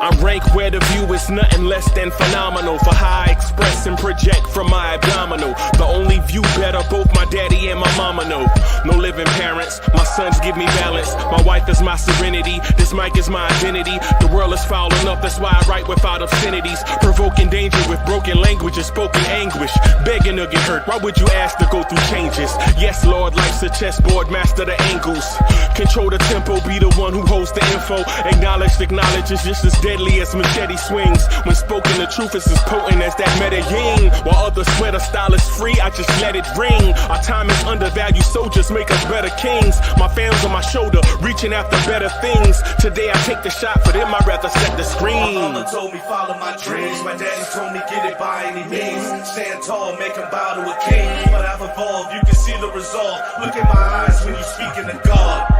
I rank where the view is nothing less than phenomenal. For how I express and project from my abdominal. The only view better, both my daddy and my mama know. No living parents, my sons give me balance. My wife is my serenity, this mic is my identity. The world is foul enough, that's why I write without obscenities. Provoking danger with broken language and spoken anguish. Begging to get hurt, why would you ask to go through changes? Yes, Lord, life's a chessboard, master the angles. Control the tempo, be the one who holds the info. Acknowledged knowledge is just as deadly as machete swings. When spoken, the truth is as potent as that Medellin. While others swear the style is free, I just let it ring. Our time is undervalued, soldiers make us better kings. My fans on my shoulder, reaching after better things. Today I take the shot, for them I'd rather set the screen. My mama told me follow my dreams. My daddy told me get it by any means. Stand tall, make him bow to a king. But I've evolved, you can see the resolve. Look in my eyes when you speaking to God.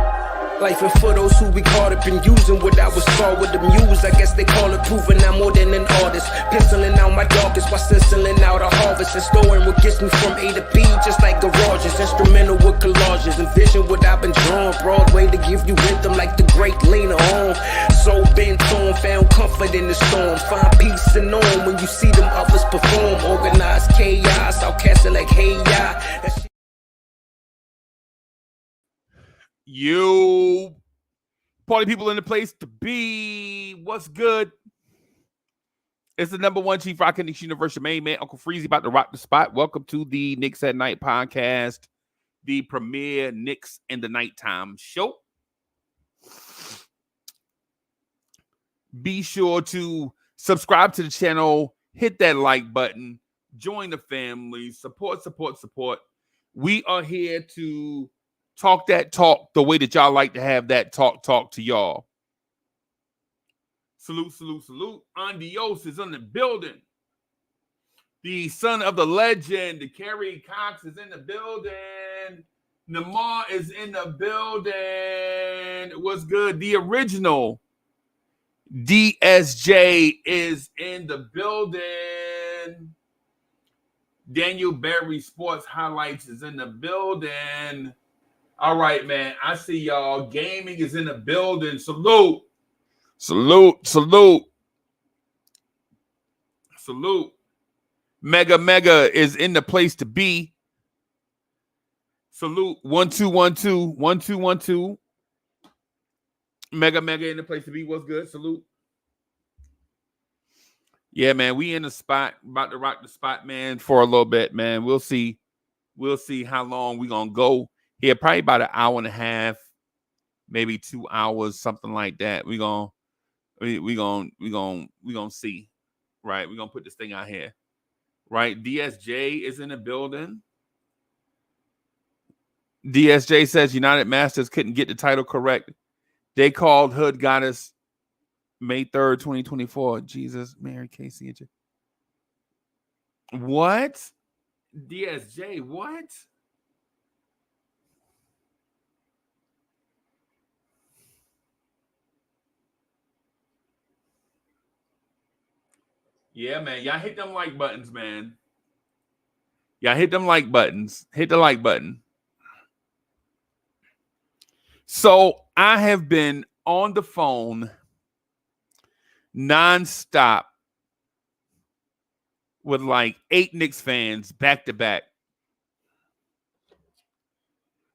Life and for those who we caught up in using what I was taught with the muse. I guess they call it proving I'm more than an artist. Penciling out my darkest while stenciling out a harvest. And storing what gets me from A to B, just like garages. Instrumental with collages. Envision what I've been drawing. Broadway to give you rhythm like the great Lena Horne. So bent on, found comfort in the storm. Find peace and on when you see them others perform. Organized chaos, outcasted like hey ya. You party people in the place to be. What's good? It's the number one Chief Rock Knicks Universe, main man, Uncle Freezy, about to rock the spot. Welcome to the Knicks at Night podcast, the premier Knicks in the nighttime show. Be sure to subscribe to the channel, hit that like button, join the family, support. We are here to talk that talk the way that y'all like to have that talk to y'all. Salute. Andios is in the building. The son of the legend, the Kerry Cox is in the building. Namar is in the building. What's good? The original DSJ is in the building. Daniel Berry Sports Highlights is in the building. All right, man. I see y'all. Gaming is in the building. Salute. Mega is in the place to be. Salute. 1212. Mega in the place to be. What's good? Salute. Yeah, man. We in the spot. About to rock the spot, man, for a little bit, man. We'll see how long we gonna go. Yeah, probably about an hour and a half, maybe 2 hours, something like that. We gonna see, right? We're gonna put this thing out here, right? DSJ is in the building. DSJ says United Masters couldn't get the title correct. They called Hood Goddess May 3rd, 2024. Jesus, Mary, Casey, and what? DSJ, what? Yeah, man. Y'all hit them like buttons, man. Hit the like button. So I have been on the phone nonstop with like 8 Knicks fans back to back.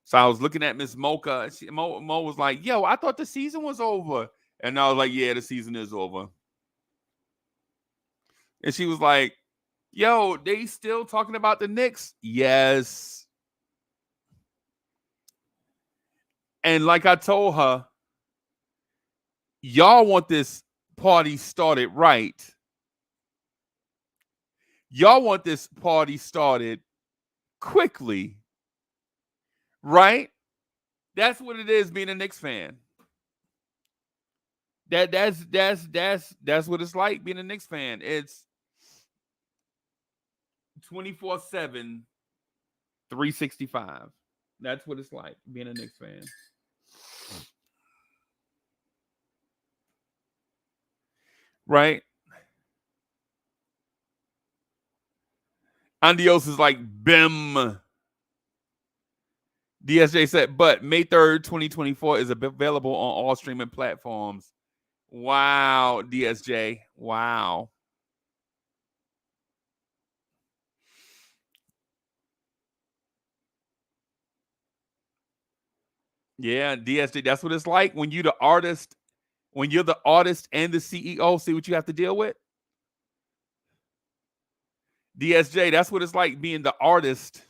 So I was looking at Miss Mocha. Mo was like, yo, I thought the season was over. And I was like, yeah, the season is over. And she was like, yo, they still talking about the Knicks? Yes. And like I told her, y'all want this party started right. Y'all want this party started quickly. Right? That's what it is being a Knicks fan. That's what it's like being a Knicks fan. It's 24/7, 365. That's what it's like being a Knicks fan. Right? Andios is like BIM. DSJ said, but May 3rd, 2024 is available on all streaming platforms. Wow, DSJ. Wow. Yeah, DSJ. That's what it's like when you're the artist. When you're the artist and the CEO, see what you have to deal with? DSJ, that's what it's like being the artist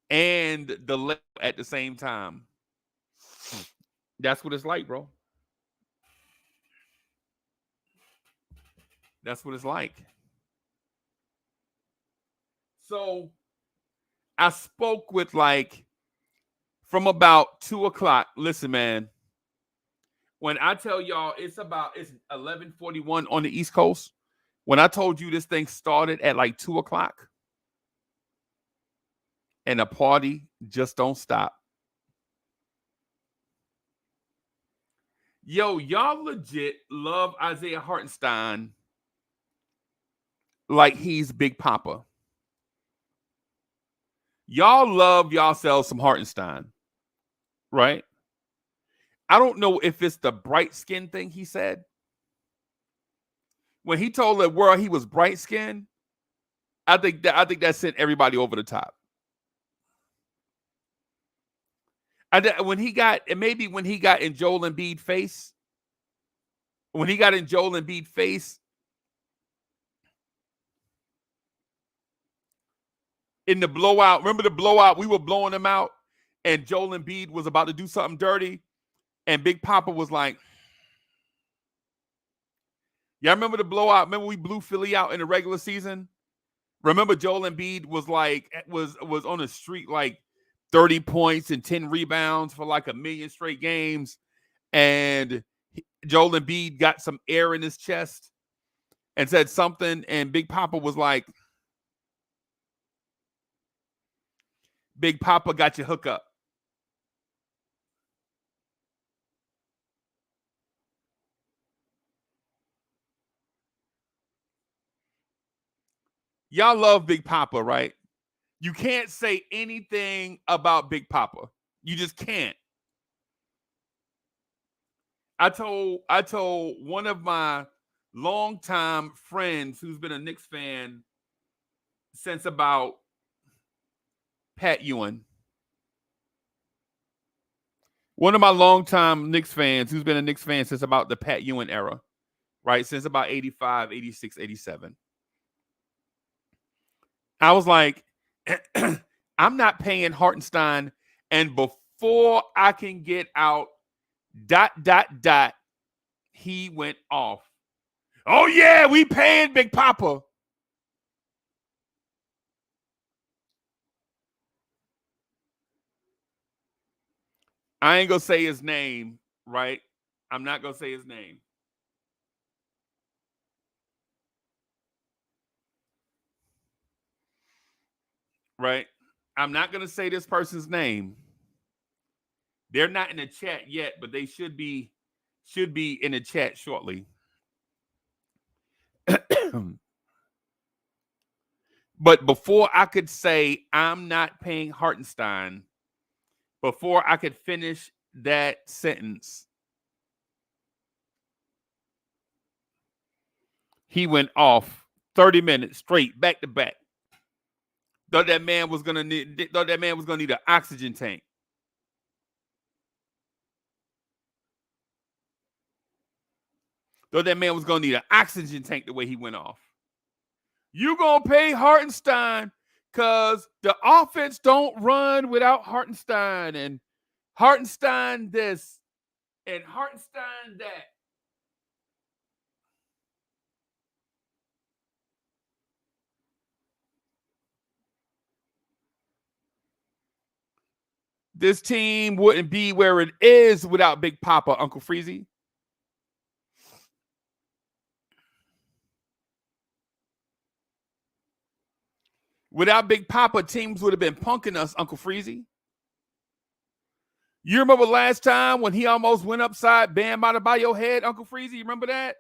and the label at the same time. That's what it's like, bro. That's what it's like. So I spoke with from about 2:00. Listen, man. When I tell y'all it's 11:41 on the East Coast. When I told you this thing started at 2:00 and the party just don't stop. Yo, y'all legit love Isaiah Hartenstein like he's Big Papa. Y'all love yourselves some Hartenstein, right? I don't know if it's the bright skin thing he said. When he told the world he was bright skinned, I think that sent everybody over the top. When he got in Joel Embiid face, in the blowout. Remember the blowout? We were blowing him out, and Joel Embiid was about to do something dirty, and Big Papa was like, "Y'all remember the blowout? Remember we blew Philly out in the regular season? Remember Joel Embiid was was on the street 30 points and 10 rebounds for a million straight games, and Joel Embiid got some air in his chest and said something, and Big Papa was like, Big Papa got your hook up. Y'all love Big Papa, right? You can't say anything about Big Papa. You just can't. I told one of my longtime friends who's been a Knicks fan since about Pat Ewing. One of my longtime Knicks fans who's been a Knicks fan since about the Pat Ewing era, right? Since about 85, 86, 87. I was like, I'm not paying Hartenstein. And before I can get out, ... he went off. Oh, yeah, we paying Big Papa. I ain't going to say his name, right? I'm not going to say his name. Right? I'm not going to say this person's name. They're not in the chat yet, but they should be in the chat shortly. But before I could say I'm not paying Hartenstein, before I could finish that sentence, he went off 30 minutes straight, back to back. Thought that man was gonna need an oxygen tank. Thought that man was gonna need an oxygen tank the way he went off. You gonna pay Hartenstein because the offense don't run without Hartenstein, and Hartenstein this and Hartenstein that. This team wouldn't be where it is without Big Papa, Uncle Freezy. Without Big Papa, teams would have been punking us, Uncle Freezy. You remember last time when he almost went upside Bam Adebayo's head, Uncle Freezy? You remember that?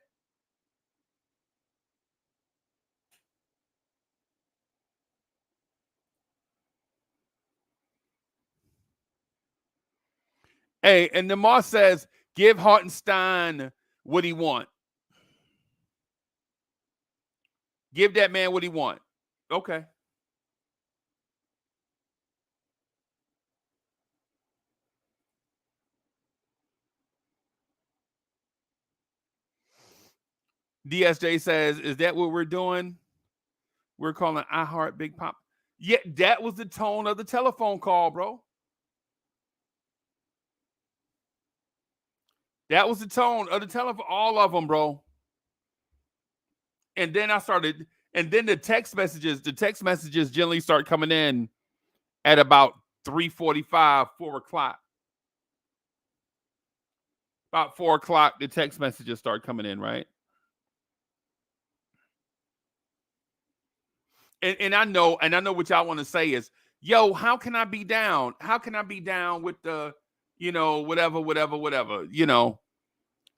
Hey, and Namar says, Give Hartenstein what he want. Give that man what he want. Okay. DSJ says, is that what we're doing? We're calling I Heart Big Pop. Yeah, that was the tone of the telephone call, bro. That was the tone of the telephone, all of them, bro. And then the text messages generally start coming in at about 3:45, 4 o'clock. About 4 o'clock, the text messages start coming in, right? And I know what y'all want to say is, yo, how can I be down? How can I be down with the, whatever,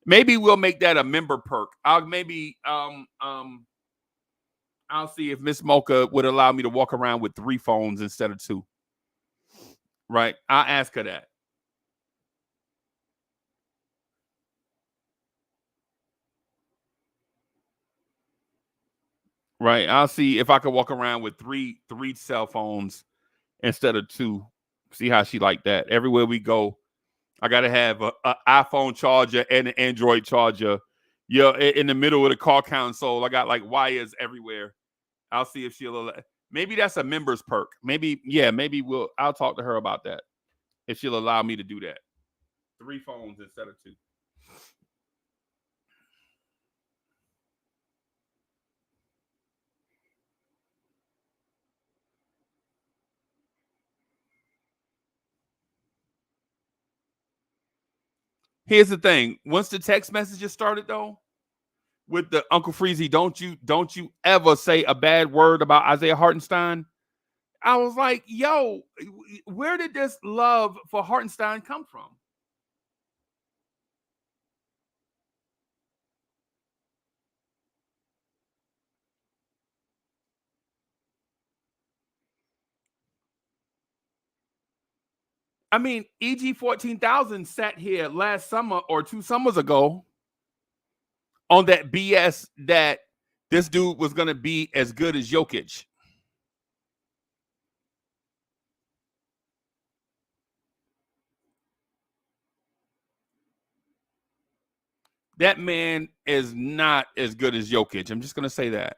maybe we'll make that a member perk. I'll see if Miss Mocha would allow me to walk around with 3 phones instead of 2. Right? I'll ask her that. Right. I'll see if I could walk around with three cell phones instead of 2. See how she like that. Everywhere we go, I gotta have an iPhone charger and an Android charger. Yeah, in the middle of the car console, I got like wires everywhere. I'll see if she'll. Maybe that's a members perk. Maybe I'll talk to her about that if she'll allow me to do that. 3 phones instead of 2. Here's the thing. Once the text messages started, though, with the Uncle Freezy, don't you ever say a bad word about Isaiah Hartenstein. I was like, yo, where did this love for Hartenstein come from? I mean, EG 14,000 sat here last summer or 2 summers ago on that BS that this dude was going to be as good as Jokic. That man is not as good as Jokic. I'm just going to say that.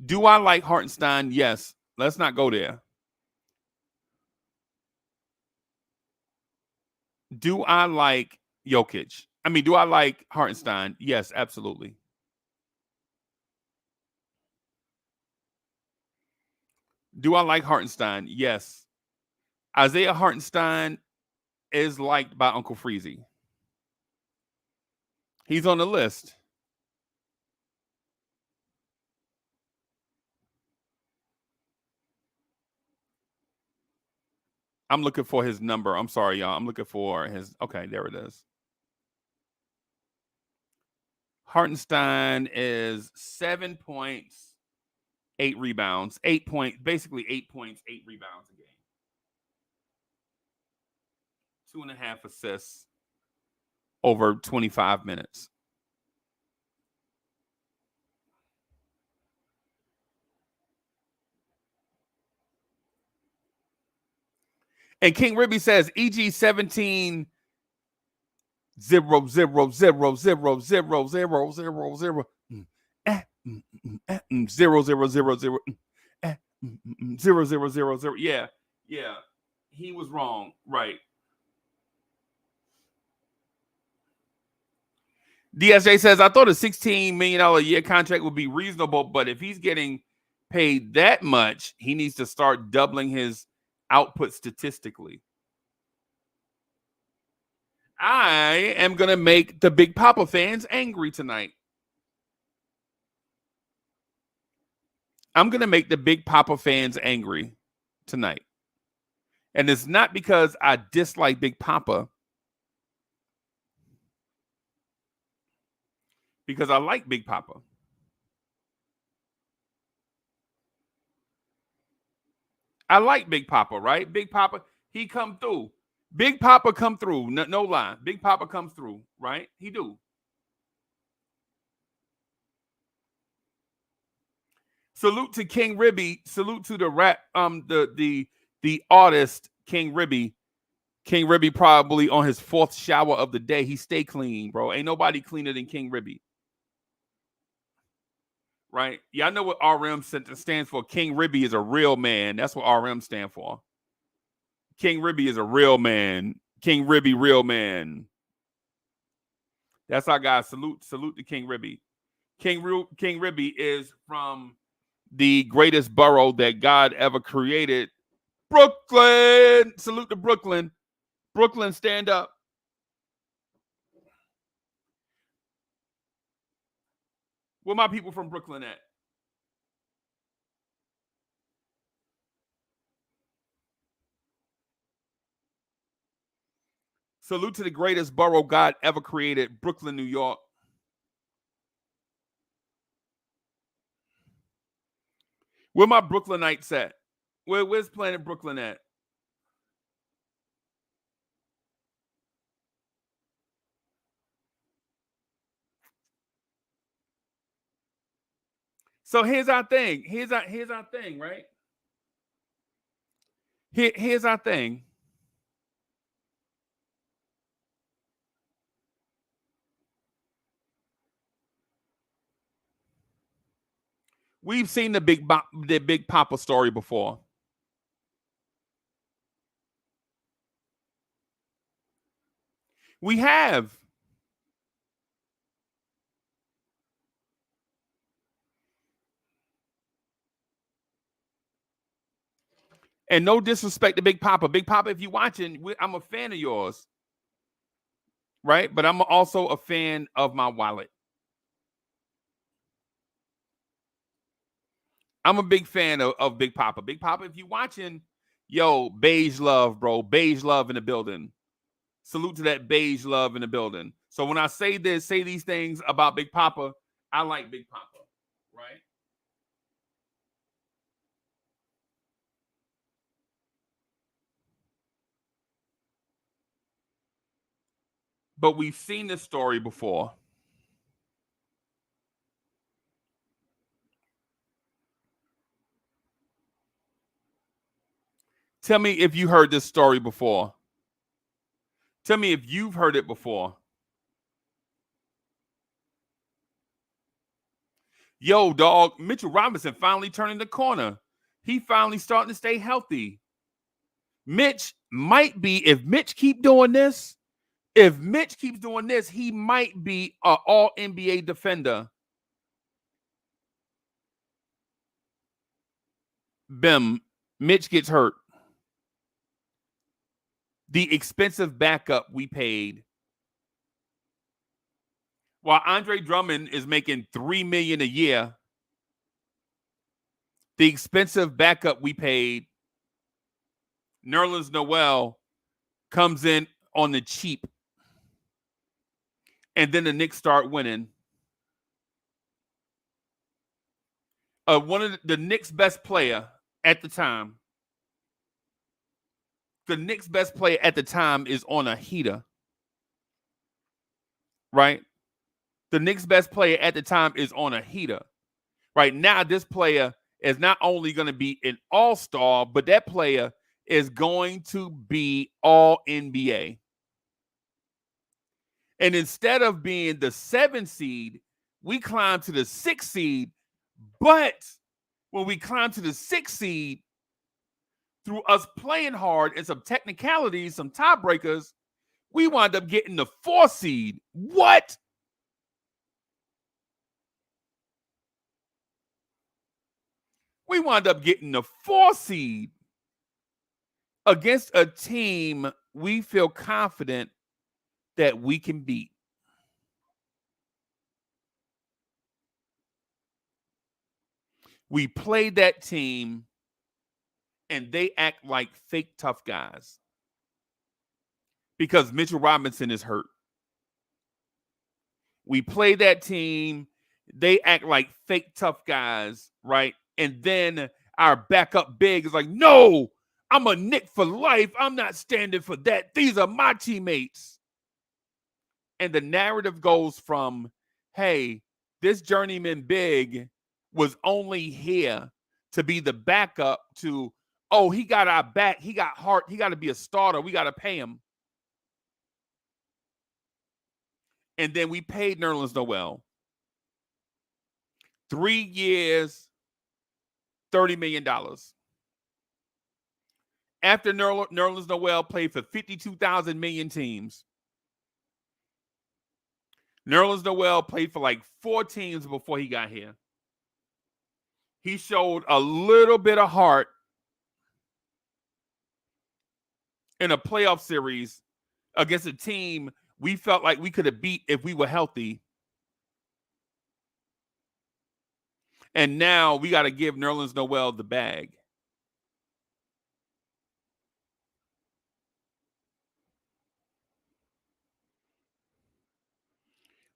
Do I like Hartenstein? Yes. Let's not go there. Do I like Jokic? I mean, do I like Hartenstein? Yes, absolutely. Do I like Hartenstein? Yes. Isaiah Hartenstein is liked by Uncle Freezy. He's on the list. I'm looking for his number. I'm sorry, y'all. I'm looking for his. Okay, there it is. Hartenstein is 7 points, 8 rebounds, 8 points, basically 8 points, 8 rebounds a game. 2.5 assists over 25 minutes. And King Ribby says EG 17 0 0 0 0 0 0 0 0 0 0 0 0 0. Yeah. He was wrong. Right. DSJ says, I thought a $16 million a year contract would be reasonable, but if he's getting paid that much, he needs to start doubling his output statistically. I am going to make the Big Papa fans angry tonight. I'm going to make the Big Papa fans angry tonight. And it's not because I dislike Big Papa. Because I like Big Papa. I like Big Papa, right? Big Papa, he come through. Big Papa come through. No lie. Big Papa comes through, right? He do. Salute to King Ribby. Salute to the rap, the artist King Ribby. King Ribby probably on his 4th shower of the day. He stay clean, bro. Ain't nobody cleaner than King Ribby. Right? Y'all know what RM stands for. King Ribby is a real man. That's what RM stand for. King Ribby is a real man. King Ribby, real man. That's our guy. Salute to King Ribby. King Ribby is from the greatest borough that God ever created, Brooklyn. Salute to Brooklyn. Brooklyn, stand up. Where my people from Brooklyn at? Salute to the greatest borough God ever created, Brooklyn, New York. Where my Brooklynites at? Where's Planet Brooklyn at? So here's our thing. Here's our thing, right? Here's our thing. We've seen the Big Papa story before. We have. And no disrespect to Big Papa. Big Papa, if you're watching, I'm a fan of yours. Right? But I'm also a fan of my wallet. I'm a big fan of Big Papa. Big Papa, if you're watching, yo, beige love, bro. Beige love in the building. Salute to that beige love in the building. So when I say these things about Big Papa, I like Big Papa, right? But we've seen this story before. Tell me if you heard this story before. Tell me if you've heard it before. Yo, dog, Mitchell Robinson finally turning the corner. He finally starting to stay healthy. Mitch might be, if Mitch keeps doing this, he might be an all-NBA defender. Bim, Mitch gets hurt. The expensive backup we paid. While Andre Drummond is making $3 million a year, the expensive backup we paid, Nerlens Noel, comes in on the cheap. And then the Knicks start winning. One of the Knicks' best player at the time. The Knicks' best player at the time is on a heater. Right? The Knicks' best player at the time is on a heater. Right now, this player is not only going to be an all-star, but that player is going to be all NBA. And instead of being the 7 seed, we climb to the 6 seed. But when we climb to the 6 seed, through us playing hard and some technicalities, some tiebreakers, we wind up getting the 4 seed. What? We wind up getting the 4 seed against a team we feel confident that we can beat. We played that team and they act like fake tough guys because Mitchell Robinson is hurt. We play that team, they act like fake tough guys, right? And then our backup big is like, no, I'm a Knick for life. I'm not standing for that. These are my teammates. And the narrative goes from, hey, this journeyman big was only here to be the backup to, oh, he got our back. He got heart. He got to be a starter. We got to pay him. And then we paid Nerlens Noel 3 years, $30 million. After Nerlens Noel played for 52,000 million teams, Nerlens Noel played for like 4 teams before he got here. He showed a little bit of heart in a playoff series against a team we felt like we could have beat if we were healthy. And now we got to give Nerlens Noel the bag.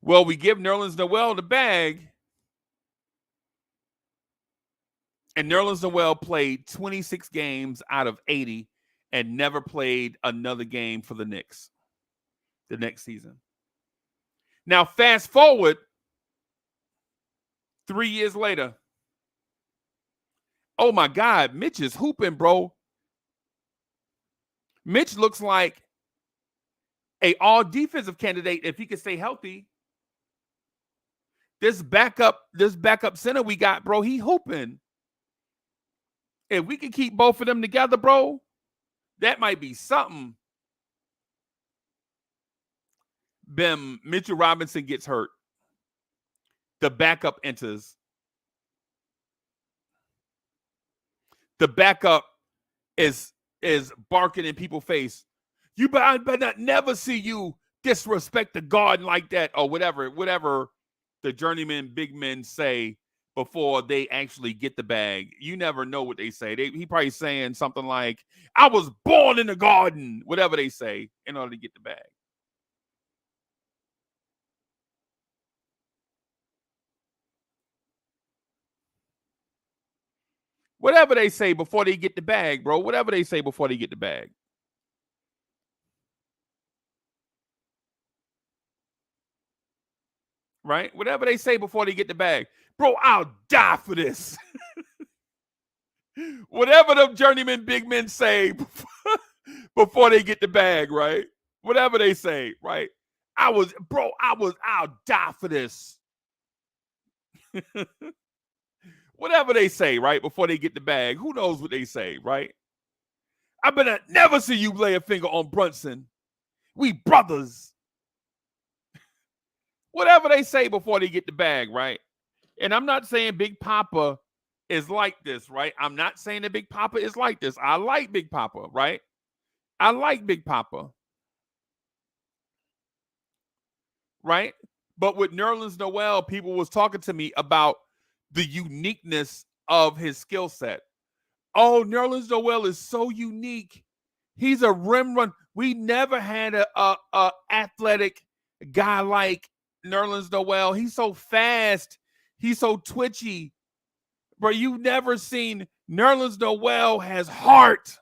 Well, we give Nerlens Noel the bag, and Nerlens Noel played 26 games out of 80 and never played another game for the Knicks the next season. Now, fast forward 3 years later. Oh, my God, Mitch is hooping, bro. Mitch looks like a all-defensive candidate if he could stay healthy. This backup center we got, bro, he hooping. If we can keep both of them together, bro, that might be something. Bim, Mitchell Robinson gets hurt. The backup enters. The backup is barking in people's face. I better never see you disrespect the garden like that, or whatever the journeyman big men say before they actually get the bag. You never know what they say. He probably saying something like, I was born in the garden, whatever they say, in order to get the bag. Whatever they say before they get the bag, bro. Whatever they say before they get the bag. Right? Whatever they say before they get the bag. Bro, I'll die for this. Whatever them journeyman big men say before they get the bag, right? Whatever they say, right? I'll die for this. Whatever they say, right? Before they get the bag. Who knows what they say, right? I better never see you lay a finger on Brunson. We brothers. Whatever they say before they get the bag, right? And I'm not saying Big Papa is like this, right? I'm not saying that Big Papa is like this. I like Big Papa, right? I like Big Papa. Right? But with Nerlens Noel, people was talking to me about the uniqueness of his skill set. Oh, Nerlens Noel is so unique. He's a rim run. We never had a athletic guy like Nerlens Noel. He's so fast. He's so twitchy. Bro, you've never seen Nerlens Noel has heart.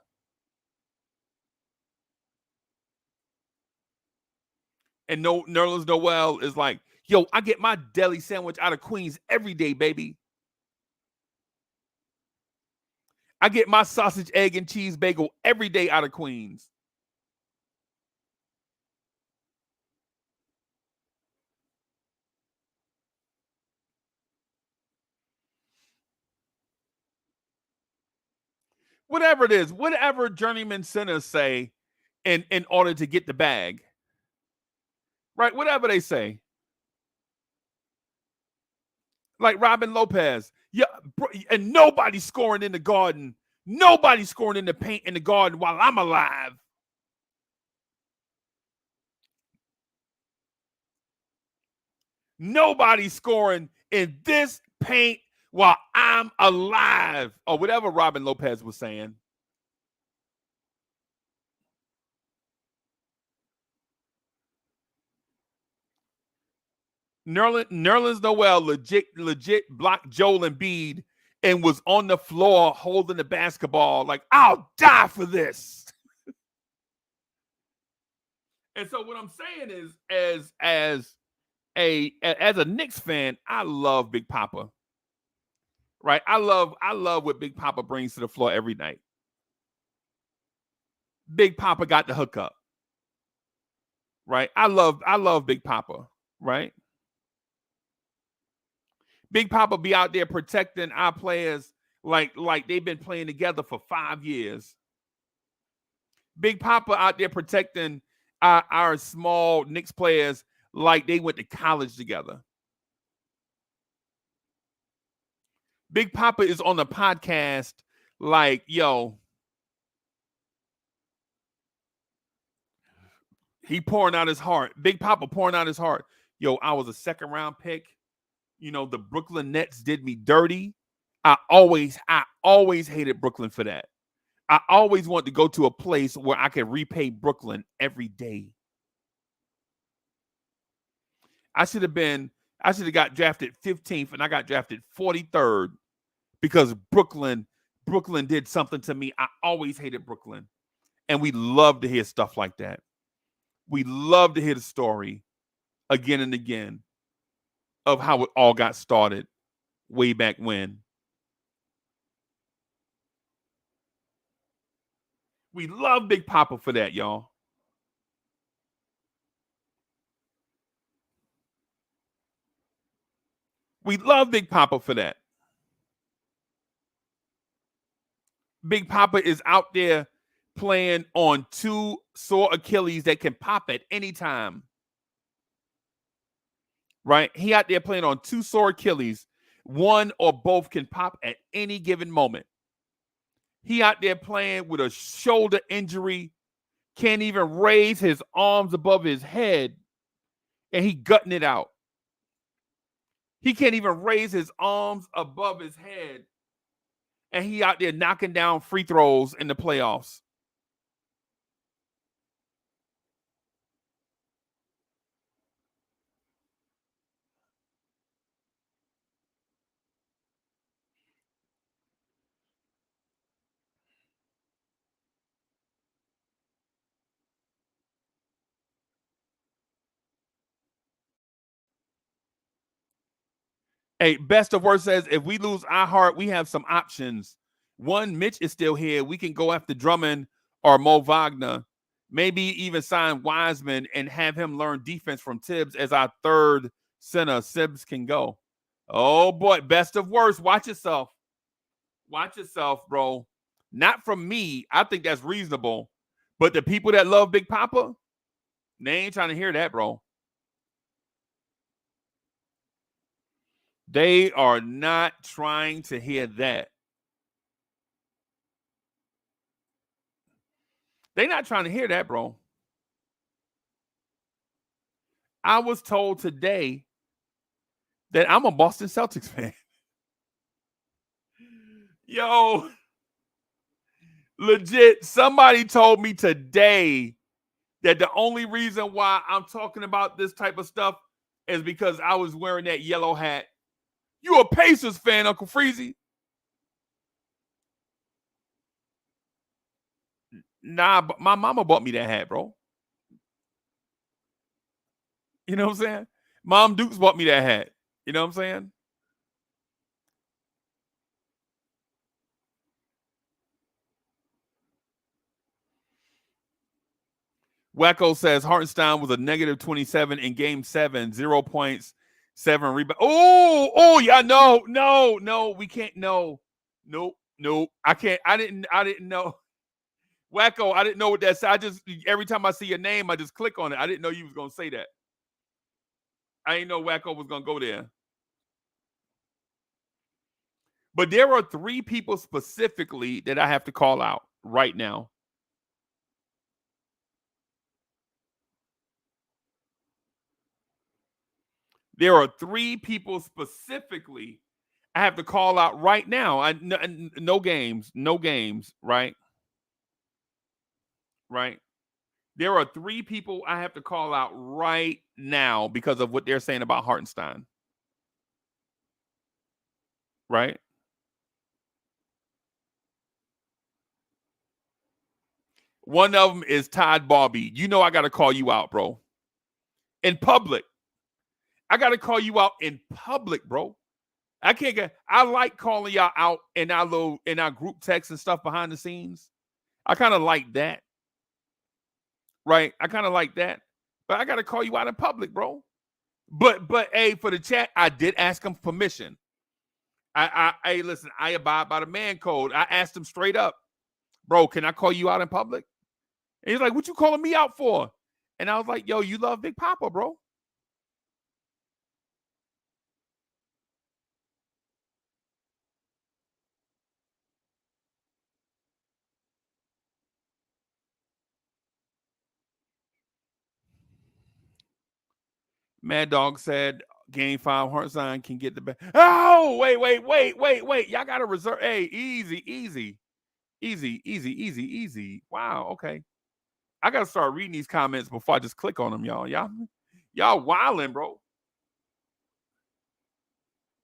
And Nerlens Noel is like, yo, I get my deli sandwich out of Queens every day, baby. I get my sausage, egg, and cheese bagel every day out of Queens. Whatever it is, whatever journeyman centers say in order to get the bag. Right? Whatever they say. Like Robin Lopez. Yeah, bro, and nobody's scoring in the garden. Nobody's scoring in the paint in the garden while I'm alive. Nobody's scoring in this paint while I'm alive. Or whatever Robin Lopez was saying. Nerlens Noel legit blocked Joel Embiid and was on the floor holding the basketball like, I'll die for this. And so what I'm saying is, as a Knicks fan, I love Big Papa. Right? I love what Big Papa brings to the floor every night. Big Papa got the hookup. Right? I love Big Papa, right? Big Papa be out there protecting our players like they've been playing together for 5 years. Big Papa out there protecting our small Knicks players like they went to college together. Big Papa is on the podcast like, yo, he pouring out his heart. Big Papa pouring out his heart. Yo, I was a second round pick. You know, the Brooklyn Nets did me dirty. I always hated Brooklyn for that. I always wanted to go to a place where I could repay Brooklyn every day. I should have got drafted 15th and I got drafted 43rd because Brooklyn did something to me. I always hated Brooklyn. And we love to hear stuff like that. We love to hear the story again and again of how it all got started way back when. We love Big Papa for that, y'all. We love Big Papa for that. Big Papa is out there playing on 2 sore Achilles that can pop at any time. Right? He out there playing on 2 sore Achilles. One or both can pop at any given moment. He out there playing with a shoulder injury, can't even raise his arms above his head, and he gutting it out. He can't even raise his arms above his head, and he out there knocking down free throws in the playoffs. Hey, Best of Worst says, if we lose our heart, we have some options. One, Mitch is still here. We can go after Drummond or Mo Wagner. Maybe even sign Wiseman and have him learn defense from Tibbs as our third center. Tibbs can go. Oh, boy. Best of Worst. Watch yourself. Watch yourself, bro. Not from me. I think that's reasonable. But the people that love Big Papa, they ain't trying to hear that, bro. They are not trying to hear that. They're not trying to hear that, bro. I was told today that I'm a Boston Celtics fan. Yo, legit, somebody told me today that the only reason why I'm talking about this type of stuff is because I was wearing that yellow hat. You a Pacers fan, Uncle Freezy? Nah, but my mama bought me that hat, bro. You know what I'm saying? Mom Dukes bought me that hat. You know what I'm saying? Wacko says Hartenstein was a negative 27 in game 7, 0 points, 7 rebounds. Oh, yeah, no, we can't. No, I can't. I didn't know. Wacko, I didn't know what that said. Every time I see your name, I just click on it. I didn't know you was going to say that. I didn't know Wacko was going to go there. But there are 3 people specifically that I have to call out right now. There are 3 people specifically I have to call out right now. No games, right? Right. There are 3 people I have to call out right now because of what they're saying about Hartenstein. Right? One of them is Todd Barbie. You know I got to call you out, bro. In public. I got to call you out in public, bro. I like calling y'all out in our group text and stuff behind the scenes. I kind of like that. Right? I kind of like that. But I got to call you out in public, bro. But hey, for the chat, I did ask him permission. Hey, listen, I abide by the man code. I asked him straight up, bro, can I call you out in public? And he's like, what you calling me out for? And I was like, yo, you love Big Papa, bro. Mad Dog said, Game 5 Hartenstein can get the back. Oh, wait. Y'all got to reserve. Hey, easy. Wow, okay. I got to start reading these comments before I just click on them, y'all. Y'all wilding, bro.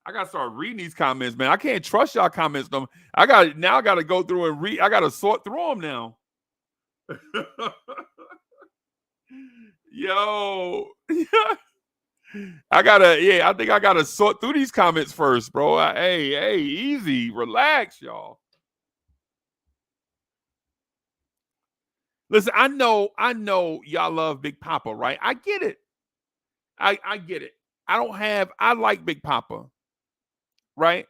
I got to start reading these comments, man. I can't trust y'all comments. No. I got to go through and read. I got to sort through them now. Yo. I think I gotta sort through these comments first, bro. Hey, easy, relax, y'all. Listen, I know y'all love Big Papa, right? I get it. I get it. I like Big Papa, right?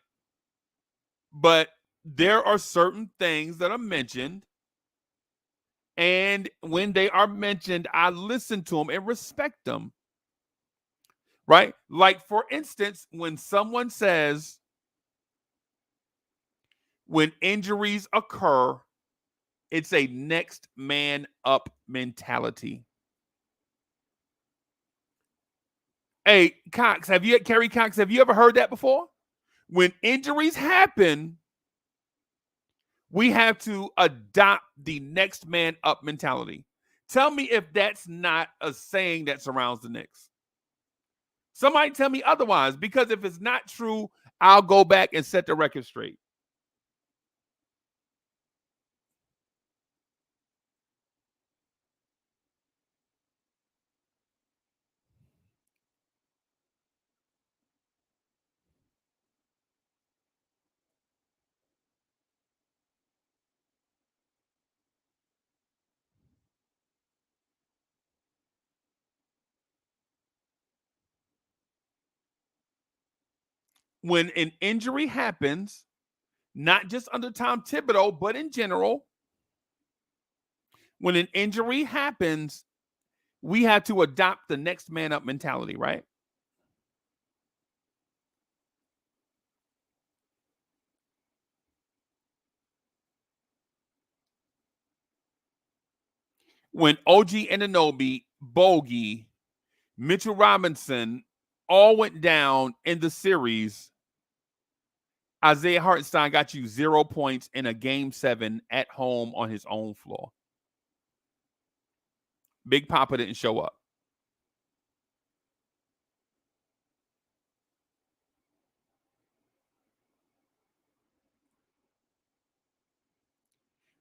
But there are certain things that are mentioned, and when they are mentioned, I listen to them and respect them. Right? Like, for instance, when someone says, when injuries occur, it's a next man up mentality. Hey, Kerry Cox, have you ever heard that before? When injuries happen, we have to adopt the next man up mentality. Tell me if that's not a saying that surrounds the Knicks. Somebody tell me otherwise, because if it's not true, I'll go back and set the record straight. When an injury happens, not just under Tom Thibodeau, but in general, when an injury happens, we have to adopt the next man up mentality, right? When OG Anunoby, Bogey, Mitchell Robinson all went down in the series, Isaiah Hartenstein got you 0 points in a Game 7 at home on his own floor. Big Papa didn't show up.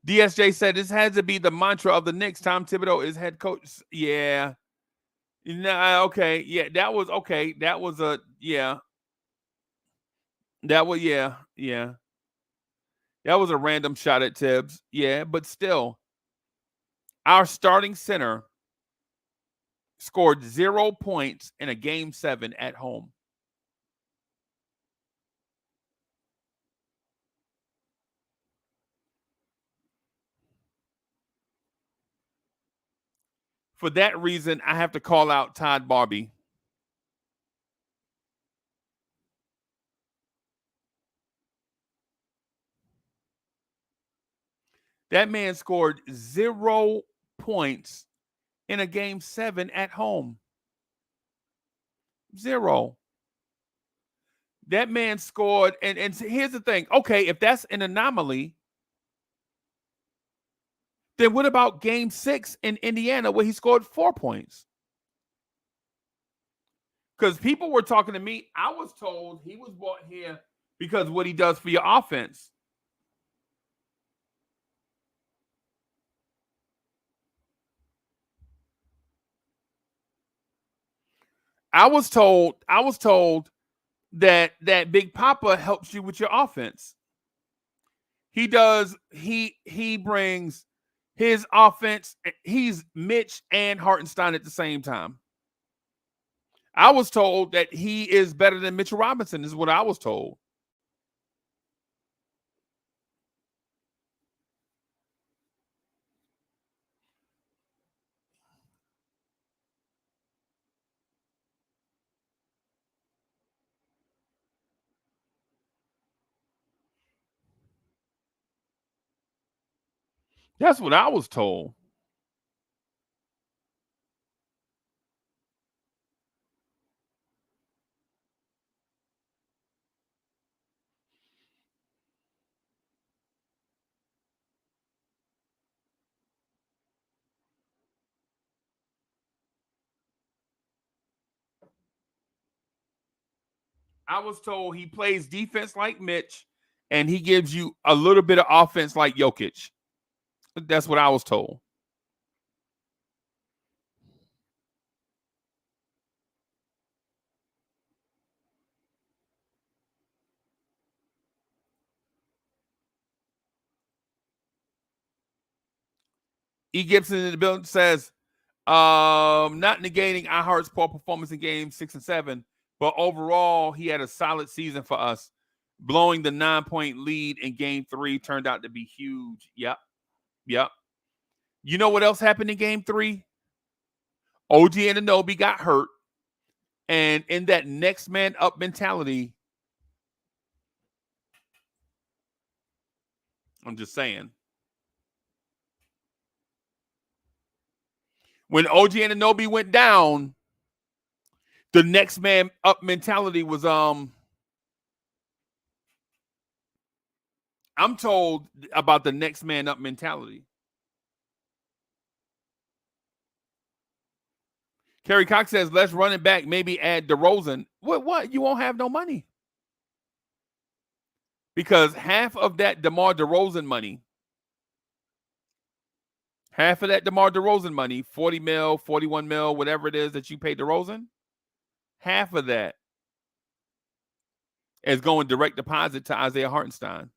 DSJ said this has to be the mantra of the Knicks. Tom Thibodeau is head coach. Yeah. Nah, okay. Yeah, that was okay. That was a yeah. That was yeah. That was a random shot at Tibbs. Yeah, but still, our starting center scored 0 points in a Game 7 at home. For that reason, I have to call out Todd Barbie. That man scored 0 points in a Game 7 at home. 0. That man scored, and here's the thing. Okay, if that's an anomaly, then what about Game 6 in Indiana where he scored 4 points? Because people were talking to me. I was told he was brought here because of what he does for your offense. I was told that Big Papa helps you with your offense. He does. He brings his offense. He's Mitch and Hartenstein at the same time. I was told that he is better than Mitchell Robinson, is what I was told. That's what I was told. I was told he plays defense like Mitch, and he gives you a little bit of offense like Jokic. That's what I was told. E. Gibson in the building says, not negating iHeart's poor performance in games 6 and 7, but overall, he had a solid season for us. Blowing the 9-point lead in game 3 turned out to be huge. Yep. You know what else happened in game 3? OG Anunoby got hurt. And in that next man up mentality, I'm just saying. When OG Anunoby went down, the next man up mentality was I'm told about the next man up mentality. Kerry Cox says, let's run it back, maybe add DeRozan. What? You won't have no money. Because half of that DeMar DeRozan money, 40 mil, 41 mil, whatever it is that you pay DeRozan, half of that is going direct deposit to Isaiah Hartenstein.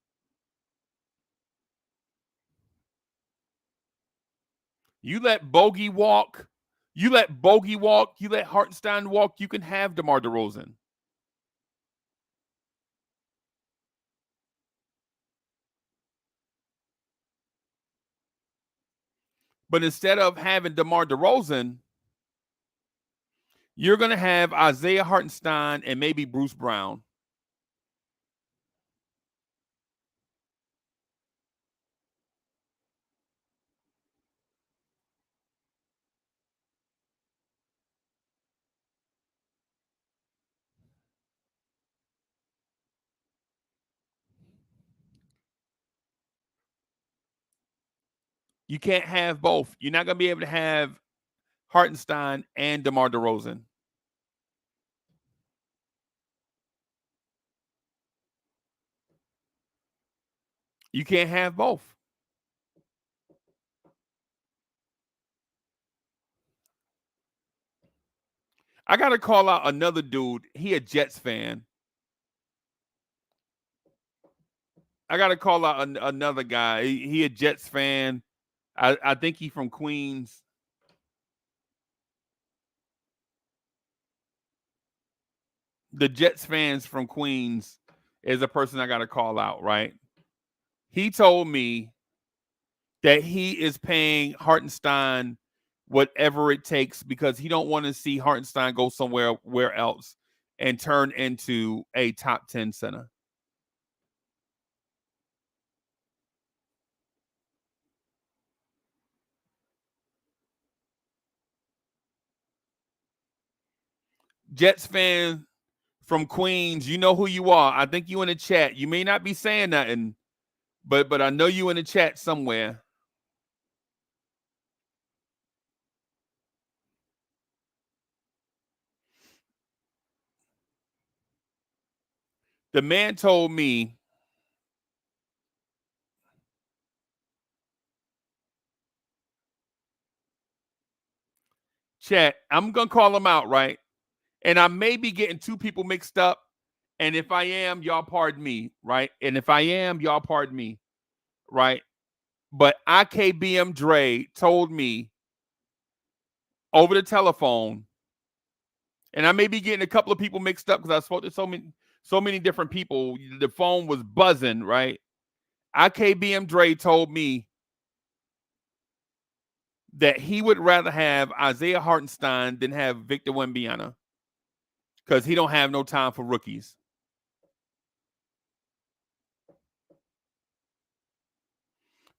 You let Bogey walk, you let Hartenstein walk, you can have DeMar DeRozan. But instead of having DeMar DeRozan, you're going to have Isaiah Hartenstein and maybe Bruce Brown. You can't have both. You're not going to be able to have Hartenstein and DeMar DeRozan. You can't have both. I got to call out another dude. He a Jets fan. I got to call out another guy. He a Jets fan. I think he from Queens. The Jets fans from Queens is a person I got to call out, right? He told me that he is paying Hartenstein whatever it takes because he don't want to see Hartenstein go somewhere else and turn into a top 10 center. Jets fan from Queens, you know who you are. I think you in the chat. You may not be saying nothing, but I know you in the chat somewhere. The man told me chat, I'm gonna call him out, right? And I may be getting two people mixed up. And if I am, y'all pardon me, right? And if I am, y'all pardon me, right? But IKBM Dre told me over the telephone, and I may be getting a couple of people mixed up because I spoke to so many different people. The phone was buzzing, right? IKBM Dre told me that he would rather have Isaiah Hartenstein than have Victor Wembanyama because he don't have no time for rookies.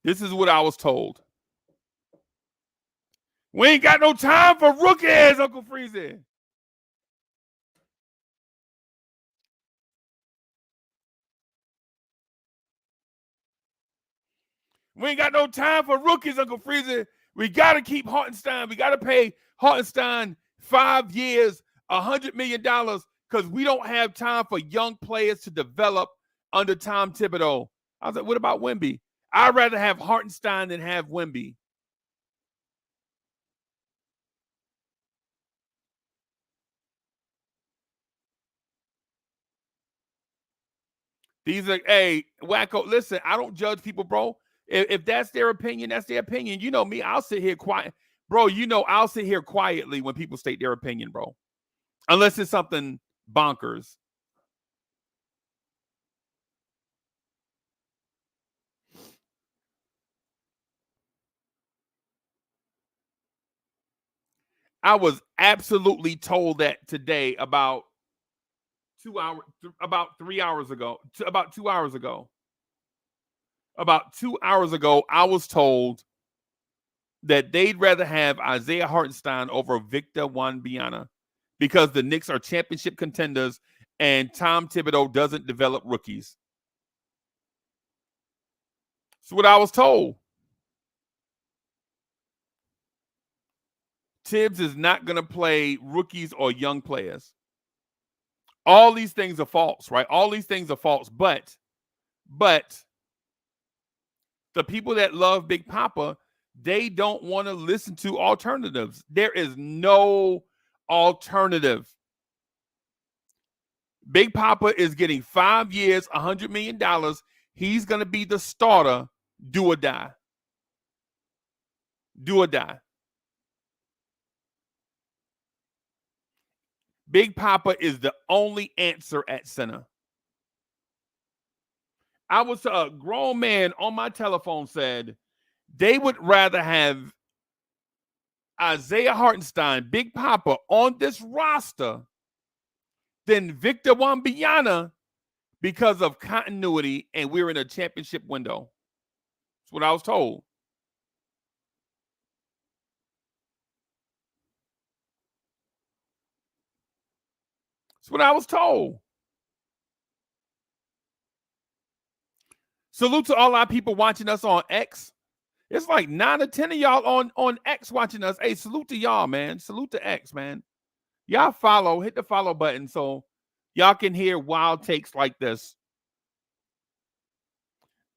This is what I was told. We ain't got no time for rookies, Uncle Freezy. We ain't got no time for rookies, Uncle Freezy. We got to keep Hartenstein. We got to pay Hartenstein 5 years, $100 million, because we don't have time for young players to develop under Tom Thibodeau. I was like, what about Wemby? I'd rather have Hartenstein than have Wemby. These are, hey, Wacko, listen, I don't judge people, bro. If that's their opinion, that's their opinion. You know me, I'll sit here quiet. Bro, you know I'll sit here quietly when people state their opinion, bro. Unless it's something bonkers. I was absolutely told that today about 2 hours, about 3 hours ago, about 2 hours ago. About 2 hours ago, I was told that they'd rather have Isaiah Hartenstein over Victor Wembanyama because the Knicks are championship contenders and Tom Thibodeau doesn't develop rookies. That's what I was told. Tibbs is not going to play rookies or young players. All these things are false, right? All these things are false, but the people that love Big Papa, they don't want to listen to alternatives. There is no alternative. Big Papa is getting 5 years, $100 million. He's going to be the starter, do or die. Do or die. Big Papa is the only answer at center. I was a grown man on my telephone said they would rather have Isaiah Hartenstein, Big Papa, on this roster than Victor Wembanyama because of continuity, and we're in a championship window. That's what I was told. That's what I was told. Salute to all our people watching us on X. It's like 9 or 10 of y'all on X watching us. Hey, salute to y'all, man. Salute to X, man. Y'all follow, hit the follow button so y'all can hear wild takes like this.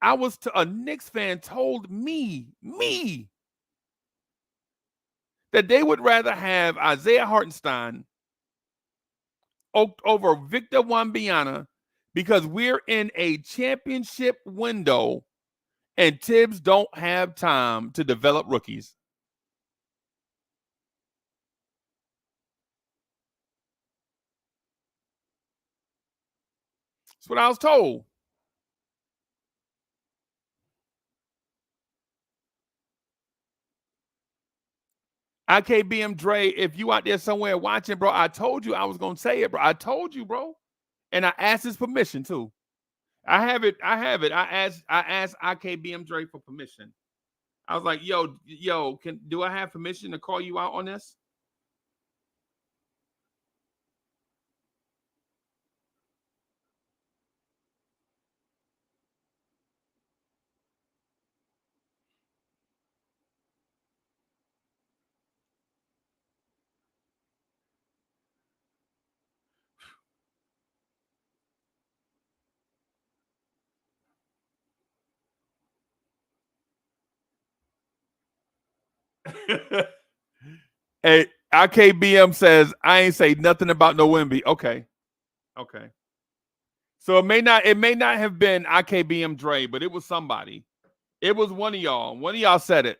A Knicks fan told me that they would rather have Isaiah Hartenstein over Victor Wembanyama because we're in a championship window and Tibbs don't have time to develop rookies. That's what I was told. IKBM Dre, if you out there somewhere watching, bro, I told you I was going to say it, bro. I told you, bro. And I asked his permission, too. I have it. I asked IKBM Dre for permission. I was like, yo, do I have permission to call you out on this? Hey, IKBM says I ain't say nothing about no Wemby. Okay. So it may not have been IKBM Dre, but it was somebody. It was one of y'all. One of y'all said it.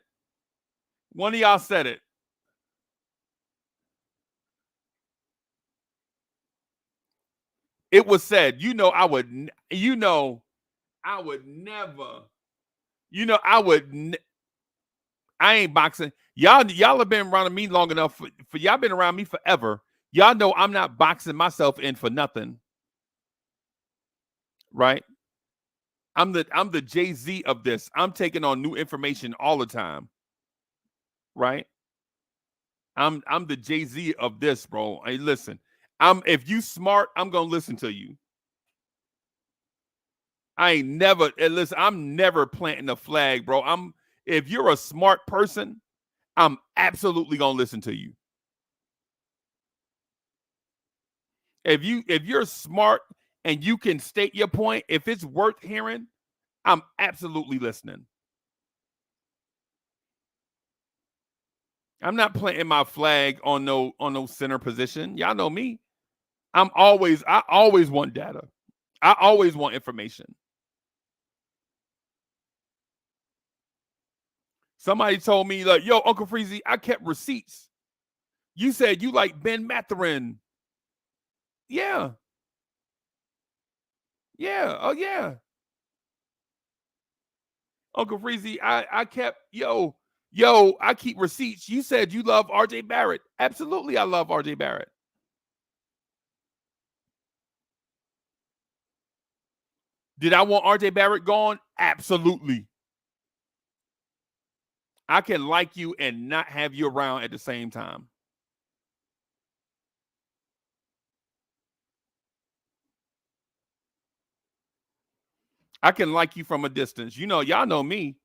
It was said. I would never. I ain't boxing. Y'all have been around me long enough for y'all been around me forever. Y'all know I'm not boxing myself in for nothing. Right? I'm the Jay-Z of this. I'm taking on new information all the time. Right? I'm the Jay-Z of this, bro. Hey, listen. If you smart, I'm gonna listen to you. I ain't never listen, I'm never planting a flag, bro. If you're a smart person, I'm absolutely gonna listen to you. If you're smart and you can state your point, if it's worth hearing, I'm absolutely listening. I'm not planting my flag on no center position. Y'all know me. I always want data. I always want information. Somebody told me, like, yo, Uncle Freezy, I kept receipts. You said you like Ben Mathurin. Yeah. Yeah. Oh, yeah. Uncle Freezy, I kept, I keep receipts. You said you love RJ Barrett. Absolutely, I love RJ Barrett. Did I want RJ Barrett gone? Absolutely. I can like you and not have you around at the same time. I can like you from a distance. Y'all know me.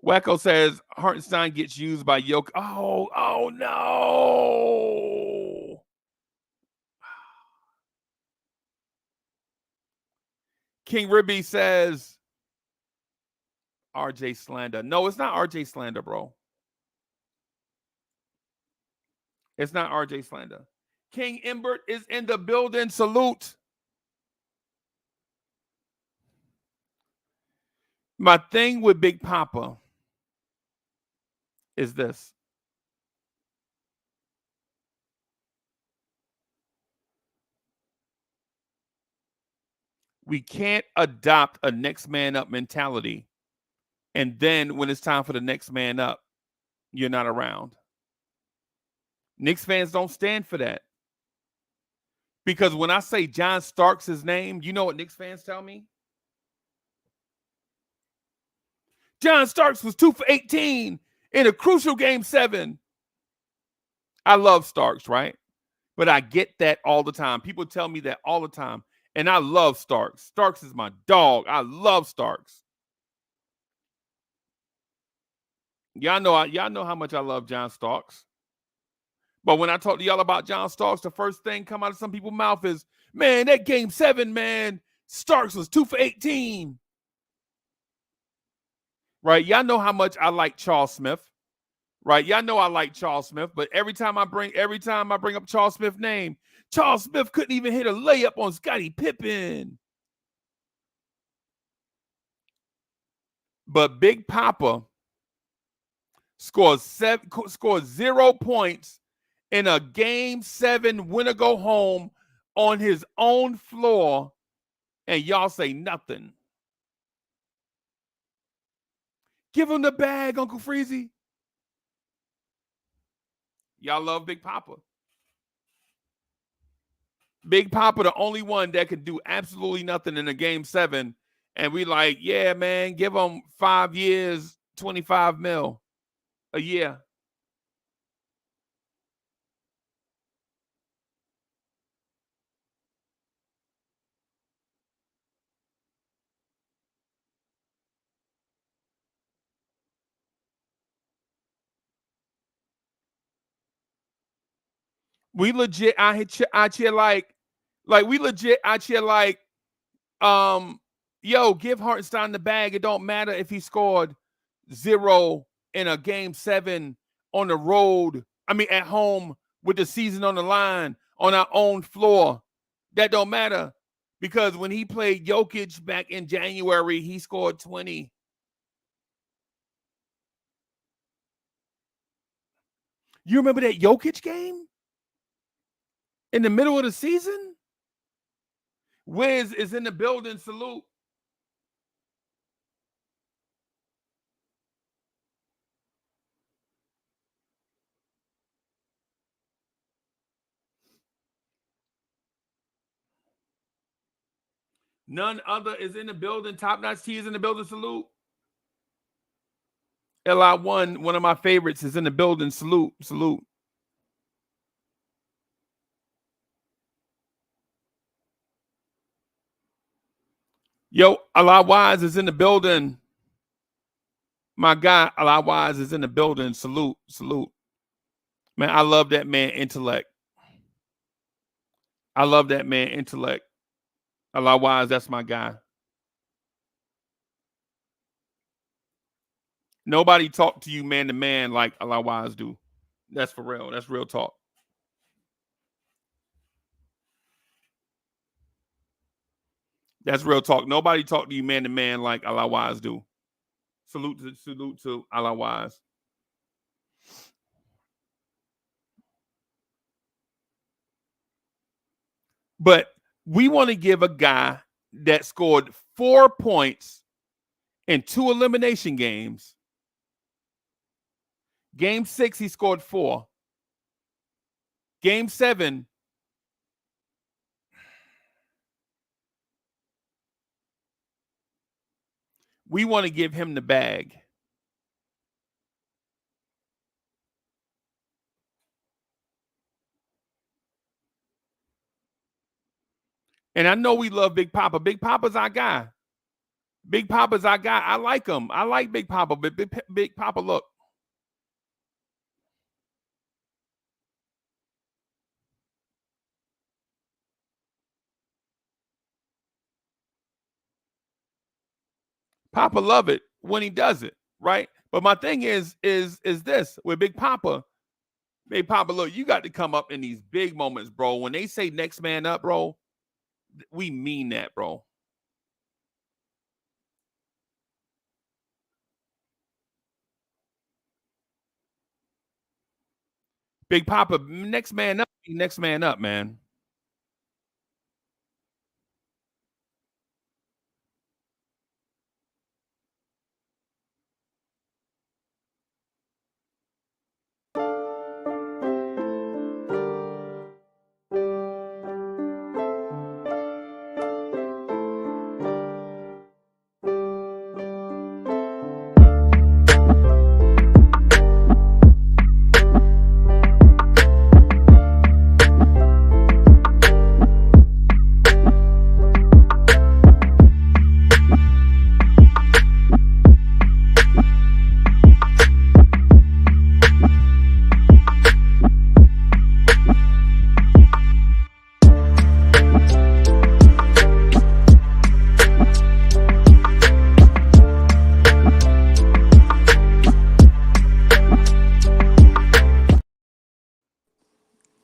Wacko says Hartenstein gets used by Yoke. Oh no. King Ribby says RJ slander. No, it's not RJ slander, bro. It's not RJ slander. King Imbert is in the building. Salute. My thing with Big Papa is this. We can't adopt a next man up mentality. And then when it's time for the next man up, you're not around. Knicks fans don't stand for that. Because when I say John Starks' name, you know what Knicks fans tell me? John Starks was 2 for 18 in a crucial game 7. I love Starks, right? But I get that all the time. People tell me that all the time. And I love Starks. Starks is my dog. I love Starks. Y'all know how much I love John Starks. But when I talk to y'all about John Starks, the first thing come out of some people's mouth is, man, that game 7, man, Starks was 2 for 18. Right? Y'all know how much I like Charles Smith. Right? Y'all know I like Charles Smith, but every time I bring up Charles Smith's name, Charles Smith couldn't even hit a layup on Scottie Pippen. But Big Papa scores 0 points in a game 7 winner go home on his own floor, and y'all say nothing. Give him the bag, Uncle Freezy. Y'all love Big Papa. Big Papa, the only one that could do absolutely nothing in a game 7. And we like, yeah, man, give him 5 years, 25 mil a year. We legit, I cheer like we legit, I cheer like Yo, give Hartenstein the bag. It don't matter if he scored 0 in a game 7 on the road. I mean, at home with the season on the line on our own floor. That don't matter because when he played Jokic back in January, he scored 20. You remember that Jokic game in the middle of the season? Wiz is in the building. Salute. None other is in the building. Top Notch T is in the building. Salute. LI1, one of my favorites, is in the building. Salute. Salute. Yo, Allah Wise is in the building. My guy, Allah Wise, is in the building. Salute. Salute. Man, I love that man intellect. I love that man intellect. Allah Wise, that's my guy. Nobody talk to you man to man like Allah Wise do. That's for real. That's real talk. That's real talk. Nobody talk to you man to man like Allah Wise do. Salute to Allah Wise. But we want to give a guy that scored 4 points in 2 elimination games. Game 6, he scored 4. Game 7, we want to give him the bag. And I know we love Big Papa. Big Papa's our guy. Big Papa's our guy. I like him. I like Big Papa, but Big Papa, look. Papa love it when he does it, right? But my thing is this with Big Papa, look, you got to come up in these big moments, bro. When they say next man up, bro, we mean that, bro. Big Papa, next man up, man.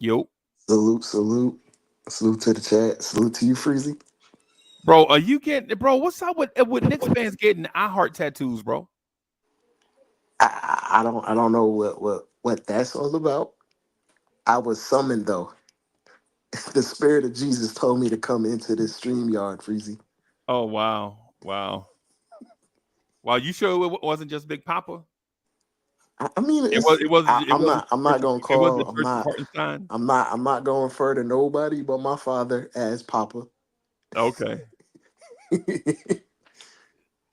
Yo. Salute to the chat. Salute to you, Freezy. Bro, are you getting, bro? What's up with Knicks fans getting I heart tattoos, bro? I don't know what that's all about. I was summoned though. The spirit of Jesus told me to come into this stream yard, Freezy. Oh wow. Wow, you sure it wasn't just Big Papa? I mean, I'm not gonna call. I'm not going to refer to nobody but my father as Papa. Okay.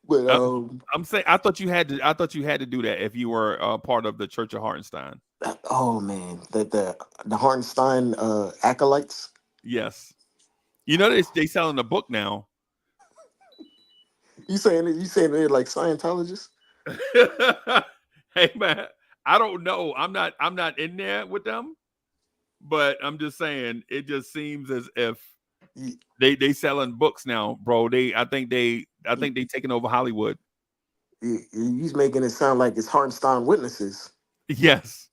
But I'm saying I thought you had to do that if you were part of the Church of Hartenstein. Oh man, the Hartenstein acolytes. Yes. You know they selling a book now. You saying they're like Scientologists? Hey man, I don't know. I'm not in there with them, but I'm just saying it just seems as if They selling books now, bro. I think they taking over Hollywood. He's making it sound like it's Hartenstein witnesses. Yes.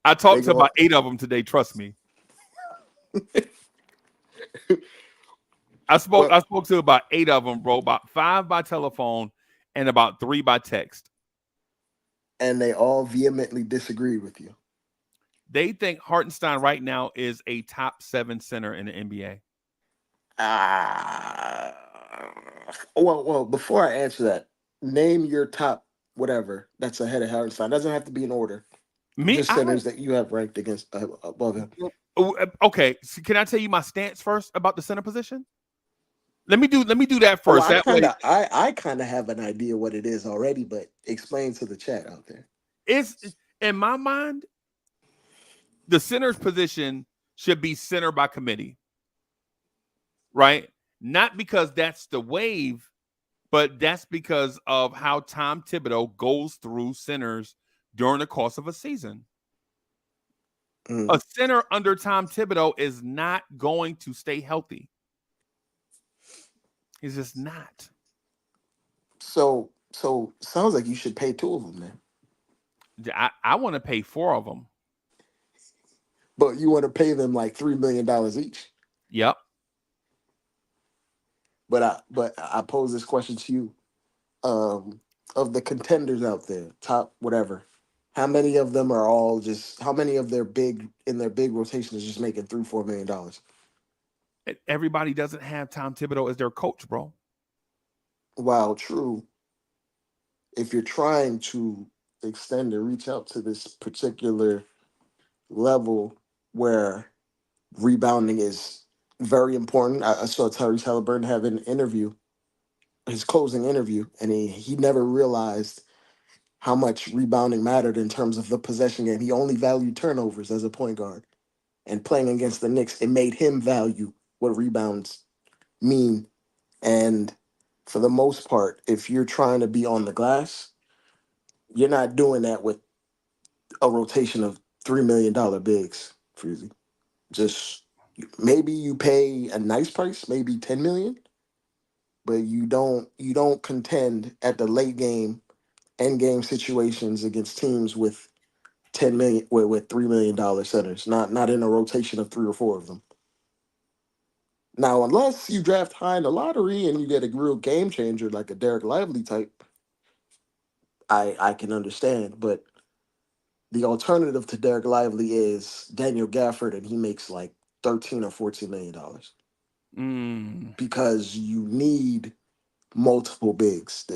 I They talked to go, about 8 of them today, trust me. I spoke well, to about 8 of them, bro. About 5 by telephone and about 3 by text. and they all vehemently disagree with you. They think Hartenstein right now is a top 7 center in the NBA. Ah, well. Before I answer that, name your top whatever that's ahead of Hartenstein. Doesn't have to be in order. Me, Just centers that you have ranked against above him. okay. So can I tell you my stance first about the center position? Let me do that Oh, first. That way, I kind of have an idea what it is already, but explain to the chat out there. it's in my mind, the center's position should be center by committee, right? Not because that's the wave, but that's because of how Tom Thibodeau goes through centers during the course of a season. A center under Tom Thibodeau is not going to stay healthy. He's just not. So sounds like you should pay 2 of them, man. I want to pay 4 of them. But you want to pay them like $3 million each. Yep. But I pose this question to you. Of the contenders out there, top whatever, how many of them are all just how many of their big rotation is just making $3-4 million? Everybody doesn't have Tom Thibodeau as their coach, bro. While true, if you're trying to extend and reach out to this particular level where rebounding is very important. I saw Tyrese Halliburton have an interview, his closing interview, and he never realized how much rebounding mattered in terms of the possession game. He only valued turnovers as a point guard. And playing against the Knicks, it made him value what rebounds mean. And for the most part, if you're trying to be on the glass, you're not doing that with a rotation of $3 million bigs, Freezy. Just maybe you pay a nice price, maybe 10 million, but you don't contend at the late game, end game situations against teams with 10 million with $3 million centers, not in a rotation of 3 or 4 of them. Now, unless you draft high in the lottery and you get a real game changer like a Derek Lively type, I can understand. But the alternative to Derek Lively is Daniel Gafford, and he makes like $13 or $14 million because you need multiple bigs.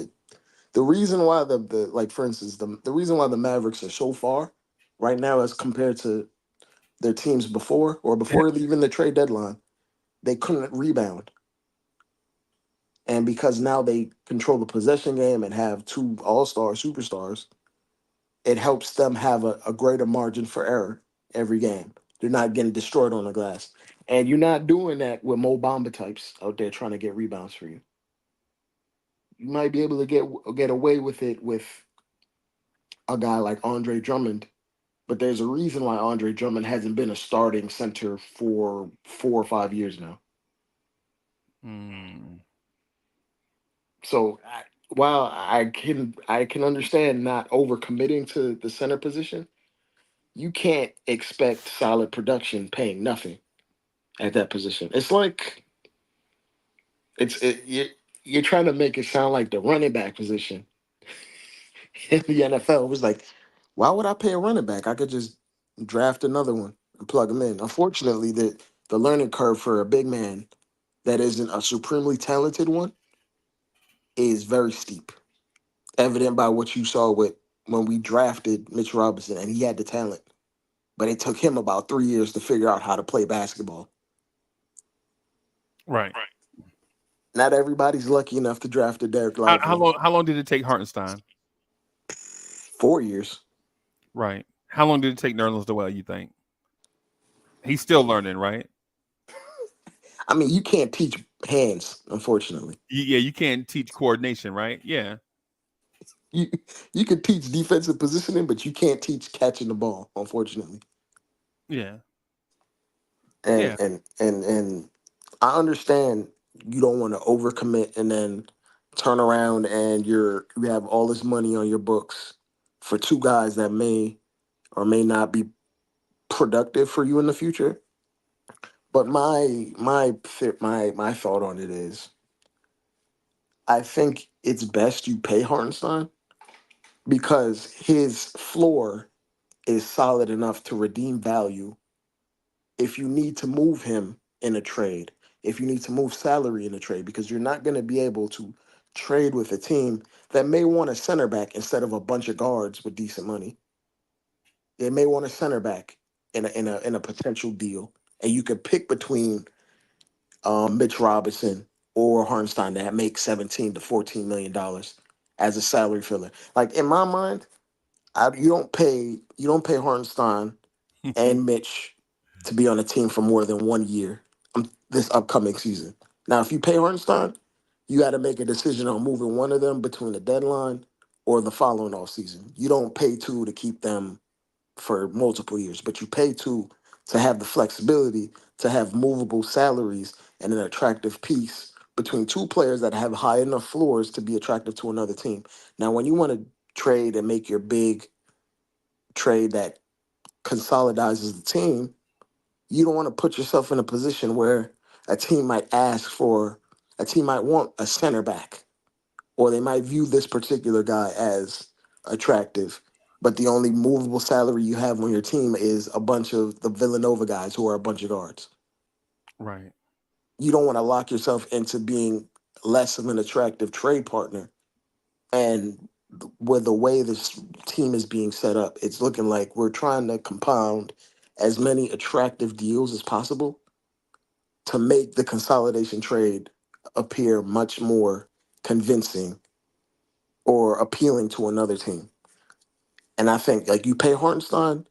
The reason why the like for instance the reason why the Mavericks are so far right now as compared to their teams before even the trade deadline, they couldn't rebound. And because now they control the possession game and have 2 all-star superstars, it helps them have a greater margin for error every game. They're not getting destroyed on the glass. And you're not doing that with Mo Bamba types out there trying to get rebounds for you. You might be able to get away with it with a guy like Andre Drummond, but there's a reason why Andre Drummond hasn't been a starting center for 4 or 5 years now. So while I can understand not overcommitting to the center position, you can't expect solid production paying nothing at that position. It's like you're trying to make it sound like the running back position in the NFL. It was like, why would I pay a running back? I could just draft another one and plug him in. Unfortunately, the learning curve for a big man that isn't a supremely talented one is very steep. Evident by what you saw with when we drafted Mitch Robinson, and he had the talent, but it took him about 3 years to figure out how to play basketball. Right. Not everybody's lucky enough to draft a Derek Lively. How long did it take Hartenstein? 4 years. Right. How long did it take Nerlens Noel, you think? He's still learning, right? I mean, you can't teach hands, unfortunately. Yeah, you can't teach coordination, right? Yeah. You can teach defensive positioning, but you can't teach catching the ball, unfortunately. Yeah. And I understand you don't want to overcommit and then turn around and you have all this money on your books for two guys that may or may not be productive for you in the future. But my thought on it is, I think it's best you pay Hartenstein because his floor is solid enough to redeem value if you need to move him in a trade, if you need to move salary in a trade, because you're not going to be able to trade with a team that may want a center back instead of a bunch of guards with decent money. They may want a center back in a potential deal, and you could pick between Mitch Robinson or Hartenstein that make $17 to $14 million as a salary filler. Like in my mind, you don't pay Hartenstein and Mitch to be on a team for more than 1 year this upcoming season. Now, if you pay Hartenstein, you got to make a decision on moving one of them between the deadline or the following off season. You don't pay two to keep them for multiple years, but you pay two to have the flexibility to have movable salaries and an attractive piece between two players that have high enough floors to be attractive to another team. Now, when you want to trade and make your big trade that consolidates the team, you don't want to put yourself in a position where a team might ask for, a team might want a center back, or they might view this particular guy as attractive, but the only movable salary you have on your team is a bunch of the Villanova guys who are a bunch of guards. Right. You don't want to lock yourself into being less of an attractive trade partner. And with the way this team is being set up, it's looking like we're trying to compound as many attractive deals as possible to make the consolidation trade appear much more convincing or appealing to another team. And I think like you pay Hartenstein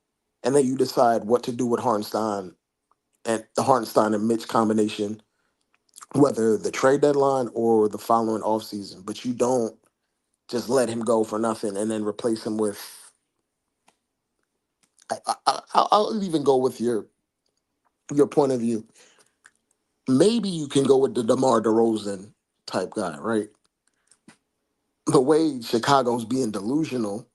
and then you decide what to do with Hartenstein and the Hartenstein and Mitch combination, whether the trade deadline or the following offseason. But you don't just let him go for nothing and then replace him with. I'll even go with your point of view. Maybe you can go with the DeMar DeRozan type guy, right? The way Chicago's being delusional,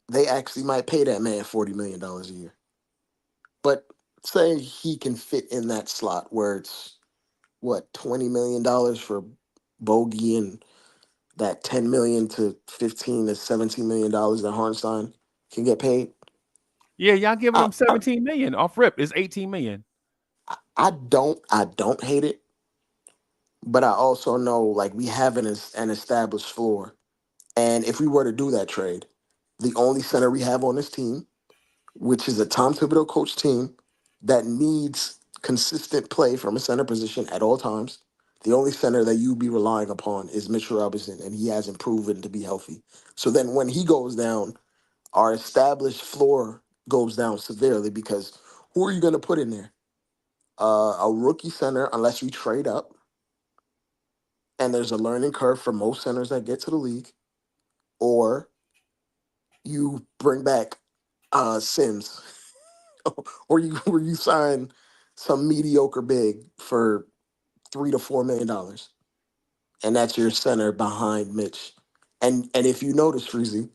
they actually might pay that man $40 million a year. But say he can fit in that slot where it's what $20 million for Bogey and that 10 million to 15 to $17 million that Hartenstein can get paid. Yeah, y'all giving I, them I 17 million off rip. It's 18 million. I don't hate it, but I also know like we have an established floor, and if we were to do that trade, the only center we have on this team, which is a Tom Thibodeau coach team that needs consistent play from a center position at all times. The only center that you'd be relying upon is Mitchell Robinson, and he hasn't proven to be healthy. So then when he goes down, our established floor goes down severely because who are you going to put in there? A rookie center, unless we trade up, and there's a learning curve for most centers that get to the league, or you bring back Sims, or you sign some mediocre big for $3 to $4 million, and that's your center behind Mitch. And if you notice, Freezy,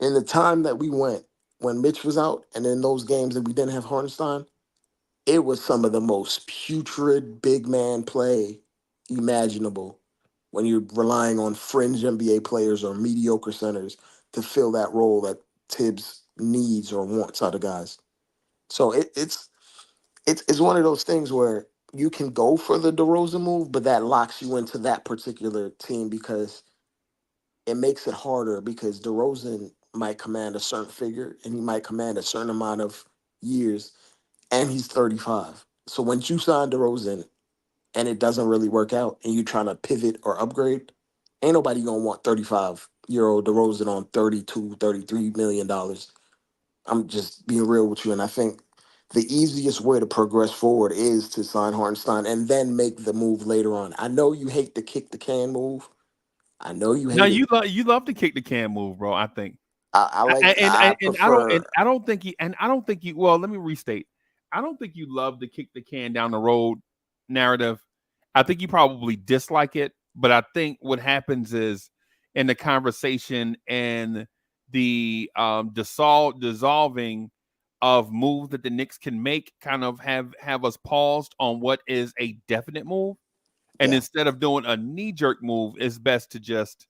in the time that we went when Mitch was out, and in those games that we didn't have Hartenstein, it was some of the most putrid big man play imaginable when you're relying on fringe NBA players or mediocre centers to fill that role that Tibbs needs or wants out of guys. So it's one of those things where you can go for the DeRozan move, but that locks you into that particular team because it makes it harder because DeRozan might command a certain figure and he might command a certain amount of years, and he's 35. So once you sign DeRozan and it doesn't really work out and you're trying to pivot or upgrade, ain't nobody gonna want 35-year-old DeRozan on 32, $33 million. I'm just being real with you. And I think the easiest way to progress forward is to sign Hartenstein and then make the move later on. I know you hate the kick the can move. I know you Now hate it. you love to kick the can move, bro. I think. I like I And I don't prefer I don't think you. Well, let me restate. I don't think you love to kick the can down the road narrative, I think you probably dislike it. But I think what happens is in the conversation and the dissolving of moves that the Knicks can make kind of have us paused on what is a definite move. And Yeah. instead of doing a knee-jerk move, it's best to just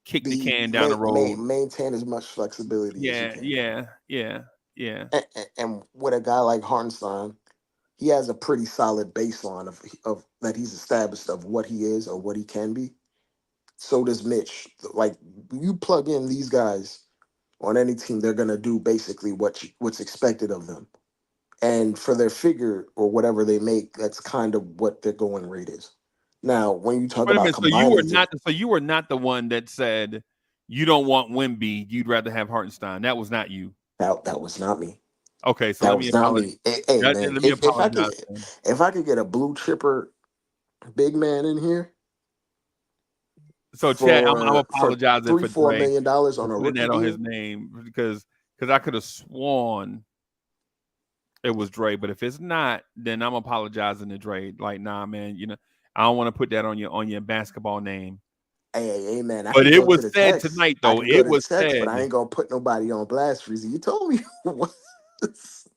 kick the Be can down the road. maintain as much flexibility as you Yeah, can. yeah, yeah, yeah. And with a guy like Hartenstein, he has a pretty solid baseline of that he's established of what he is or what he can be. So does Mitch. Like you plug in these guys on any team, they're gonna do basically what's expected of them. And for their figure or whatever they make, that's kind of what their going rate is. Now, when you talk Wait a about minute. So you were combining not. So you were not the one that said you don't want Wimby. You'd rather have Hartenstein. That was not you. that was not me. Okay. So That let me was not apologize. me. Hey, man, Let me apologize. Then. if I could get a blue chipper big man in here So Chad, I'm for apologizing three for four Dre million dollars for on a putting rookie that on his deal, name because I could have sworn it was Dre. But if it's not, then I'm apologizing to Dre. Like, nah, man. I don't want to put that on your basketball name. hey, man, I But could it go to was the said text. tonight, I though. could go It to the was text, but said. I ain't gonna put nobody on blast, Freezy. You told me once.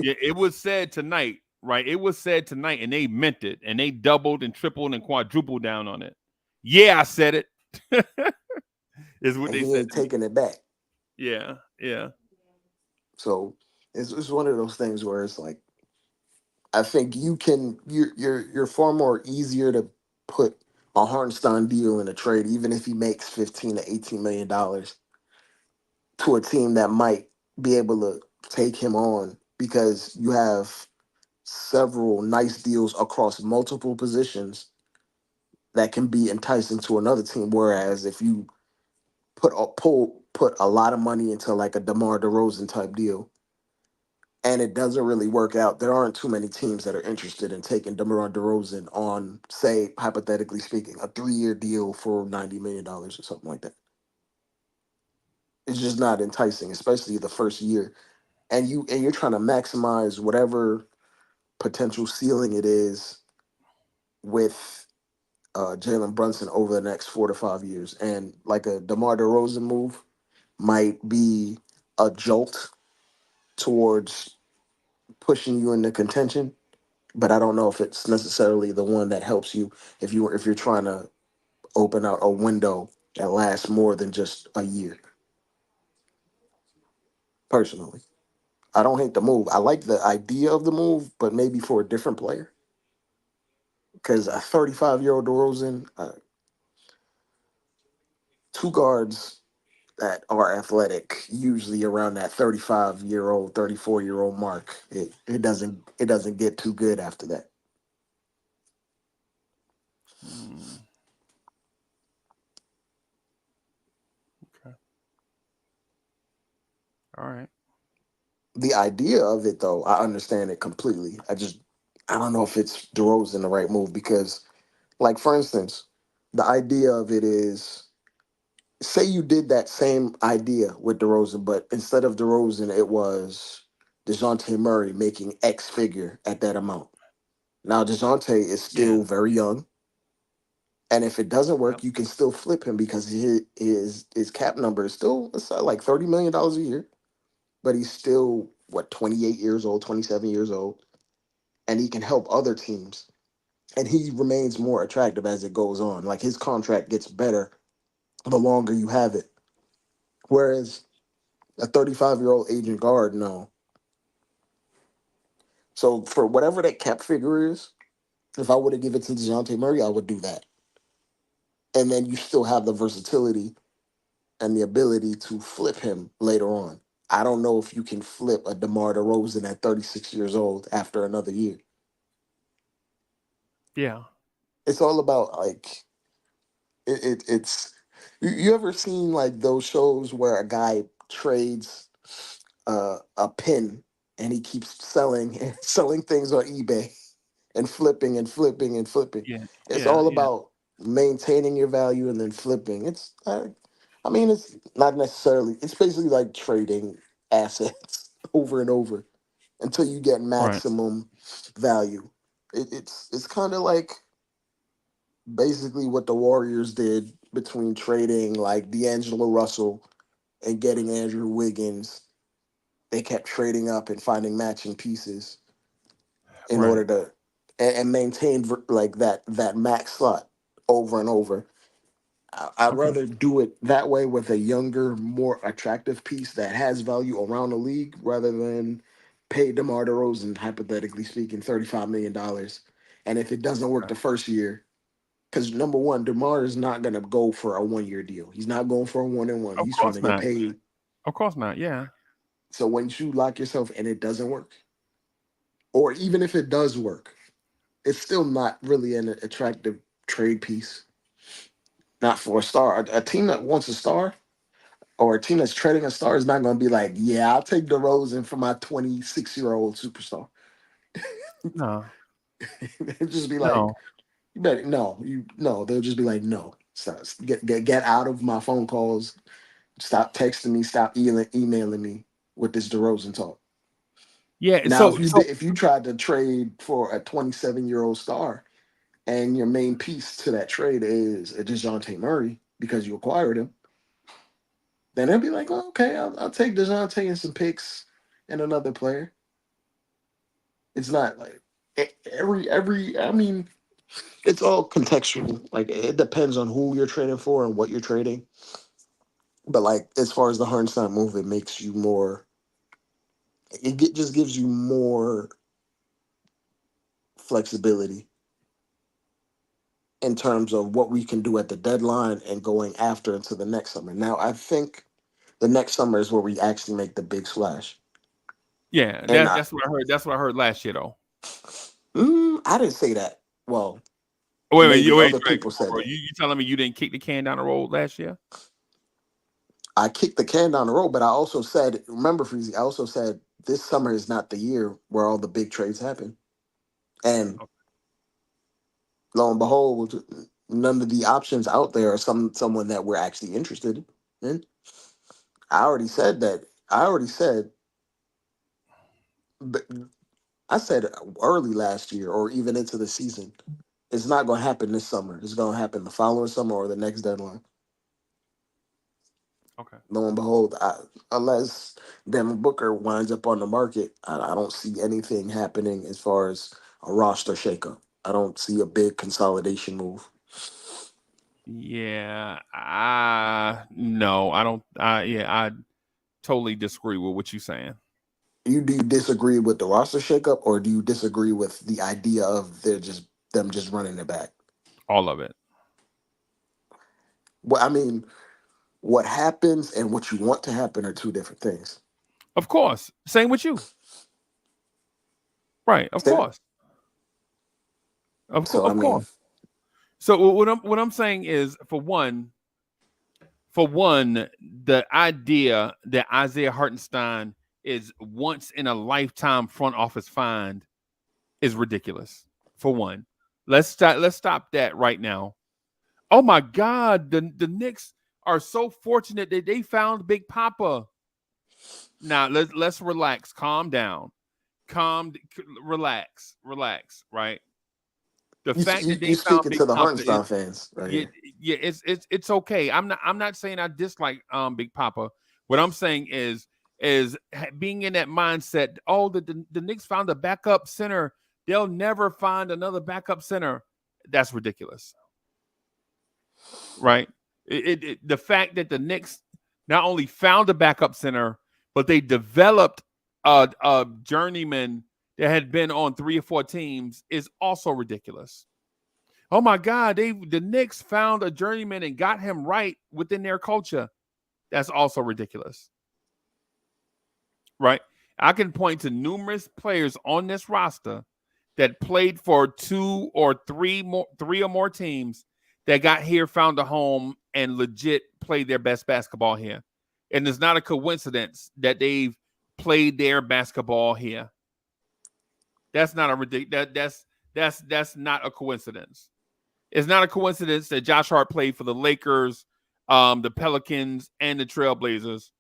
Yeah, it was said tonight, right? It was said tonight, and they meant it, and they doubled and tripled and quadrupled down on it. Yeah, I said it. Is what And they he said ain't to me. taking it back. Yeah, yeah. So it's one of those things where it's like I think you're far more easier to put a Hartenstein deal in a trade, even if he makes 15 to 18 million dollars to a team that might be able to take him on because you have several nice deals across multiple positions that can be enticing to another team. Whereas if you put a lot of money into like a DeMar DeRozan type deal and it doesn't really work out, there aren't too many teams that are interested in taking DeMar DeRozan on, say, hypothetically speaking, a 3-year deal for $90 million or something like that. It's just not enticing, especially the first year. And you're trying to maximize whatever potential ceiling it is with Jalen Brunson over the next 4 to 5 years. And like a DeMar DeRozan move might be a jolt towards pushing you into contention, but I don't know if it's necessarily the one that helps you if you're trying to open out a window that lasts more than just a year. Personally, I don't hate the move. I like the idea of the move, but maybe for a different player. Because a 35-year-old DeRozan, two guards that are athletic, usually around that 35-year-old, 34-year-old mark, it doesn't get too good after that. Mm, okay. All right. The idea of it, though, I understand it completely. I don't know if it's DeRozan the right move because, like, for instance, the idea of it is, say you did that same idea with DeRozan, but instead of DeRozan, it was DeJounte Murray making X figure at that amount. Now, DeJounte is Yeah. still very young, and if it doesn't Yep. work, you can still flip him because his cap number is still it's like $30 million a year, but he's still what 28 years old, 27 years old, and he can help other teams. And he remains more attractive as it goes on. Like his contract gets better the longer you have it. Whereas a 35-year-old agent guard, no. So for whatever that cap figure is, if I were to give it to DeJounte Murray, I would do that. And then you still have the versatility and the ability to flip him later on. I don't know if you can flip a DeMar DeRozan at 36 years old after another year. Yeah. It's all about like it's you ever seen like those shows where a guy trades a pin and he keeps selling selling things on eBay and flipping and flipping and flipping. Yeah. It's Yeah. all Yeah. about maintaining your value and then flipping. I mean, it's not necessarily. It's basically like trading assets over and over until you get Right. maximum value. It's kind of like basically what the Warriors did between trading like D'Angelo Russell and getting Andrew Wiggins. They kept trading up and finding matching pieces in Right. order to and maintain like that max slot over and over. I'd Okay. rather do it that way with a younger, more attractive piece that has value around the league rather than pay DeMar DeRozan, hypothetically speaking, $35 million. And if it doesn't work the first year, because number one, DeMar is not going to go for a 1 year deal. He's not going for a 1-and-1. Of He's trying course to get not. paid. Of course not. Yeah. So once you lock yourself and it doesn't work, or even if it does work, it's still not really an attractive trade piece. Not for a star. A team that wants a star or a team that's trading a star is not going to be like, yeah, I'll take DeRozan for my 26-year-old superstar. No. They'll just be like, No. you better no, you no. They'll just be like, no, stop, get out of my phone calls. Stop texting me. Stop emailing me with this DeRozan talk. Yeah. Now, So if you tried to trade for a 27-year-old star and your main piece to that trade is a DeJounte Murray because you acquired him, then they'll be like, oh, okay, I'll take DeJounte and some picks and another player. It's not like every. I mean, it's all contextual. Like it depends on who you're trading for and what you're trading. But like as far as the Hartenstein move, it makes you more. Just gives you more flexibility in terms of what we can do at the deadline and going after into the next summer. Now, I think the next summer is where we actually make the big splash. yeah, And that's what I heard. That's what I heard last year, though. I didn't say that. Well, Oh, wait, maybe wait, other people bro, said that. you telling me you didn't kick the can down the road last year? I kicked the can down the road, but I also said, remember, Freezy, I also said this summer is not the year where all the big trades happen. And lo and behold, none of the options out there are someone that we're actually interested in. I already said that. I already said, but I said early last year or even into the season, it's not going to happen this summer. It's going to happen the following summer or the next deadline. Okay. Lo and behold, unless Devin Booker winds up on the market, I don't see anything happening as far as a roster shakeup. I don't see a big consolidation move. Yeah, no, I don't. I totally disagree with what you're saying. Do you disagree with the roster shakeup, or do you disagree with the idea of them just running it back? All of it. Well, I mean, what happens and what you want to happen are two different things. Of course. Same with you. Right. Of Say that. course. So I Of mean, course. So what I'm saying is, for one, the idea that Isaiah Hartenstein is once in a lifetime front office find is ridiculous. For one, let's stop that right now. Oh my God, the Knicks are so fortunate that they found Big Papa. Now let's relax, calm down, relax, right? The fact that they you found speaking Big to the Papa is, Hartenstein fans right yeah, here. yeah, it's okay. I'm not saying I dislike Big Papa. What I'm saying is being in that mindset. Oh, the Knicks found a backup center. They'll never find another backup center. That's ridiculous, right? The fact that the Knicks not only found a backup center, but they developed a journeyman that had been on 3 or 4 teams is also ridiculous. Oh my God, the Knicks found a journeyman and got him right within their culture. That's also ridiculous. Right? I can point to numerous players on this roster that played for 2 or 3 or more teams that got here, found a home, and legit played their best basketball here. And it's not a coincidence that they've played their basketball here. That's not that's not a coincidence. It's not a coincidence that Josh Hart played for the Lakers, the Pelicans, and the Trailblazers,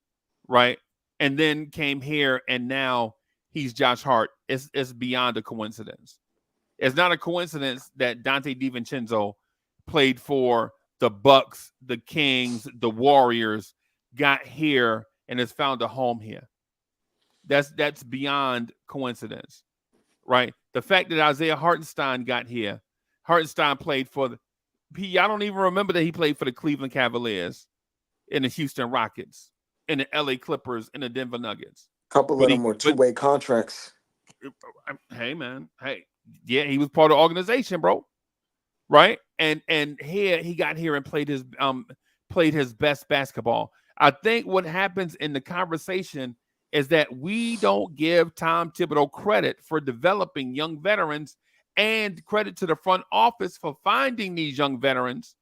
right? And then came here, and now he's Josh Hart. It's beyond a coincidence. It's not a coincidence that Dante DiVincenzo played for the Bucks, the Kings, the Warriors, got here and has found a home here. That's beyond coincidence, right? The fact that Isaiah Hartenstein got here, Hartenstein played for I don't even remember that he played for the Cleveland Cavaliers, in the Houston Rockets, in the LA Clippers, in the Denver Nuggets. A couple of them were two-way contracts. Hey, man. Hey, yeah, he was part of the organization, bro. Right? And here he got here and played his best basketball. I think what happens in the conversation is that we don't give Tom Thibodeau credit for developing young veterans, and credit to the front office for finding these young veterans,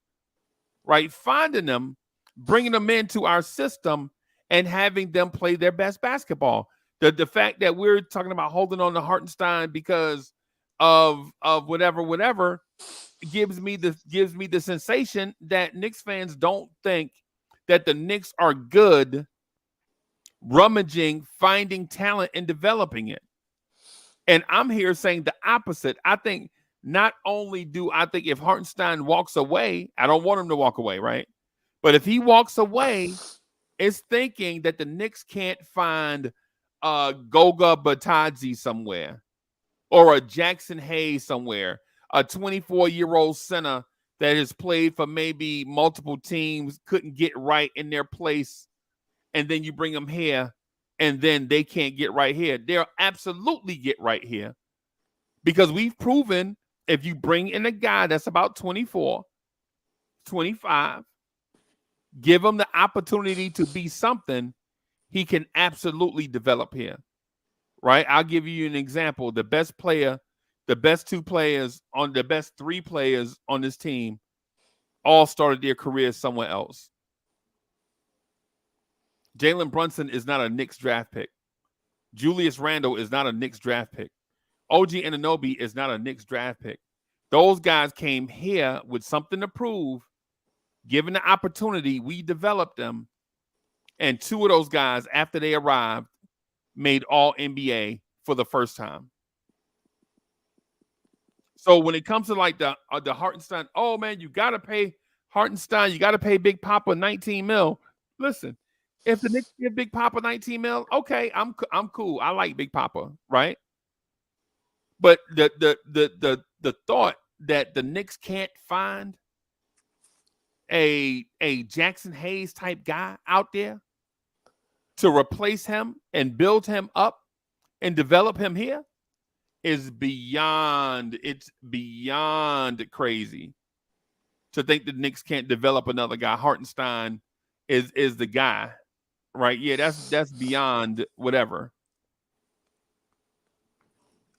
right? Finding them, bringing them into our system, and having them play their best basketball. The fact that we're talking about holding on to Hartenstein because of whatever gives me the sensation that Knicks fans don't think that the Knicks are good rummaging, finding talent, and developing it. And I'm here saying the opposite. I think not only do I think if Hartenstein walks away, I don't want him to walk away, right? But if he walks away, it's thinking that the Knicks can't find Goga Batadze somewhere, or a Jackson Hayes somewhere, a 24-year-old center that has played for maybe multiple teams, couldn't get right in their place, and then you bring them here, and then they can't get right here. They'll absolutely get right here, because we've proven if you bring in a guy that's about 24, 25, give him the opportunity to be something, he can absolutely develop here, right? I'll give you an example. The best three players on this team all started their careers somewhere else. Jalen Brunson is not a Knicks draft pick. Julius Randle is not a Knicks draft pick. OG Anunoby is not a Knicks draft pick. Those guys came here with something to prove. Given the opportunity, we developed them. And two of those guys, after they arrived, made all NBA for the first time. So when it comes to like the Hartenstein, oh man, you got to pay Hartenstein, you got to pay Big Papa 19 mil. Listen, if the Knicks give Big Papa 19 mil, okay, I'm cool. I like Big Papa, right? But the thought that the Knicks can't find a Jackson Hayes type guy out there to replace him and build him up and develop him here is beyond crazy to think the Knicks can't develop another guy. Hartenstein is the guy. Right. Yeah, that's beyond whatever.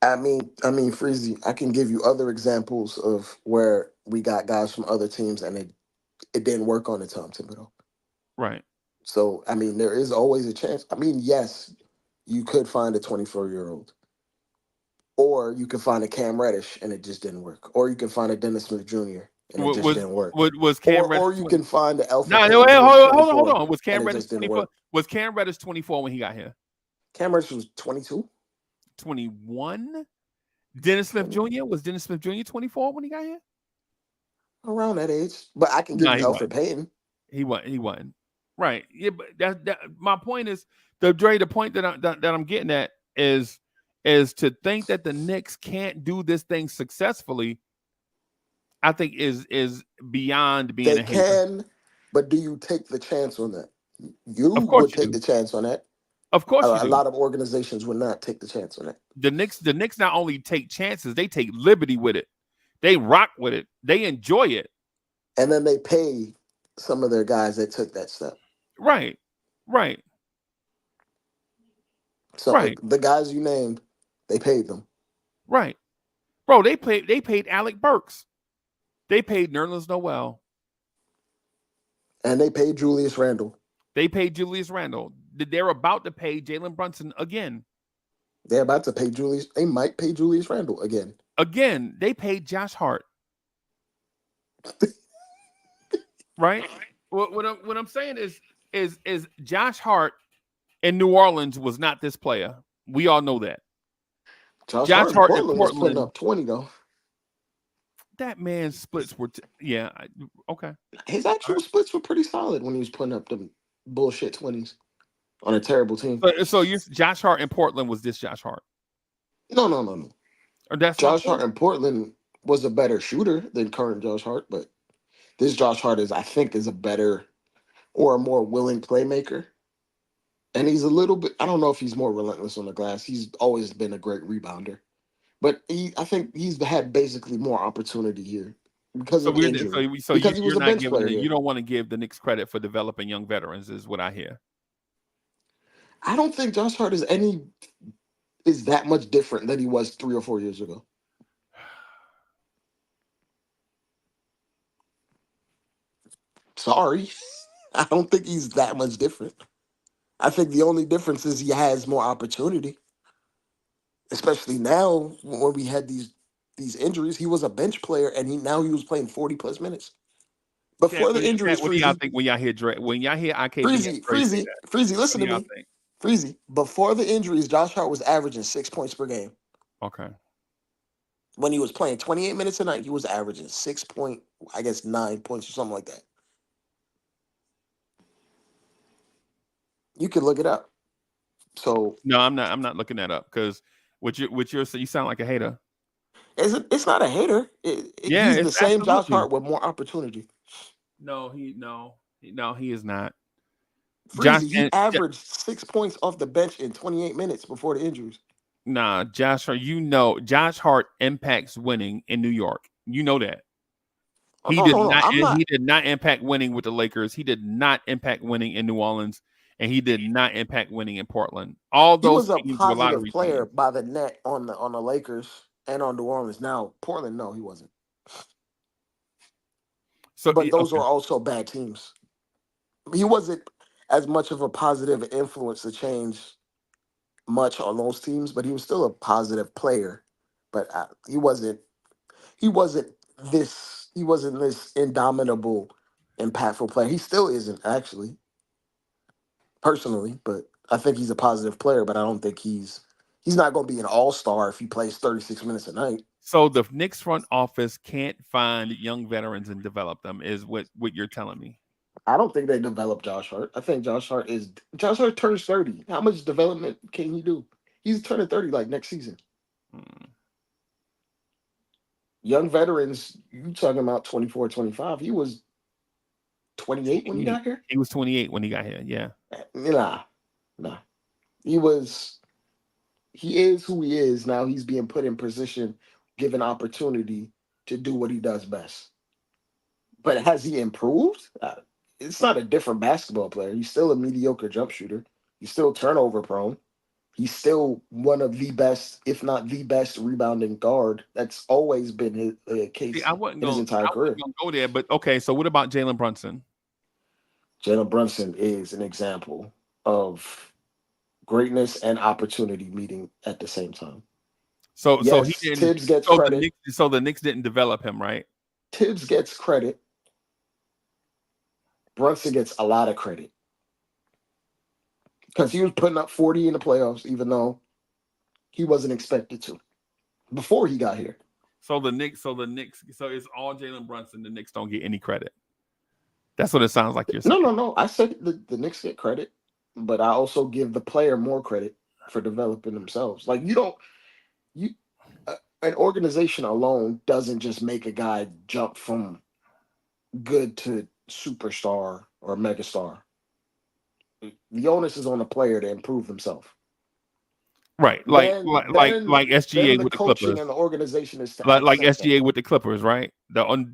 I mean, Freezy, I can give you other examples of where we got guys from other teams and it didn't work on the Tom Thibodeau. Right. So, I mean, there is always a chance. I mean, yes, you could find a 24-year-old. Or you could find a Cam Reddish and it just didn't work. Or you can find a Dennis Smith Jr. and it just didn't work. Was Cam Reddish? Or you can find the Alpha. No, hold on. Was Cam Reddish 24? Was Cam Reddish 24 when he got here? Cam Reddish was 22. 21? Dennis Smith Jr. Was Dennis Smith Jr. 24 when he got here? Around that age. But I can give you Alfred Payton. He wasn't. Right. Yeah, but that my point is the point that I'm getting at is to think that the Knicks can't do this thing successfully, I think is beyond being they a hater. Can, but do you take the chance on that? You would take the chance on that. Of course, a lot of organizations would not take the chance on that. The Knicks not only take chances, they take liberty with it. They rock with it. They enjoy it. And then they pay some of their guys that took that step. Right. So the guys you named, they paid them. Right. Bro, they paid Alec Burks. They paid Nerlens Noel. And they paid Julius Randle. They're about to pay Jalen Brunson again. They're about to pay Julius. They might pay Julius Randle again. They paid Josh Hart. Right? What I'm saying is Josh Hart in New Orleans was not this player. We all know that. Josh Hart in Portland was putting up 20 though. That man's splits were okay. His All actual right. splits were pretty solid when he was putting up them bullshit 20s on a terrible team. So you Josh Hart in Portland was this Josh Hart, No. or that's my Josh point. Hart in Portland was a better shooter than current Josh Hart, but this Josh Hart is, I think, is a better or a more willing playmaker. And he's a little bit, I don't know if he's more relentless on the glass. He's always been a great rebounder. But I think he's had basically more opportunity here because So of we're injury. so Because he you're was a not bench giving player you here. don't want to give the Knicks credit for developing young veterans, is what I hear. I don't think Josh Hart is that much different than he was 3 or 4 years ago. Sorry. I don't think he's that much different. I think the only difference is he has more opportunity, especially now when we had these injuries. He was a bench player, and he was playing 40 plus minutes Chat, before the injuries. what do y'all think when y'all hear when y'all hear IKB and Dre say that? Freezy. What Listen do to y'all me, think? Freezy. Before the injuries, Josh Hart was averaging 6 points per game. Okay. When he was playing 28 minutes a night, he was averaging 6 point, I guess 9 points or something like that. You can look it up. So No, I'm not looking that up because you sound like a hater. it's not a hater. Yeah, He's the it's same Josh absolutely. Hart with more opportunity. No, he is not. Josh Freezy, he and averaged 6 points off the bench in 28 minutes before the injuries. nah, Josh Hart. Josh Hart impacts winning in New York. You know that. Oh, no. I'm He not. did not impact winning with the Lakers. He did not impact winning in New Orleans, and he did not impact winning in Portland. All He those was a teams were positive lottery player teams. by the net on the Lakers and on New Orleans. Now Portland, no, he wasn't. So But those okay, were also bad teams. He wasn't as much of a positive influence to change much on those teams, but he was still a positive player. But he wasn't. He wasn't this. He wasn't this indomitable, impactful player. He still isn't actually, personally. But I think he's a positive player. But I don't think he's not going to be an all-star if he plays 36 minutes a night. so the Knicks front office can't find young veterans and develop them, is what you're telling me. I don't think they developed Josh Hart. I think Josh Hart turns 30. How much development can he do? He's turning 30 like next season. Hmm. Young veterans, you talking about 24, 25. He was 28 when he 28. got here? He was 28 when he got here. Yeah. Nah, nah. He is who he is. Now he's being put in position, given opportunity to do what he does best. But has he improved? It's not a different basketball player. He's still a mediocre jump shooter. He's still turnover prone. He's still one of the best, if not the best, rebounding guard. That's always been his See, case in his entire I wasn't career. gonna go there, but okay. So what about Jalen Brunson? Jalen Brunson is an example of greatness and opportunity meeting at the same time. So he Yes, didn't. Tibbs gets credit. So the Knicks didn't develop him, right? Tibbs gets credit. Brunson gets a lot of credit because he was putting up 40 in the playoffs, even though he wasn't expected to before he got here. So so it's all Jalen Brunson. The Knicks don't get any credit. That's what it sounds like you're saying. No. I said the Knicks get credit, but I also give the player more credit for developing themselves. Like you an organization alone doesn't just make a guy jump from good to superstar or megastar. The onus is on the player to improve himself. Right. Like Then SGA the with the coaching Clippers. and the organization is to Like accept that. SGA with the Clippers, right?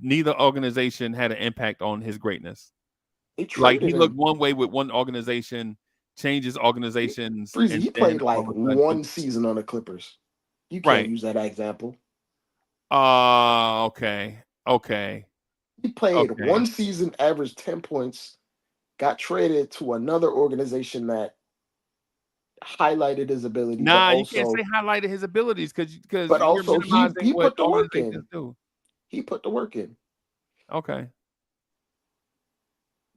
Neither organization had an impact on his greatness. They Like he traded looked him. one way with one organization, changes organizations, Freezy, and he then played all like of a sudden, one season on the Clippers. You can't right? use that example. Okay, okay, He played okay. one season, averaged 10 points, got traded to another organization that highlighted his ability, Nah, you can't say highlighted his abilities because but you're also minimizing he what put the work organizations in. do. He put the work in. Okay,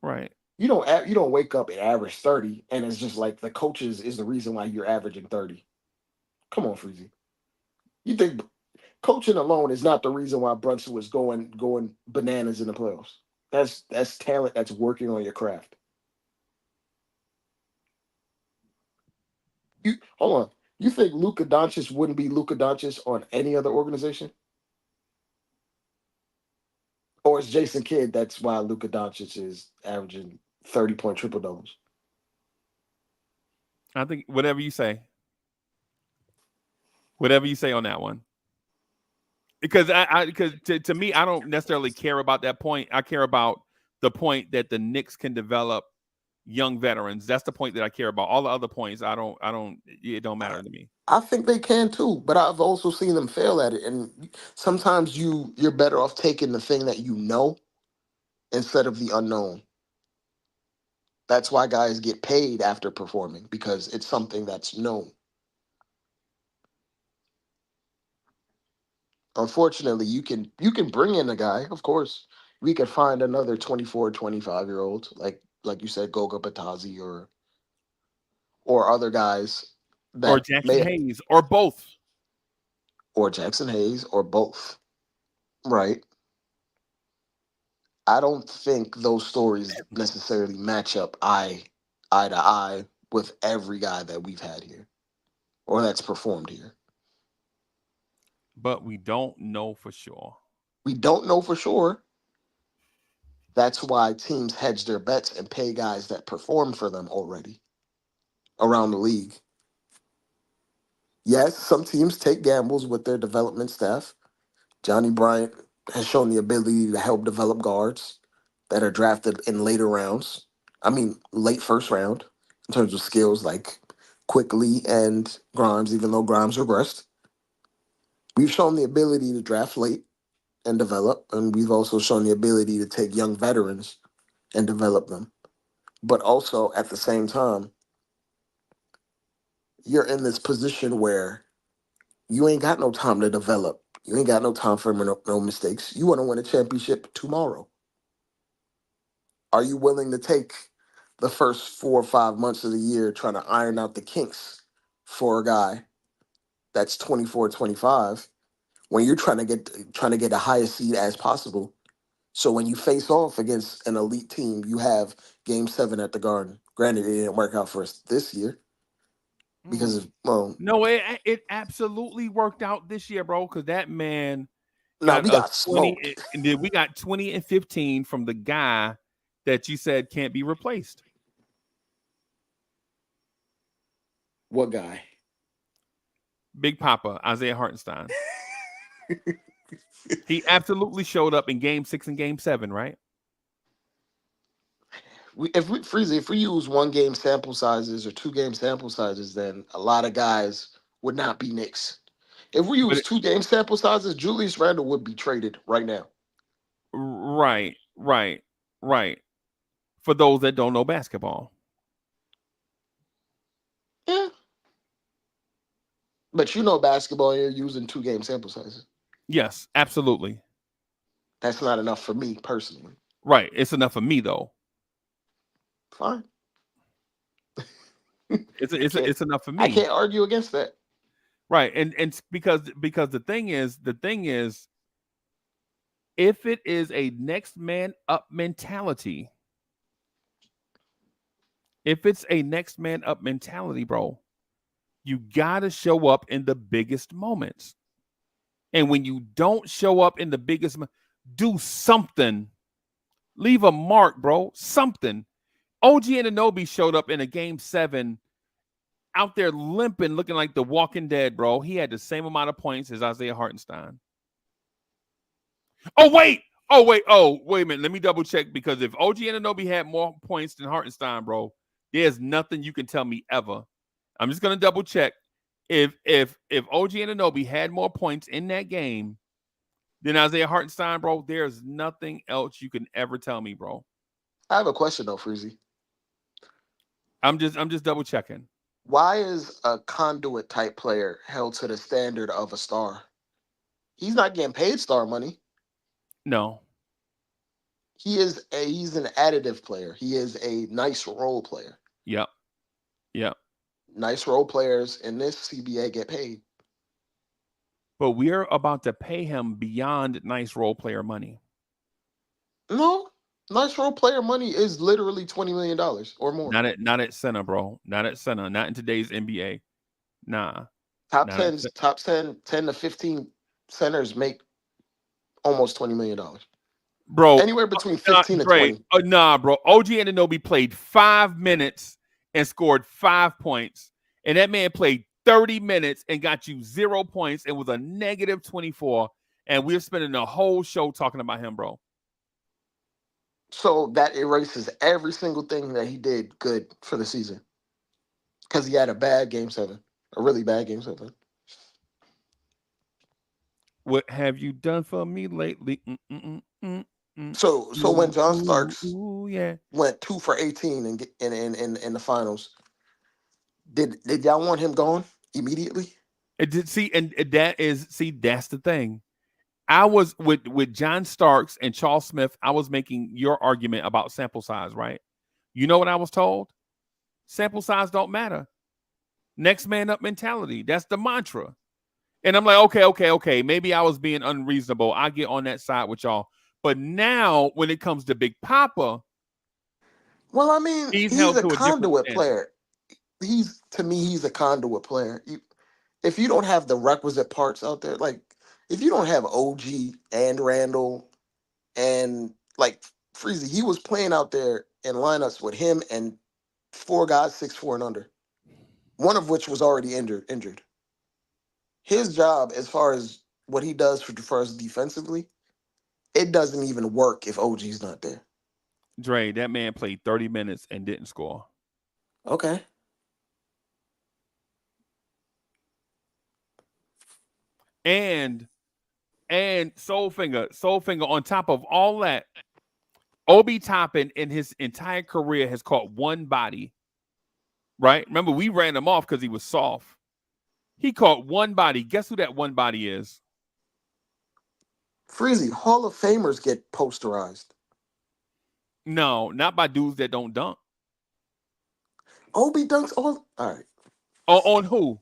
right. You don't wake up and average 30 and it's just like the coaches is the reason why you're averaging 30. Come on, Freezy. You think coaching alone is not the reason why Brunson was going bananas in the playoffs. That's talent that's working on your craft. You hold on. You think Luka Doncic wouldn't be Luka Doncic on any other organization? Or it's Jason Kidd that's why Luka Doncic is averaging 30-point triple doubles? I think whatever you say. Whatever you say on that one. Because because to me, I don't necessarily care about that point. I care about the point that the Knicks can develop young veterans. That's the point that I care about. All the other points, it don't matter to me. I think they can too, but I've also seen them fail at it. And sometimes you're better off taking the thing that you know instead of the unknown. That's why guys get paid after performing, because it's something that's known. Unfortunately, you can bring in a guy, of course. We could find another 24, 25-year-old, like you said, Goga Batazi or other guys Or that Jackson may, Hayes, or both. or Jackson Hayes, or both. Right. I don't think those stories necessarily match up eye to eye with every guy that we've had here or that's performed here. But we don't know for sure. We don't know for sure. That's why teams hedge their bets and pay guys that perform for them already around the league. Yes, some teams take gambles with their development staff. Johnny Bryant has shown the ability to help develop guards that are drafted in later rounds. I mean, late first round in terms of skills like Quickly and Grimes, even though Grimes regressed. We've shown the ability to draft late and develop, and we've also shown the ability to take young veterans and develop them. But also at the same time, you're in this position where you ain't got no time to develop. You ain't got no time for no mistakes. You want to win a championship tomorrow. Are you willing to take the first 4 or 5 months of the year trying to iron out the kinks for a guy that's 24, 25 when you're trying to get the highest seed as possible? So when you face off against an elite team, you have Game 7 at the Garden. Granted, it didn't work out for us this year because of, well, No, it absolutely worked out this year, bro. Because that man no, got we us got 20, smoked. and then we got 20 and 15 from the guy that you said can't be replaced. What guy? Big Papa, Isaiah Hartenstein. He absolutely showed up in Game 6 and Game 7, right? If we use 1 game sample sizes or 2 game sample sizes, then a lot of guys would not be Knicks. If we But use 2 game sample sizes, Julius Randle would be traded right now. right, right, right. For those that don't know basketball. Yeah. But you know basketball, you're using 2 game sample sizes. Yes, absolutely. That's not enough for me personally. Right. It's enough for me though. Fine. It's enough for I me. can't argue against that. Right. And because the thing is, if it is a next man up mentality, bro, you gotta show up in the biggest moments. And when you don't show up in the biggest, do something. Leave a mark, bro. Something. OG Anunoby showed up in a Game 7 out there limping, looking like the Walking Dead, bro. He had the same amount of points as Isaiah Hartenstein. Oh, wait a minute. Let me double check, because if OG Anunoby had more points than Hartenstein, bro, there's nothing you can tell me ever. I'm just gonna double check. If OG Anunoby had more points in that game than Isaiah Hartenstein, bro, there's nothing else you can ever tell me, bro. I have a question though, Freezy. I'm just double checking. Why is a conduit type player held to the standard of a star? He's not getting paid star money. No. He's an additive player. He is a nice role player. Yep. Nice role players in this CBA get paid. but we're about to pay him beyond nice role player money. No, nice role player money is literally $20 million or more. Not at center, bro. Not at center. Not in today's NBA. Nah. Top Not at 10, top 10, 10 to 15 centers make almost $20 million. bro. Anywhere between 15 to Dre, 20. nah, bro. OG Anunoby played 5 minutes and scored 5 points. And that man played 30 minutes and got you 0 points and was a negative 24. And we're spending the whole show talking about him, bro. So that erases every single thing that he did good for the season. Because he had a bad game 7. A really bad game 7. What have you done for me lately? So when John Starks yeah. went 2 for 18 in the finals, did y'all want him gone immediately? It did that's the thing. I was with John Starks and Charles Smith, I was making your argument about sample size, right? You know what I was told? Sample size don't matter. Next man up mentality. That's the mantra. And I'm like, okay. Maybe I was being unreasonable. I get on that side with y'all. But now when it comes to Big Papa, well, I mean, he's held a to a different conduit standard. player. He's a conduit player. If you don't have the requisite parts out there, like if you don't have OG and Randall and like Freezy, he was playing out there in lineups with him and 4 guys 6'4" and under, one of which was already injured. His job, as far as what he does for us defensively, it doesn't even work if OG's not there. Dre, that man played 30 minutes and didn't score. Okay. And Soulfinger, on top of all that, Obi Toppin in his entire career has caught one body. Right? Remember, we ran him off because he was soft. He caught one body. Guess who that one body is? Freezy, Hall of Famers get posterized. No, not by dudes that don't dunk. Obi dunks all right. On who?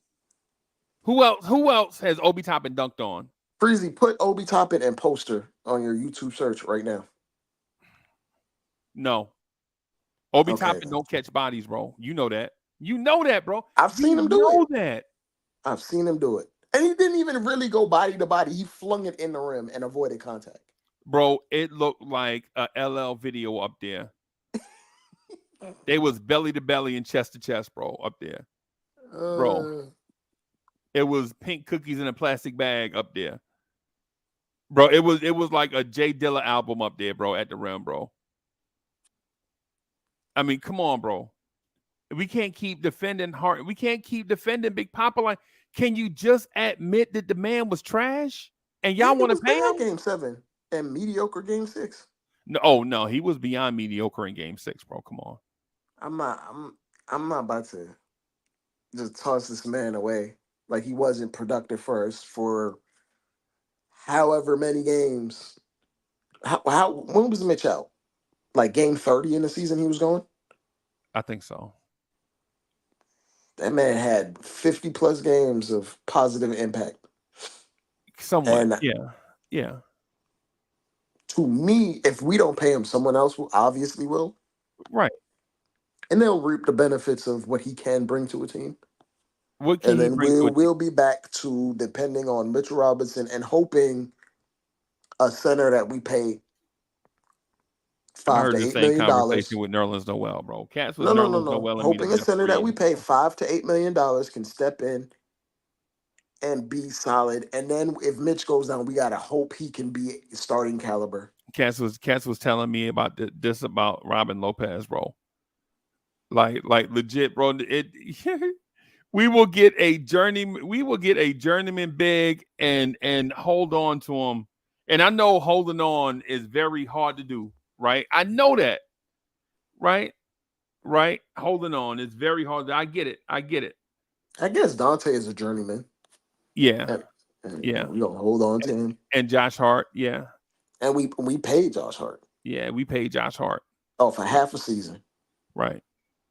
Who else has Obi Toppin dunked on? Freezy, put Obi Toppin and poster on your YouTube search right now. No. Obi Okay, Toppin don't catch bodies, bro. You know that. You know that, bro. I've seen him do it. That. I've seen him do it. And he didn't even really go body to body. He flung it in the rim and avoided contact. Bro, it looked like a LL video up there. They was belly to belly and chest to chest, bro, up there. Bro. It was pink cookies in a plastic bag up there. Bro, it was like a Jay Dilla album up there, bro, at the rim, bro. I mean, come on, bro. We can't keep defending Hart. We can't keep defending Big Papa. Like, can you just admit that the man was trash? And y'all want to pay him? Game 7 and mediocre game 6. No, he was beyond mediocre in game 6, bro. Come on. I'm not about to just toss this man away like he wasn't productive first for however many games. When was Mitch out? Like game 30 in the season he was going? I think so. That man had 50 plus games of positive impact. Somewhat. And yeah. To me, if we don't pay him, someone else obviously will. Right. And they'll reap the benefits of what he can bring to a team. What can and he then bring to a team? we'll be back to depending on Mitchell Robinson and hoping a center that we pay $5 to $8 million. Conversation with Nerlens Noel, bro. Cats with Nerlens Noel. Hoping a center that we pay $5 to $8 million can step in and be solid. And then if Mitch goes down, we gotta hope he can be starting caliber. Cats was telling me about this about Robin Lopez, bro. Like legit, bro. We will get a journeyman big and hold on to him. And I know holding on is very hard to do, right? I know that. Right? Holding on is very hard. I get it. I guess Dante is a journeyman. Yeah. Yeah. We gonna hold on to him. And Josh Hart, yeah. And we paid Josh Hart. Yeah, we paid Josh Hart. Oh, for half a season. Right.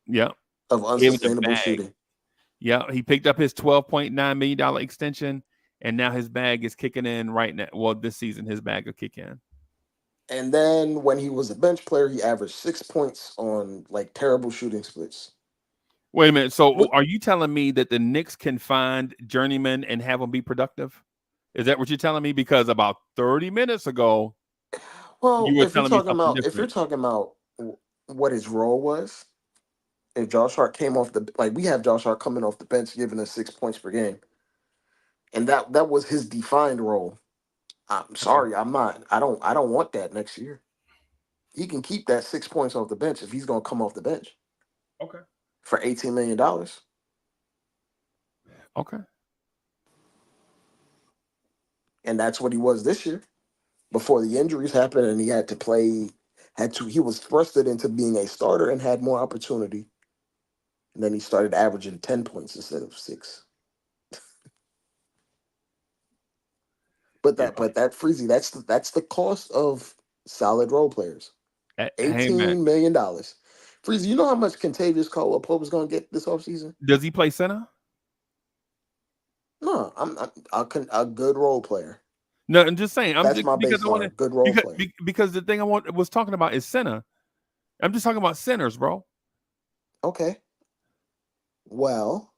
Yeah. Of unsustainable shooting. Yeah, he picked up his $12.9 million extension, and now his bag is kicking in right now. Well, this season his bag will kick in. And then when he was a bench player, he averaged 6 points on like terrible shooting splits. Wait a minute. So, What? are you telling me that the Knicks can find journeyman and have him be productive? Is that what you're telling me? Because about 30 minutes ago, Well, you were telling me something if you're different. talking about what his role was, if Josh Hart came off the like we have Josh Hart coming off the bench giving us 6 points per game, and that was his defined role. I'm Okay. sorry, I'm not. I don't want that next year. He can keep that 6 points off the bench if he's gonna come off the bench Okay. for $18 million. Okay. And that's what he was this year. Before the injuries happened and he had to play, he was thrusted into being a starter and had more opportunity. And then he started averaging 10 points instead of 6. You're But that Freezy, that's the cost of solid role players. right. Hey man, $18 million. Freezy, you know how much Contavious Caldwell Pope is gonna get this offseason? does he play center? No, a good role player. No, I'm just saying. I'm That's just my because I want baseline. to Good role player. because the thing I was talking about is center. I'm just talking about centers, bro. Okay. Well,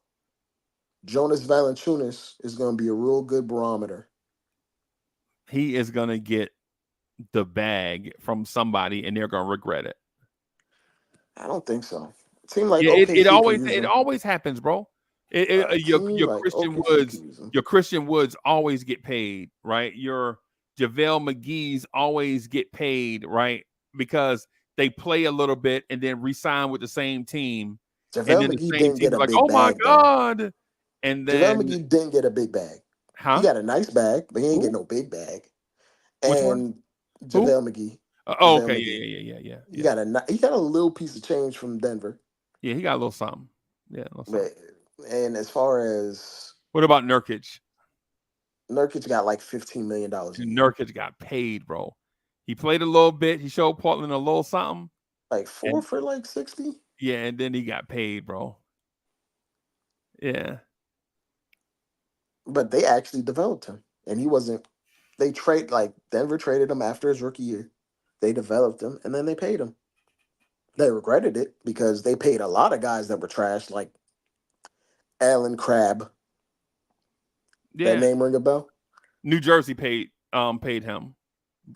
Jonas Valanciunas is going to be a real good barometer. He is gonna get the bag from somebody, and they're gonna regret it. I don't think so. It seemed like Yeah, it OKC could always use it him. always happens, bro. It seemed like OKC could use him. Your Christian Woods always get paid, right? Your JaVale McGee's always get paid, right? Because they play a little bit and then re-sign with the same team, and JaVale then the McGee same didn't team get is a like, big "Oh my bag, though. god!" And JaVale then, McGee didn't get a big bag. He huh? got a nice bag, but he ain't get Who? no big bag. Which one? And Who? JaVale McGee. Oh, JaVale okay, McGee. yeah. He got a little piece of change from Denver. Yeah, he got a little something. Yeah, a little something. But, and as far as What about Nurkic? Nurkic got like $15 million a And year. Nurkic got paid, bro. He played a little bit. He showed Portland a little something. Like 4 And for like 60. yeah, and then he got paid, bro. Yeah. But they actually developed him. And he wasn't Denver traded him after his rookie year. They developed him and then they paid him. They regretted it because they paid a lot of guys that were trash, like Alan Crabb. That Yeah. name ring a bell? New Jersey paid him.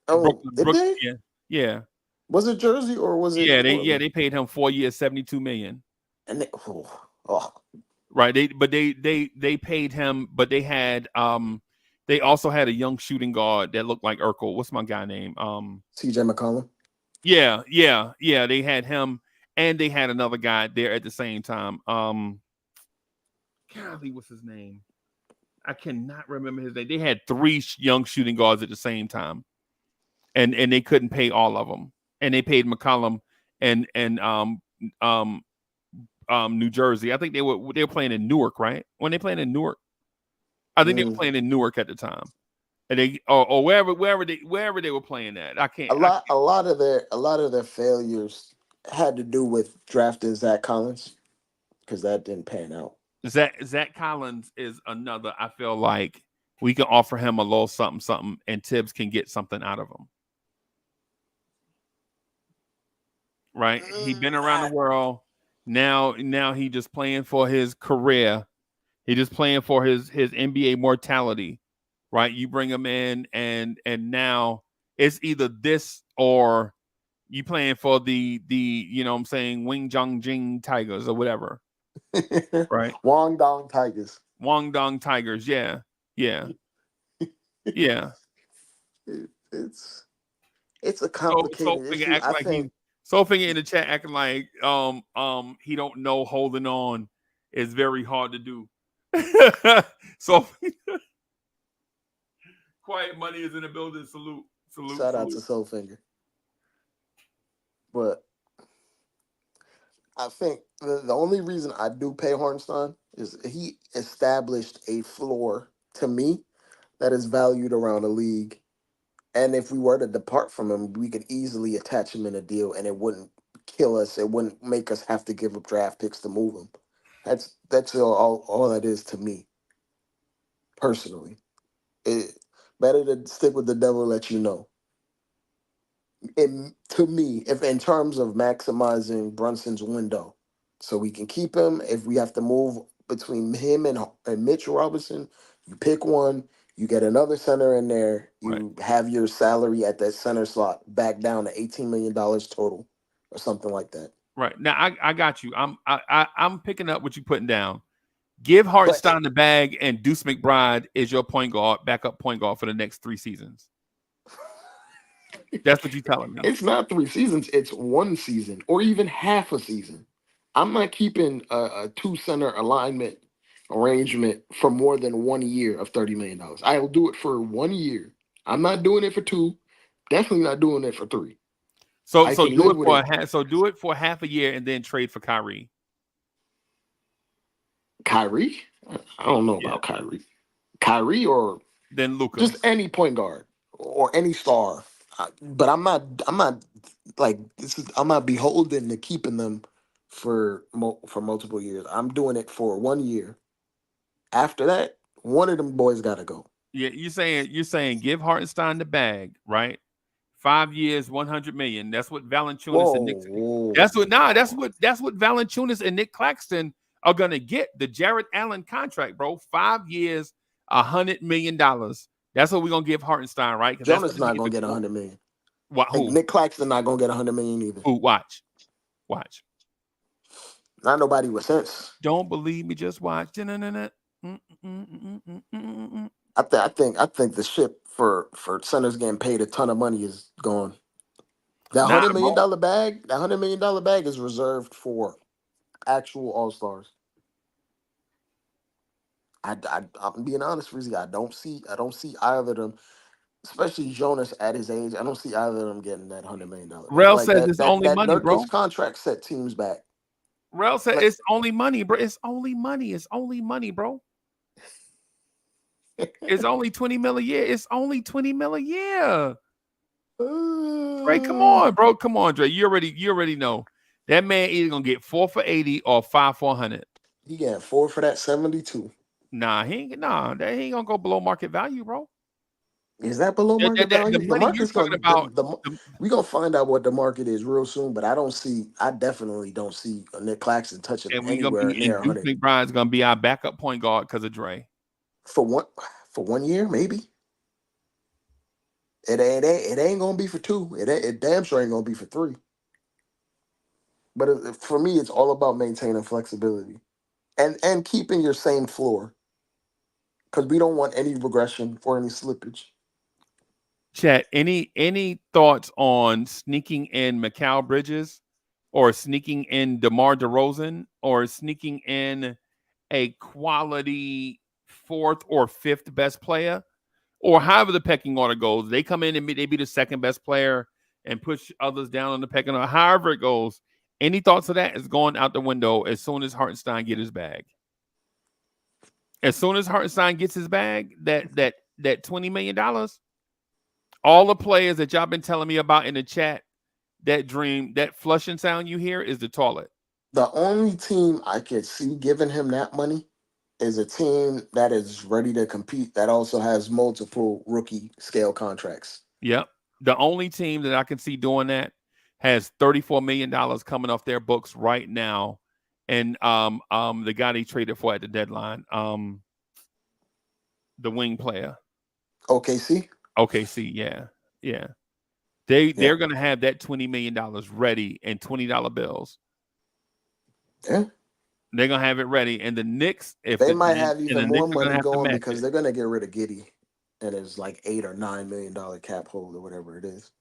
Oh, did Brooklyn, they? yeah. Yeah. Was it Jersey or was it Yeah, Portland? they paid him 4 years, 72 million. And oh, Right. They paid him, but they also had a young shooting guard that looked like Urkel. What's my guy name? CJ McCollum. Yeah. They had him, and they had another guy there at the same time. Golly, what's his name? I cannot remember his name. They had 3 young shooting guards at the same time, and they couldn't pay all of them. And they paid McCollum and New Jersey. I think they were playing in Newark, right? When they playing in Newark, I think they were playing in Newark at the time, and they or wherever they were playing at. A lot of their failures had to do with drafting Zach Collins because that didn't pan out. Zach Collins is another. I feel like we can offer him a little something, and Tibbs can get something out of him. Right? He been around the world. Now he just playing for his career. He just playing for his NBA mortality. Right? You bring him in, and now it's either this or you playing for the you know what I'm saying, Wing Jong Jing Tigers or whatever. Right? Wong Dong Tigers. Guangdong Tigers, yeah. It's a complicated issue. I think Soulfinger in the chat acting like he don't know holding on is very hard to do. So Quiet Money is in the building. Salute. Shout out to Soulfinger. But I think the only reason I do pay Hartenstein is he established a floor to me that is valued around the league. And if we were to depart from him, we could easily attach him in a deal and it wouldn't kill us. It wouldn't make us have to give up draft picks to move him. That's all that is to me, personally. Better to stick with the devil, let you know. To me, if in terms of maximizing Brunson's window, so we can keep him. If we have to move between him and Mitch Robinson, you pick one. You get another center in there. Right. You have your salary at that center slot back down to $18 million total, or something like that. Right. Now I got you. I'm picking up what you're putting down. Give But Hartenstein the bag, and Deuce McBride is your point guard, backup point guard for the next 3 seasons. That's what you're telling me. it's not 3 seasons. It's 1 season, or even half a season. I'm not keeping a 2 center alignment arrangement for more than 1 year of $30 million. I will do it for 1 year. I'm not doing it for 2. Definitely not doing it for 3. So I so can do live it with for it. do it for half a year and then trade for Kyrie. Kyrie? I don't know Yeah. about Kyrie. Kyrie or Then Luka. just any point guard or any star. But I'm not. Like this is. I'm not beholden to keeping them for multiple years. I'm doing it for 1 year. After that, one of them boys got to go. Yeah, you're saying give Hartenstein the bag, right? 5 years, 100 million. That's what Valanciunas and Nick. Whoa. That's what Valanciunas and Nick Claxton are gonna get. The Jared Allen contract, bro. 5 years, $100 million. That's what we're gonna give Hartenstein, right? Because that's Jonas gonna not be gonna the get core. 100 million. What? Like Who? Nick Claxton not gonna get 100 million either. Who? Watch. Not nobody with sense. Don't believe me? Just watch. I think the ship for centers getting paid a ton of money is gone. That Nah, bro. $100 million bag is reserved for actual all stars. I'm being honest, Rizzy. I don't see either of them, especially Jonas at his age. I don't see either of them getting that $100 million bag. Rel Like says it's only money, those bro. contracts set teams back. Rel said Like it's only money, bro. It's only money. It's only money, bro. It's only 20 mil a year. It's only 20 mil a year. Dre, come on, bro. Come on, Dre. You already know. That man either gonna get 4 for 80 or 5 for 100. he got 4 for that 72. That he ain't gonna go below market value, bro. Is that below market The value? The money you're market's talking gonna about, we gonna find out what the market is real soon. But I definitely don't see Nick Claxton touching and we gonna anywhere be near and Duke 100 McBride's gonna be our backup point guard because of Dre. for one for 1 year, maybe. It ain't gonna be for 2. It damn sure ain't gonna be for 3. But for me, it's all about maintaining flexibility and keeping your same floor, because we don't want any regression or any slippage. Chat, any thoughts on sneaking in Mikal Bridges or sneaking in DeMar DeRozan or sneaking in a quality 4th or 5th best player, or however the pecking order goes? They come in and they be the 2nd best player and push others down on the pecking order. However it goes, any thoughts of that is going out the window as soon as Hartenstein get his bag. As soon as Hartenstein gets his bag, that $20 million, all the players that y'all been telling me about in the chat, that dream, that flushing sound you hear is the toilet. The only team I could see giving him that money is a team that is ready to compete, that also has multiple rookie scale contracts. Yep. The only team that I can see doing that has $34 million coming off their books right now. And the guy they traded for at the deadline, the wing player. OKC? OKC, yeah. They're gonna have that $20 million ready in $20 bills. Yeah. They're gonna have it ready. And the Knicks, They might have even more are gonna money have to going match because it. they're gonna get rid of Giddey, and it's like $8 or $9 million cap hold or whatever it is.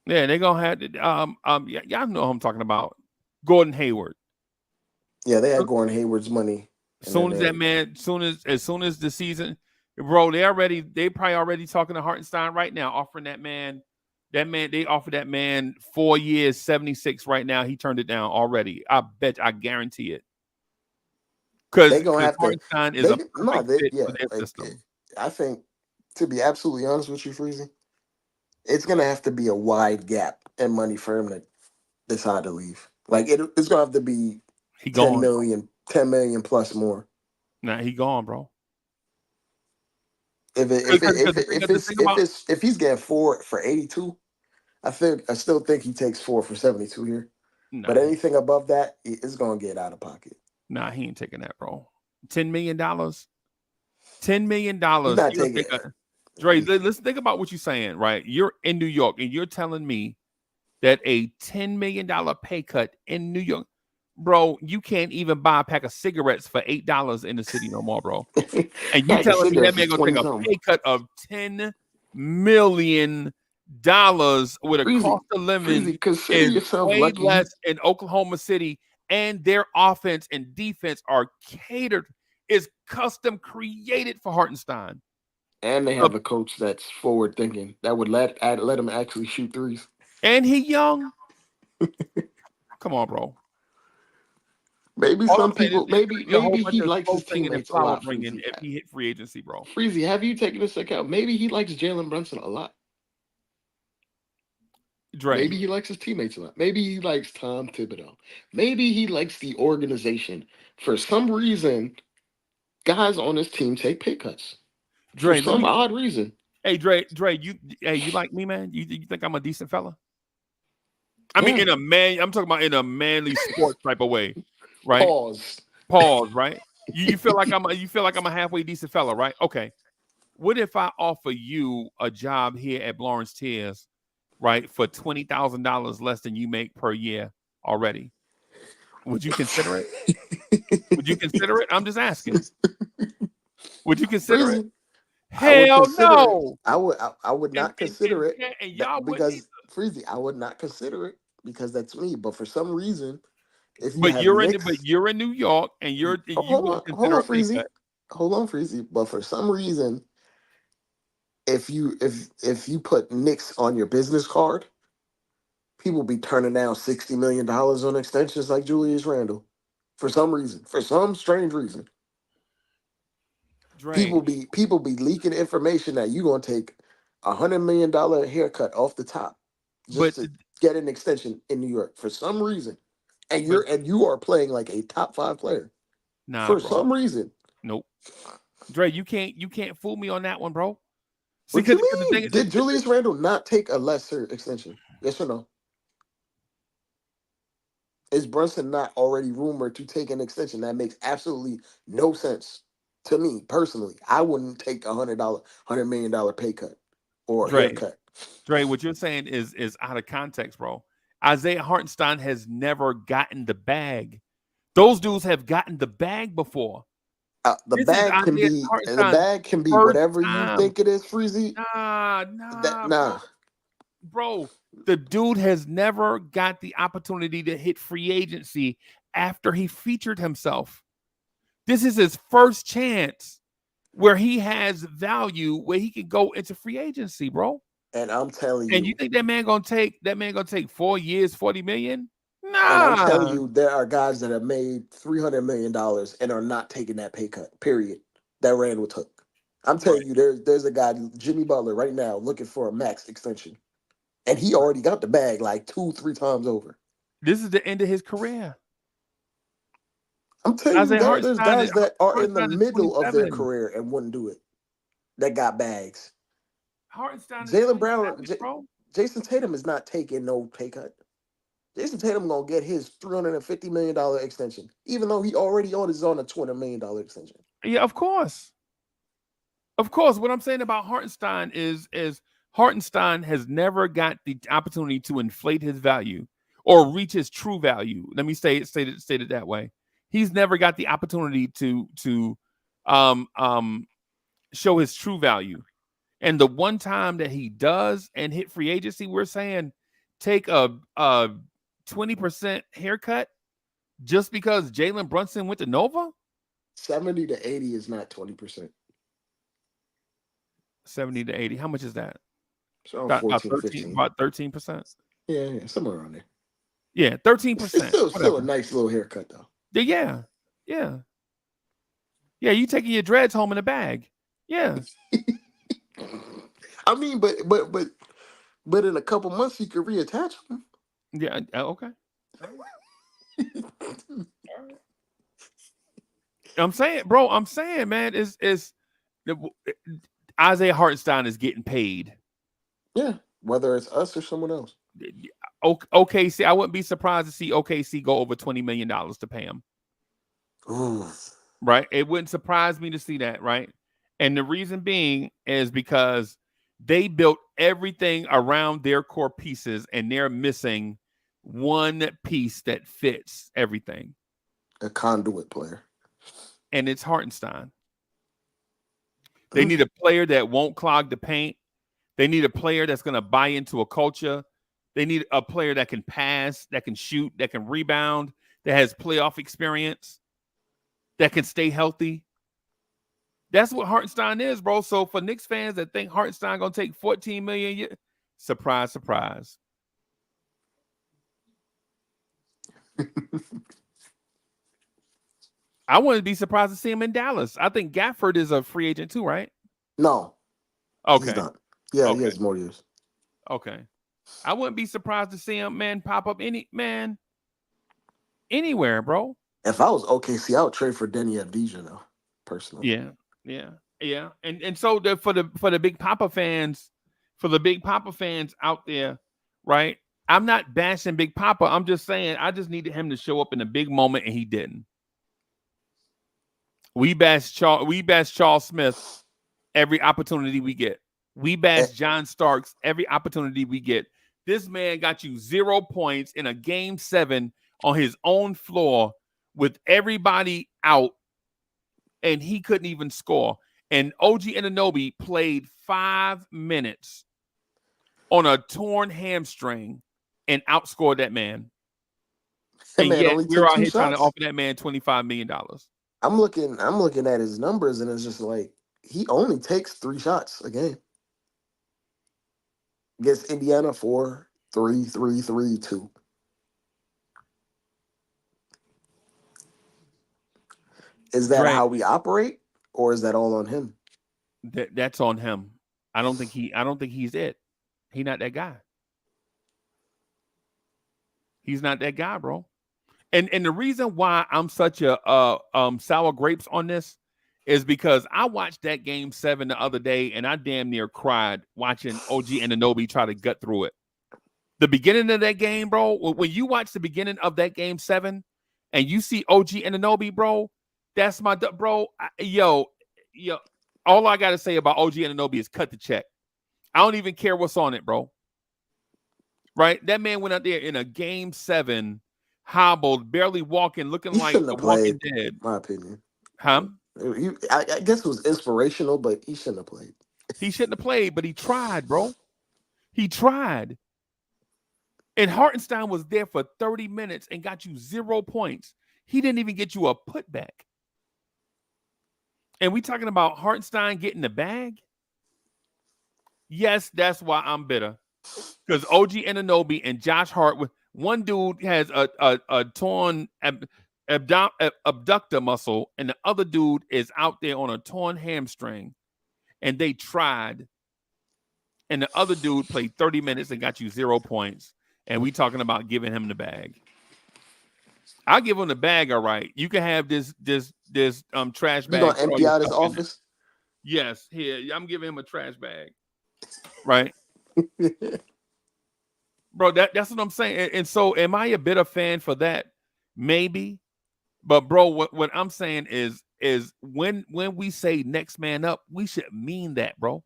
Yeah, they're gonna have y'all know who I'm talking about. Gordon Hayward. Yeah, they had Gordon Hayward's money. As soon as the season, bro, they probably already talking to Hartenstein right now, offering they offered that man 4 years, 76 right now. He turned it down already. I guarantee it. They Because gonna have to. Hartenstein is a perfect fit Yeah. for their system. I think, to be absolutely honest with you, Freezy, it's gonna have to be a wide gap in money for him to decide to leave. Like it's gonna have to be He 10 gone. million, 10 million plus more. Nah, he gone, bro. If he's getting 4 for 82, I still think he takes 4 for 72 here. But anything above that is gonna get out of pocket. Nah, he ain't taking that, bro. $10 million. $10 million. He's not taking it. Dre, let's think about what you're saying, right? You're in New York and you're telling me that a $10 million pay cut in New York, bro, you can't even buy a pack of cigarettes for $8 in the city no more, bro. And you telling me that man gonna take a pay cut of $10 million with a cost of living is way less in Oklahoma City, and their offense and defense are catered, is custom created for Hartenstein. And they have a coach that's forward thinking that would let him actually shoot threes. And he young. Come on, bro. Maybe some people, maybe he likes his teammates a lot. If he hit free agency, bro. Freezy, have you taken this account? Maybe he likes Jalen Brunson a lot. Dre. Maybe he likes his teammates a lot. Maybe he likes Tom Thibodeau. Maybe he likes the organization. For some reason, guys on his team take pay cuts. Dre, for some odd reason. Hey, Dre, you like me, man? You think I'm a decent fella? I mean, I'm talking about in a manly sports type of way, right? Pause, right? You feel like I'm a halfway decent fella, right? Okay. What if I offer you a job here at Lawrence Tears, right, for $20,000 less than you make per year already? Would you consider it? Would you consider it? I'm just asking. Would you consider it? Hell no. I would not consider it. And y'all because Freezy, I would not consider it because that's me. But for some reason, you're in New York and hold on, Freezy. Hold on, Freezy. But for some reason, if you put Knicks on your business card, people be turning down $60 million on extensions like Julius Randle. For some reason, for some strange reason. People be leaking information that you're gonna take $100 million haircut off the top just to get an extension in New York for some reason, and you are playing like a top 5 player. Some reason. Nope. Dre, you can't fool me on that one, bro. What you mean? Did Julius Randle not take a lesser extension? Yes or no? Is Brunson not already rumored to take an extension? That makes absolutely no sense. To me personally, I wouldn't take $100 million pay cut or haircut. Dre, what you're saying is out of context, bro. Isaiah Hartenstein has never gotten the bag. Those dudes have gotten the bag before. The bag can be whatever you think it is, Freezy. Nah. Bro, the dude has never got the opportunity to hit free agency after he featured himself. This is his first chance where he has value, where he can go into free agency, bro. And I'm telling you. And you think that man gonna take 4 years, $40 million? Nah. And I'm telling you, there are guys that have made $300 million and are not taking that pay cut, period, that Randall took. I'm telling you, there's a guy, Jimmy Butler, right now looking for a max extension. And he already got the bag like 2-3 times over. This is the end of his career. I'm telling you, there's guys that are in the middle of their career and wouldn't do it. That got bags. Jaylen Brown, Jason Tatum is not taking no pay cut. Jason Tatum gonna get his $350 million extension, even though he already on a $20 million extension. Yeah, of course. Of course. What I'm saying about Hartenstein is Hartenstein has never got the opportunity to inflate his value or reach his true value. Let me state it that way. He's never got the opportunity to show his true value. And the one time that he does and hit free agency, we're saying take a 20% haircut just because Jalen Brunson went to Nova? 70 to 80 is not 20%. 70 to 80. How much is that? So about 13%. Yeah, somewhere around there. Yeah, 13%. It's still a nice little haircut though. Yeah. You taking your dreads home in a bag. Yeah. I mean, but in a couple months you could reattach them. Yeah. Okay. I'm saying, man, is Isaiah Hartenstein is getting paid. Yeah, whether it's us or someone else. OKC, I wouldn't be surprised to see OKC go over $20 million to pay him. Ooh. Right? It wouldn't surprise me to see that, right? And the reason being is because they built everything around their core pieces and they're missing one piece that fits everything. A conduit player. And it's Hartenstein. They need a player that won't clog the paint. They need a player that's going to buy into a culture. They need a player that can pass, that can shoot, that can rebound, that has playoff experience, that can stay healthy. That's what Hartenstein is, bro. So for Knicks fans that think Hartenstein going to take $14 million, surprise, surprise. I wouldn't be surprised to see him in Dallas. I think Gafford is a free agent too, right? No. Okay. He's not. Yeah, okay. He has more years. Okay. I wouldn't be surprised to see him, pop up anywhere, bro. If I was OKC, I would trade for Denny Avdija, though, personally. Yeah. And so for the Big Papa fans, out there, right? I'm not bashing Big Papa. I'm just saying I just needed him to show up in a big moment, and he didn't. We bash Charles Smith every opportunity we get. We bash John Starks every opportunity we get. This man got you 0 points in a game 7 on his own floor with everybody out, and he couldn't even score. And OG Anunoby played 5 minutes on a torn hamstring and outscored that man. And yet we're out here trying to offer that man $25 million. I'm looking at his numbers, and it's just like he only takes 3 shots a game. Against Indiana, 4, 3, 3, 3, 2. Is that how we operate, or is that all on him? That's on him. I don't think he's it. He's not that guy. He's not that guy, bro. And the reason why I'm such a sour grapes on this is because I watched that game 7 the other day, and I damn near cried watching OG Anunoby try to gut through it. The beginning of that game, bro, when you watch the beginning of that game 7 and you see OG Anunoby, bro, that's my bro. Yo, all I got to say about OG Anunoby is cut the check. I don't even care what's on it, bro. Right? That man went out there in a game 7, hobbled, barely walking, looking like the Walking Dead. My opinion. Huh? I guess it was inspirational, but he shouldn't have played. He shouldn't have played, but he tried, bro. He tried. And Hartenstein was there for 30 minutes and got you 0 points. He didn't even get you a putback. And we talking about Hartenstein getting the bag? Yes, that's why I'm bitter. Because OG Anunoby and Josh Hart, one dude has a torn abductor muscle, and the other dude is out there on a torn hamstring, and they tried, and the other dude played 30 minutes and got you 0 points, and we talking about giving him the bag. I'll give him the bag, all right. You can have this trash bag. You gonna empty out his office? Yes, here, I'm giving him a trash bag, right? Bro, that's what I'm saying. And so am I a bitter fan for that? Maybe. But bro, what I'm saying is when we say next man up, we should mean that, bro.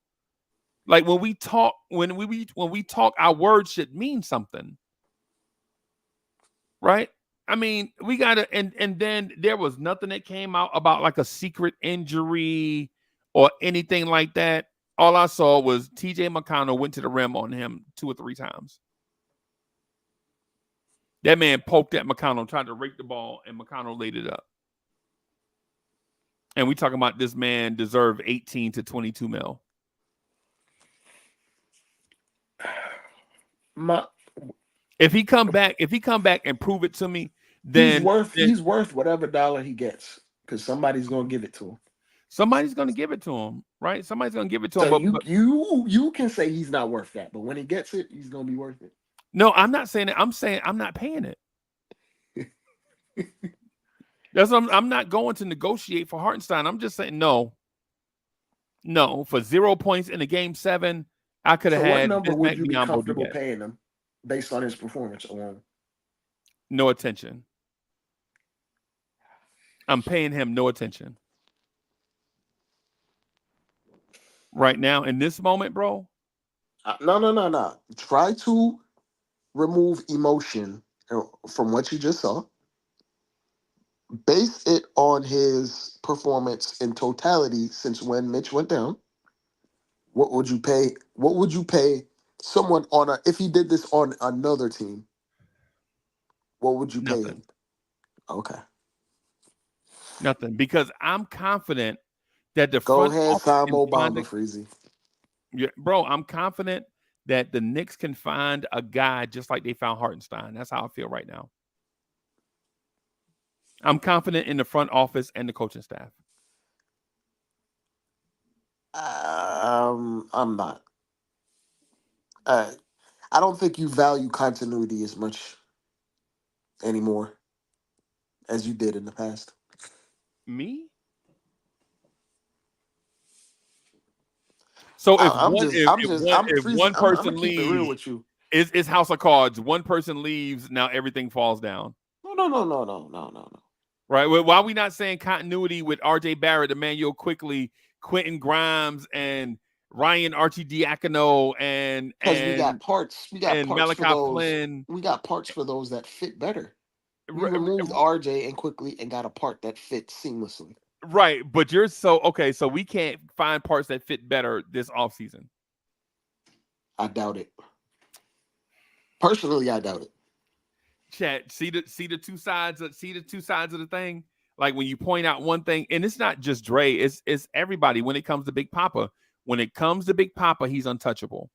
Like when we talk, our words should mean something. Right? I mean, we gotta and then there was nothing that came out about like a secret injury or anything like that. All I saw was TJ McConnell went to the rim on him 2 or 3 times. That man poked at McConnell, tried to rake the ball, and McConnell laid it up. And we talking about this man deserved 18 to 22 mil. If he come back and prove it to me, then he's worth whatever dollar he gets, because somebody's gonna give it to him. Somebody's gonna give it to him, right? Somebody's gonna give it to him. But you can say he's not worth that, but when he gets it, he's gonna be worth it. No, I'm not saying that. I'm saying I'm not paying it. That's what I'm not going to negotiate for Hartenstein. I'm just saying no. No, for 0 points in a game 7, I could have So what had number would Bismack you be Biyombo do comfortable that. paying him based on his performance alone? No attention. I'm paying him no attention. Right now, in this moment, bro, No. Try to remove emotion from what you just saw. Base it on his performance in totality since when Mitch went down. What would you pay? What would you pay someone on a if he did this on another team? What would you pay him? nothing. Okay. Nothing. Because I'm confident that the Go front ahead, office sign can Mo find Bamba, Freezy. bro, I'm confident that the Knicks can find a guy just like they found Hartenstein. That's how I feel right now. I'm confident in the front office and the coaching staff. I'm not. Uh, I don't think you value continuity as much anymore as you did in the past. Me? So if I'm one just, if, I'm if just, one I'm if Freezy. one I'm gonna person keep it real leaves, with you. it's House of Cards. One person leaves, now everything falls down. No. Right? Well, why are we not saying continuity with RJ Barrett, Emmanuel Quickly, Quentin Grimes, and Ryan Archidiakono and Because we got and parts. We got and parts for Malachi those. Flynn? We got parts for those that fit better. We R- removed RJ and quickly and got a part that fits seamlessly. Right, but you're so okay. So we can't find parts that fit better this offseason. I doubt it. Personally, I doubt it. Chat, see the two sides of the thing. Like when you point out one thing, and it's not just Dre, it's everybody. When it comes to Big Papa, he's untouchable.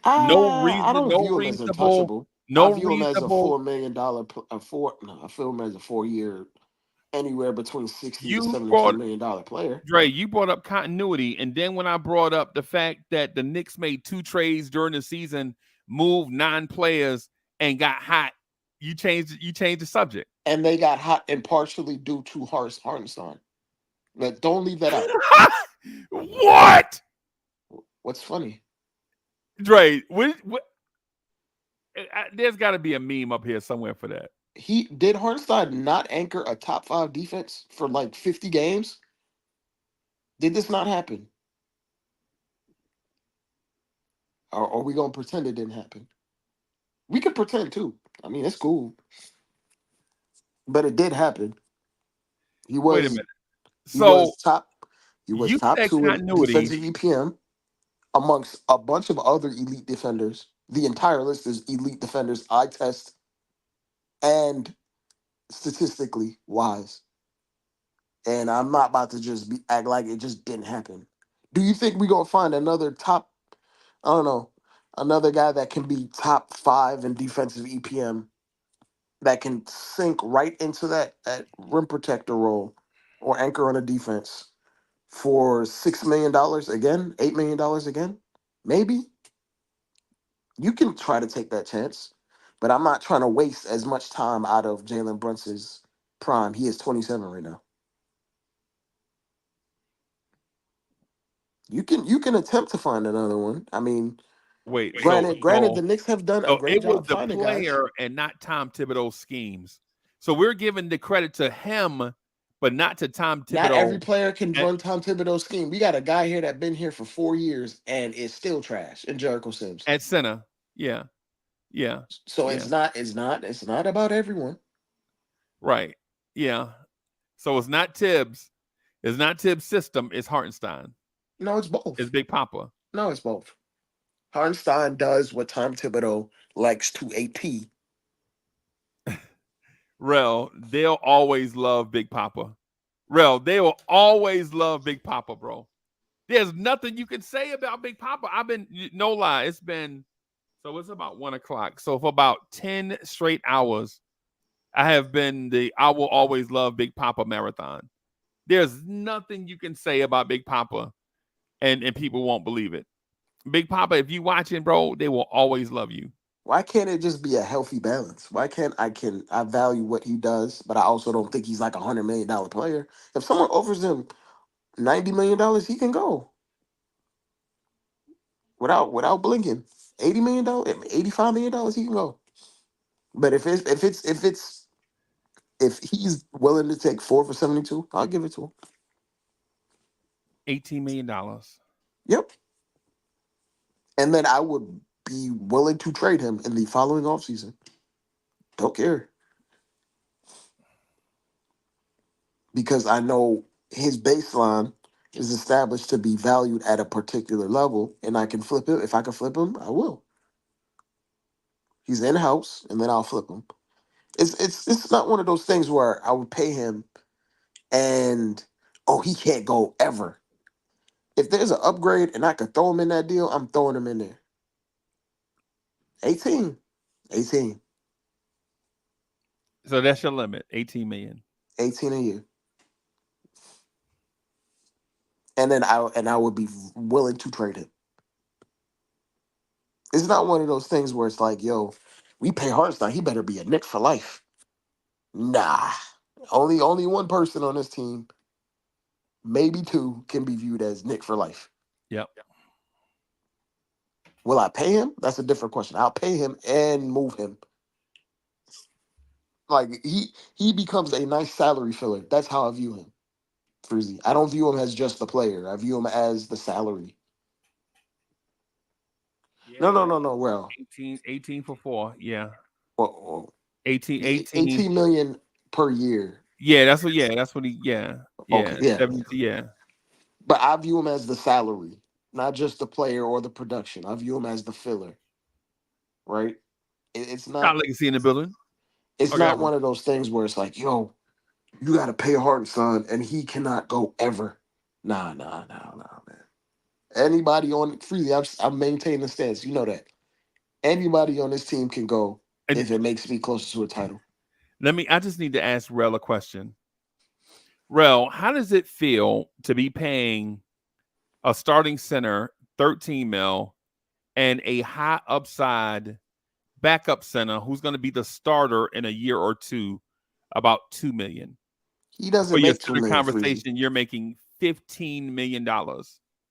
I don't view him as untouchable. I No view him as a reasonable. $4 million, a four. No, I feel him as a 4 year, anywhere between 60 to You 72 brought million dollar player. Dre, you brought up continuity, and then when I brought up the fact that the Knicks made 2 trades during the season, moved 9 players, and got hot, you changed the subject. And they got hot and partially due to Hartenstein. But don't leave that out. What? What's funny? Dre, what there's got to be a meme up here somewhere for that. He did Hartenstein not anchor a top 5 defense for like 50 games? Did this not happen? Or are we gonna pretend it didn't happen? We can pretend too. I mean, it's cool. But it did happen. He Wait a was minute. he So was top he was you top said 2 in continuity. defensive EPM amongst a bunch of other elite defenders. The entire list is elite defenders I test and statistically wise. And I'm not about to just act like it just didn't happen. Do you think we're gonna find another top, I don't know, another guy that can be top 5 in defensive EPM that can sink right into that rim protector role or anchor on a defense for $6 million again, $8 million again? Maybe you can try to take that chance, but I'm not trying to waste as much time out of Jalen Brunson's prime. He is 27 right now. You can attempt to find another one. I mean, Wait, granted, the Knicks have done a so great it was job the finding guys. player and not Tom Thibodeau's schemes. So we're giving the credit to him, but not to Tom Not every Thibodeau player can at, run Tom Thibodeau's scheme. We got a guy here that been here for 4 years and is still trash, and Jericho Sims. at center. Yeah, yeah, So yeah. it's not about everyone. Right. Yeah. So it's not Tibbs. It's not Tibbs' system. It's Hartenstein. No, it's It's both. Big Papa. No, it's both. Hartenstein does what Tom Thibodeau likes to AP. Rel, they'll always love Big Papa. Rel, they will always love Big Papa, bro. There's nothing you can say about Big Papa. No lie, it's about 1:00. So for about 10 straight hours, I have been I will always love Big Papa marathon. There's nothing you can say about Big Papa and people won't believe it. Big Papa, if you watching, bro, they will always love you. Why can't it just be a healthy balance? Why can't I value what he does, but I also don't think he's like $100 million player. If someone offers him $90 million, he can go. without blinking. $80 million, $85 million, he can go. But if he's willing to take 4 for 72, I'll give it to him. $18 million. Yep. And then I would be willing to trade him in the following offseason. Don't care. Because I know his baseline is established to be valued at a particular level, and I can flip him. If I can flip him, I will. He's in house, and then I'll flip him. It's not one of those things where I would pay him and he can't go ever. If there's an upgrade and I could throw him in that deal, I'm throwing him in there. 18. So that's your limit, 18 million. 18 a year. And then I would be willing to trade him. It's not one of those things where it's like, yo, we pay Hartenstein, he better be a Knick for life. Nah. Only one person on this team, maybe two, can be viewed as Knick for life. Yep. Will I pay him? That's a different question. I'll pay him and move him. Like he becomes a nice salary filler. That's how I view him. Freezy. I don't view him as just the player. I view him as the salary. Yeah. No. Well, 18 for 4. Yeah. Well, 18 million per year. Yeah, that's what he Okay, yeah. 70, yeah. But I view him as the salary, not just the player or the production. I view him as the filler. Right? It's not Got legacy in the building. It's not one of those things where it's like, yo, you got to pay Hartenstein and he cannot go ever. Nah, man. Anybody on Freely, I'm maintaining the stance. You know that. Anybody on this team can go if it makes me closer to a title. I just need to ask Rel a question. Rel, how does it feel to be paying a starting center 13 mil and a high upside backup center who's going to be the starter in a year or two about $2 million? He doesn't make $2 million. Conversation, you're making $15 million.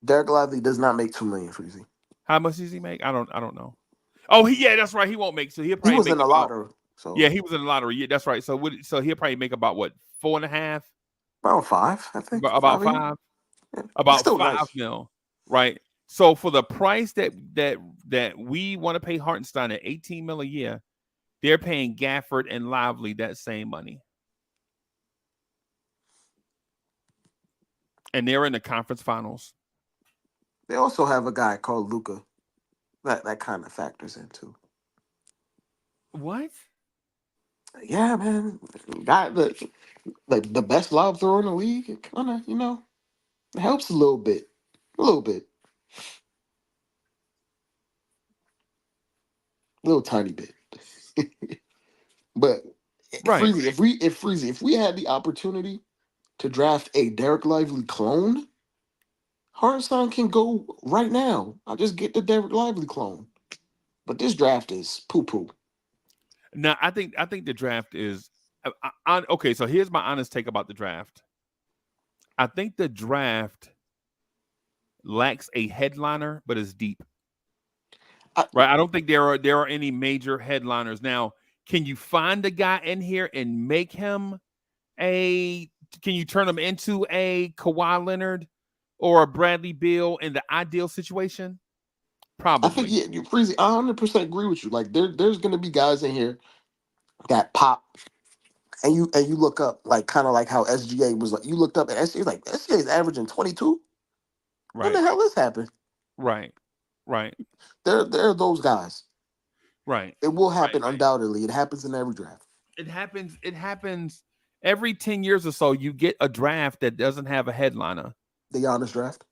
Derek Lively does not make $2 million, Freezy. How much does he make? I don't know. Oh, that's right. He won't make. So he was in the lottery. So yeah, he was in the lottery. Yeah, that's right. So he'll probably make about what, 4.5? About 5, I think. About 5. Yeah. About 5 nice. mil, right? So for the price that we want to pay Hartenstein at 18 mil a year, they're paying Gafford and Lively that same money. And they're in the conference finals. They also have a guy called Luka. That kind of factors in too. What? Yeah, man. Guy the best lob thrower in the league. It kind of, it helps a little bit. A little tiny bit. But right. Freezy, if we had the opportunity to draft a Derek Lively clone, Hartenstein can go right now. I'll just get the Derek Lively clone. But this draft is poo-poo. Now, I think the draft is okay. So here's my honest take about the draft. I think the draft lacks a headliner, but is deep. Right? I don't think there are any major headliners. Now, can you find a guy in here and make him can you turn him into a Kawhi Leonard or a Bradley Beal in the ideal situation? Probably. I think Freezy, I 100% agree with you. Like there's gonna be guys in here that pop, and you look up like kind of like how SGA was like. You looked up at SGA, like SGA's averaging 22. Right. When the hell this happened? Right. There are those guys. Right. It will happen undoubtedly. It happens in every draft. It happens every 10 years or so. You get a draft that doesn't have a headliner. The Giannis draft.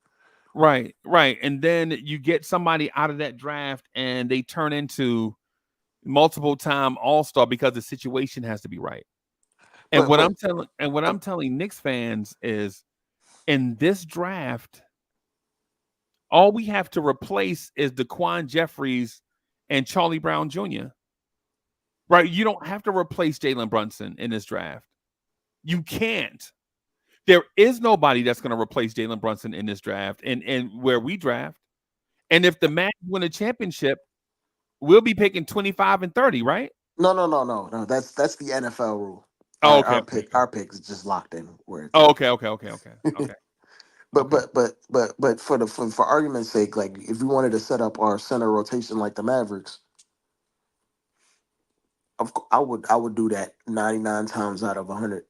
Right. And then you get somebody out of that draft and they turn into multiple time all-star because the situation has to be right. And what I'm telling Knicks fans is in this draft, all we have to replace is DeQuan Jeffries and Charlie Brown Jr. Right? You don't have to replace Jalen Brunson in this draft. You can't. There is nobody that's going to replace Jalen Brunson in this draft and where we draft. And if the Mavs win a championship, we'll be picking 25 and 30, right? No. That's the NFL rule. Oh, Our okay, our okay, pick okay. our pick is just locked in where it's Oh, at. okay, okay, okay, okay, okay, But okay. for argument's sake, like if we wanted to set up our center rotation like the Mavericks, I would do that 99 times out of 100.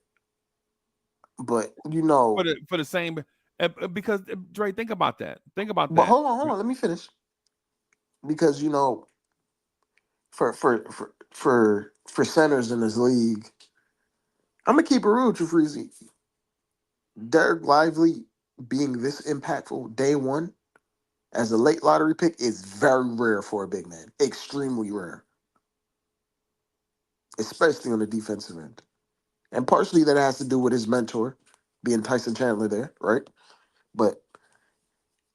But For the same, because Dre, think about that. Think about but that. hold on, let me finish. Because for centers in this league, I'm gonna keep it real with you, Freezy. Derek Lively being this impactful day one as a late lottery pick is very rare for a big man. Extremely rare, especially on the defensive end. And partially that has to do with his mentor being Tyson Chandler there, right? But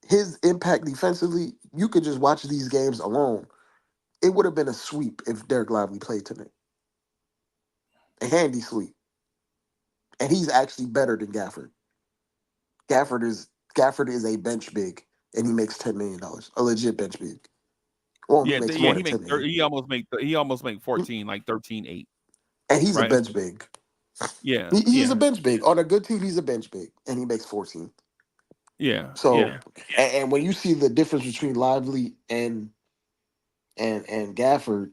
his impact defensively, you could just watch these games alone. It would have been a sweep if Derek Lively played tonight. A handy sweep. And he's actually better than Gafford. Gafford is a bench big and he makes $10 million. A legit bench big. Well, he Yeah, makes yeah. more than 10 million. He almost make 14, like 13-8, And he's a right? bench big. Yeah, He's a yeah, bench big. On a good team, he's a bench big. And he makes 14. yeah, So yeah. and when you see the difference between Lively and Gafford,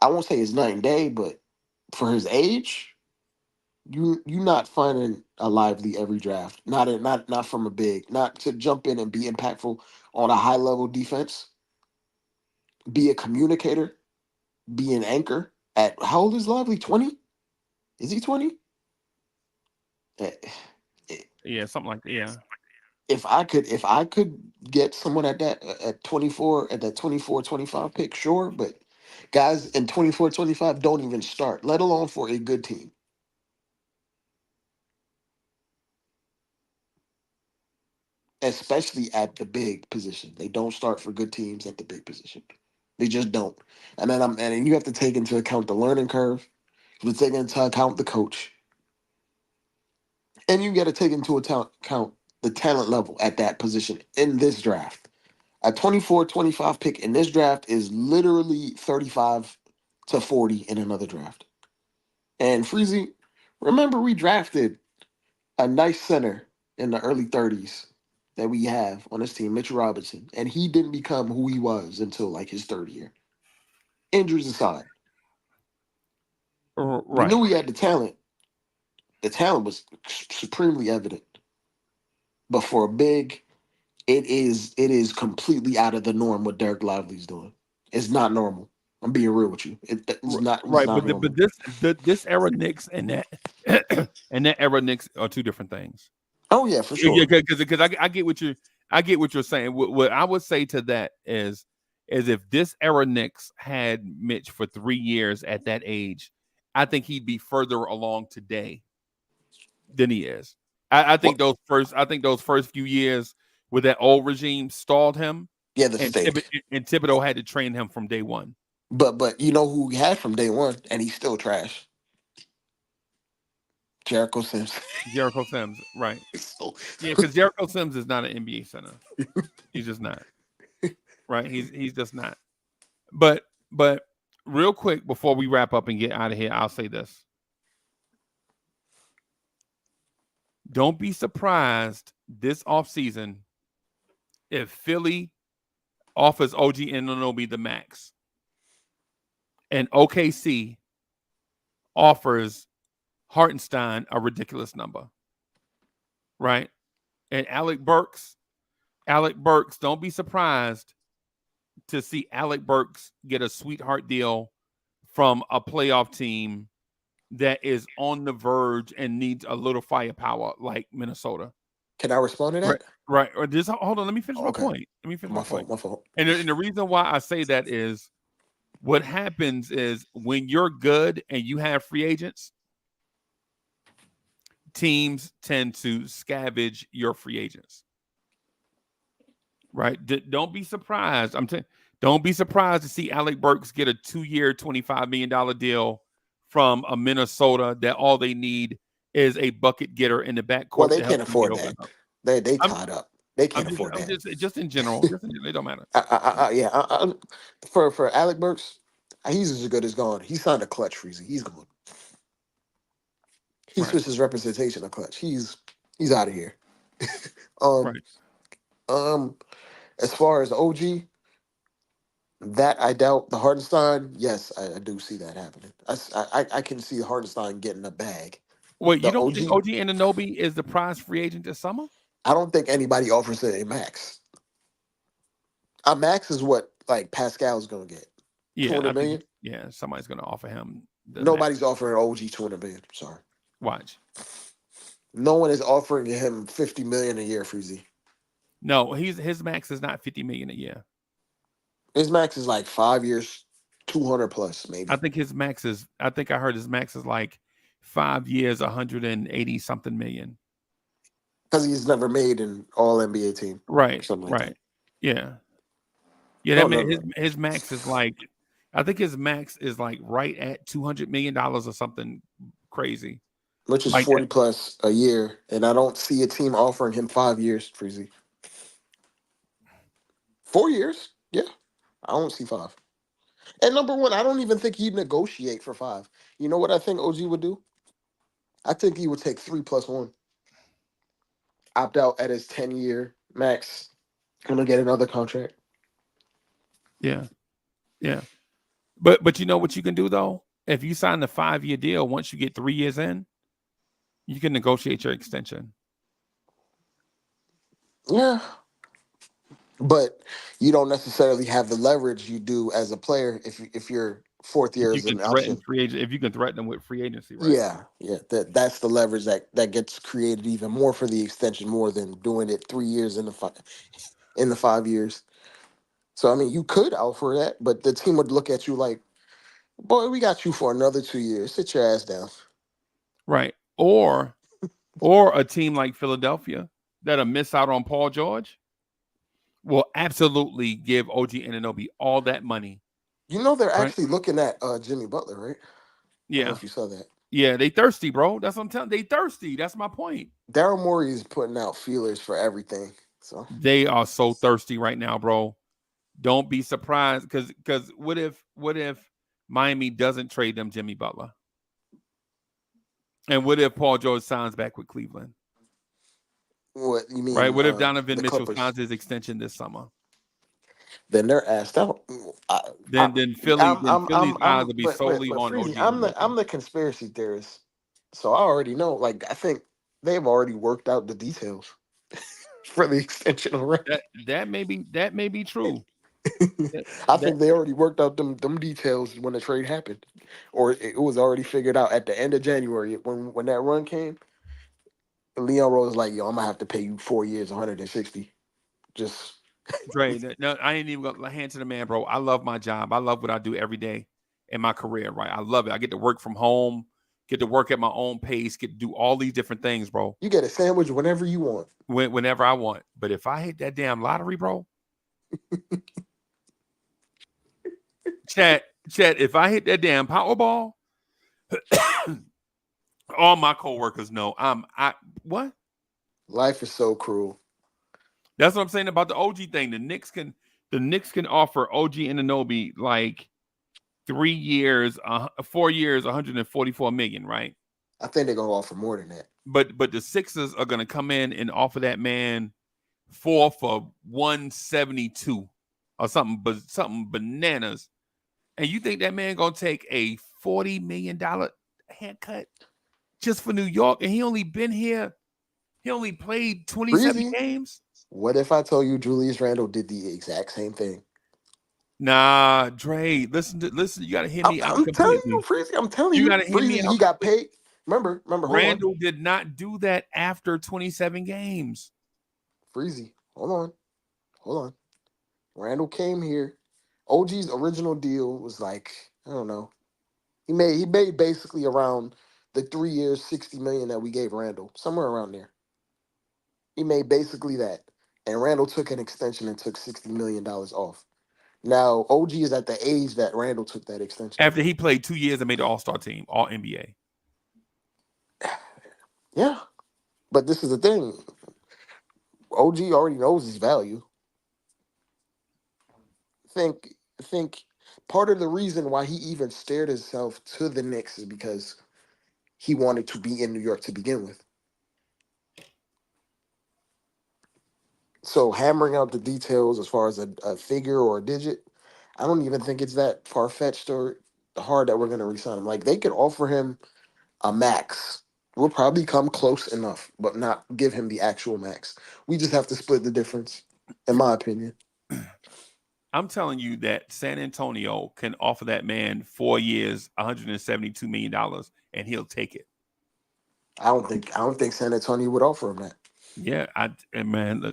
I won't say it's night and day, but for his age, you not finding a Lively every draft. Not from a big, not to jump in and be impactful on a high level defense, be a communicator, be an anchor. At how old is Lively? 20? Is he 20? Yeah, something like that. Yeah. If I could get someone at 24 at that 24-25 pick, sure, but guys in 24-25 don't even start, let alone for a good team, especially at the big position. They don't start for good teams at the big position. They just don't. And then you have to take into account the learning curve. You take into account the coach, and you got to take into account the talent level at that position in this draft. A 24-25 pick in this draft is literally 35 to 40 in another draft. And Freezy, remember we drafted a nice center in the early 30s that we have on this team, Mitch Robinson, and he didn't become who he was until like his third year. Injuries aside, we Right. knew he had the talent. The talent was supremely evident. But for a big, it is completely out of the norm what Derek Lively's doing. It's not normal. I'm being real with you. It's Right, not but normal. this era Knicks and that and that era Knicks are two different things. Oh yeah, for Yeah, sure. because I get what you're saying. What I would say to that is if this era Knicks had Mitch for 3 years at that age, I think he'd be further along today than he is. What? I think those first few years with that old regime stalled him, Yeah, the and steak. Thibodeau had to train him from day one. But you know who we had from day one, and he's still trash. Jericho Sims. Jericho Sims, right? so, Yeah, because Jericho Sims is not an NBA center. He's just not. Right? He's just not. But real quick before we wrap up and get out of here, I'll say this. Don't be surprised this offseason if Philly offers OG Anunoby the max and OKC offers Hartenstein a ridiculous number. Right? And Alec Burks, don't be surprised to see Alec Burks get a sweetheart deal from a playoff team that is on the verge and needs a little firepower like Minnesota. can I respond to Right. that? Right. Or just hold on. Let me finish my Okay, point. Let me finish my my point. fault. My fault. And the reason why I say that is what happens is when you're good and you have free agents, teams tend to scavenge your free agents. Right. Don't be surprised. Don't be surprised to see Alec Burks get a 2-year, $25 million deal from a Minnesota that all they need is a bucket getter in the Well, backcourt they to help can't them get afford over the that. hump. They I'm tied up. They can't afford I'm that. just in general. It don't matter. For Alec Burks, he's as good as gone. He signed a clutch, Freezy. He's gone. He Right. switched his representation to clutch. He's out of here. um Right. um as far as OG, that I doubt. The Hartenstein, yes, I do see that happening. I can see Hartenstein getting a bag. Wait, you The don't think OG, OG Anunoby is the prize free agent this summer? I don't think anybody offers it a max. A max is what like Pascal's gonna get. Yeah, 200 I think million. somebody's gonna offer him the max. Nobody's offering OG 200 million. Sorry. Watch. No one is offering him 50 million a year, Freezy. No, his max is not 50 million a year. His max is like 5 years, 200 plus, I maybe. think his max is. I think I heard his max is like 5 years, 180 something million. Because he's never made an all NBA team or Right. something like Right. that. Yeah. Yeah. No, That no, man, no. his max is like. I think his max is like right at $200 million or something crazy Which is like 40 that. plus a year. And I don't see a team offering him 5 years, Freezy. 4 years? Yeah. I don't see five. And number one, I don't even think he'd negotiate for five. You know what I think OG would do? I think he would take 3+1, opt out at his 10-year max, and get another contract. Yeah. Yeah. But you know what you can do though? If you sign the 5-year deal, once you get 3 years in, you can negotiate your extension. Yeah. But you don't necessarily have the leverage you do as a player if your fourth If year you is can an threaten option. free agent, if you can threaten them with free agency, right? Yeah. That's the leverage that gets created even more for the extension, more than doing it 3 years in the 5 years. So I mean, you could offer that, but the team would look at you like, "Boy, we got you for another 2 years. Sit your ass down." Right. Or a team like Philadelphia that'll miss out on Paul George will absolutely give OG Anunoby all that money. You know they're Right. actually looking at Jimmy Butler, right? I don't know Yeah. if you saw that. Yeah. They thirsty, bro. That's what I'm telling. They thirsty. That's my point. Daryl Morey is putting out feelers for everything. So They are so thirsty right now, bro. Don't be surprised because what if Miami doesn't trade them Jimmy Butler? And what if Paul George signs back with Cleveland? what you Right? mean? What if Donovan The Mitchell Clippers? signs his extension this summer? Then they're asked out. I, I, Then Philly's eyes will be solely but on Freezy, OG I'm Anunoby. the conspiracy theorist, so I already know. Like, I think they've already worked out the details for the extension already. That may be true. That, I that think they already worked out them details when the trade happened, or it was already figured out at the end of January when that run came. Leon Rose was like, "Yo, I'm gonna have to pay you 4 years, 160." Just Dre, no, I ain't even gonna hand to the man, bro. I love my job. I love what I do every day in my career, right? I love it. I get to work from home, get to work at my own pace, get to do all these different things, bro. you get a sandwich whenever you want. Whenever I want. But if I hit that damn lottery, bro, chat, if I hit that damn Powerball, all my coworkers know I what? Life is so cruel. That's what I'm saying about the OG thing. The Knicks can offer OG Anunoby like 3 years, 4 years, 144 million, right? I think they're gonna offer more than that. But the Sixers are gonna come in and offer that man 4 for 172 or something, but something bananas. And you think that man gonna take a $40 million haircut just for New York? And he only been here, he only played 27 Breezy. games. What if I told you Julius Randle did the exact same thing? Nah, Dre, listen. You gotta hear me out I'm telling you, completely. Freezy. I'm telling You you, gotta hear me Breezy. out He got completely. paid. Remember. Hold on, Randall did not do that after 27 games. Freezy. Hold on. Randall came here. OG's original deal was like, I don't know. He made basically around the 3 years, 60 million that we gave Randall, somewhere around there. He made basically that, and Randall took an extension and took $60 million off. Now OG is at the age that Randall took that extension. After he played 2 years and made the All-Star team, All NBA. Yeah, but this is the thing. OG already knows his value. Think think part of the reason why he even steered himself to the Knicks is because he wanted to be in New York to begin with. So hammering out the details as far as a figure or a digit, I don't even think it's that far fetched or hard that we're going to resign him. Like they could offer him a max. We'll probably come close enough, but not give him the actual max. We just have to split the difference, in my opinion. I'm telling you that San Antonio can offer that man 4 years, $172 million, and he'll take it. I don't think San Antonio would offer him that. Yeah, and man,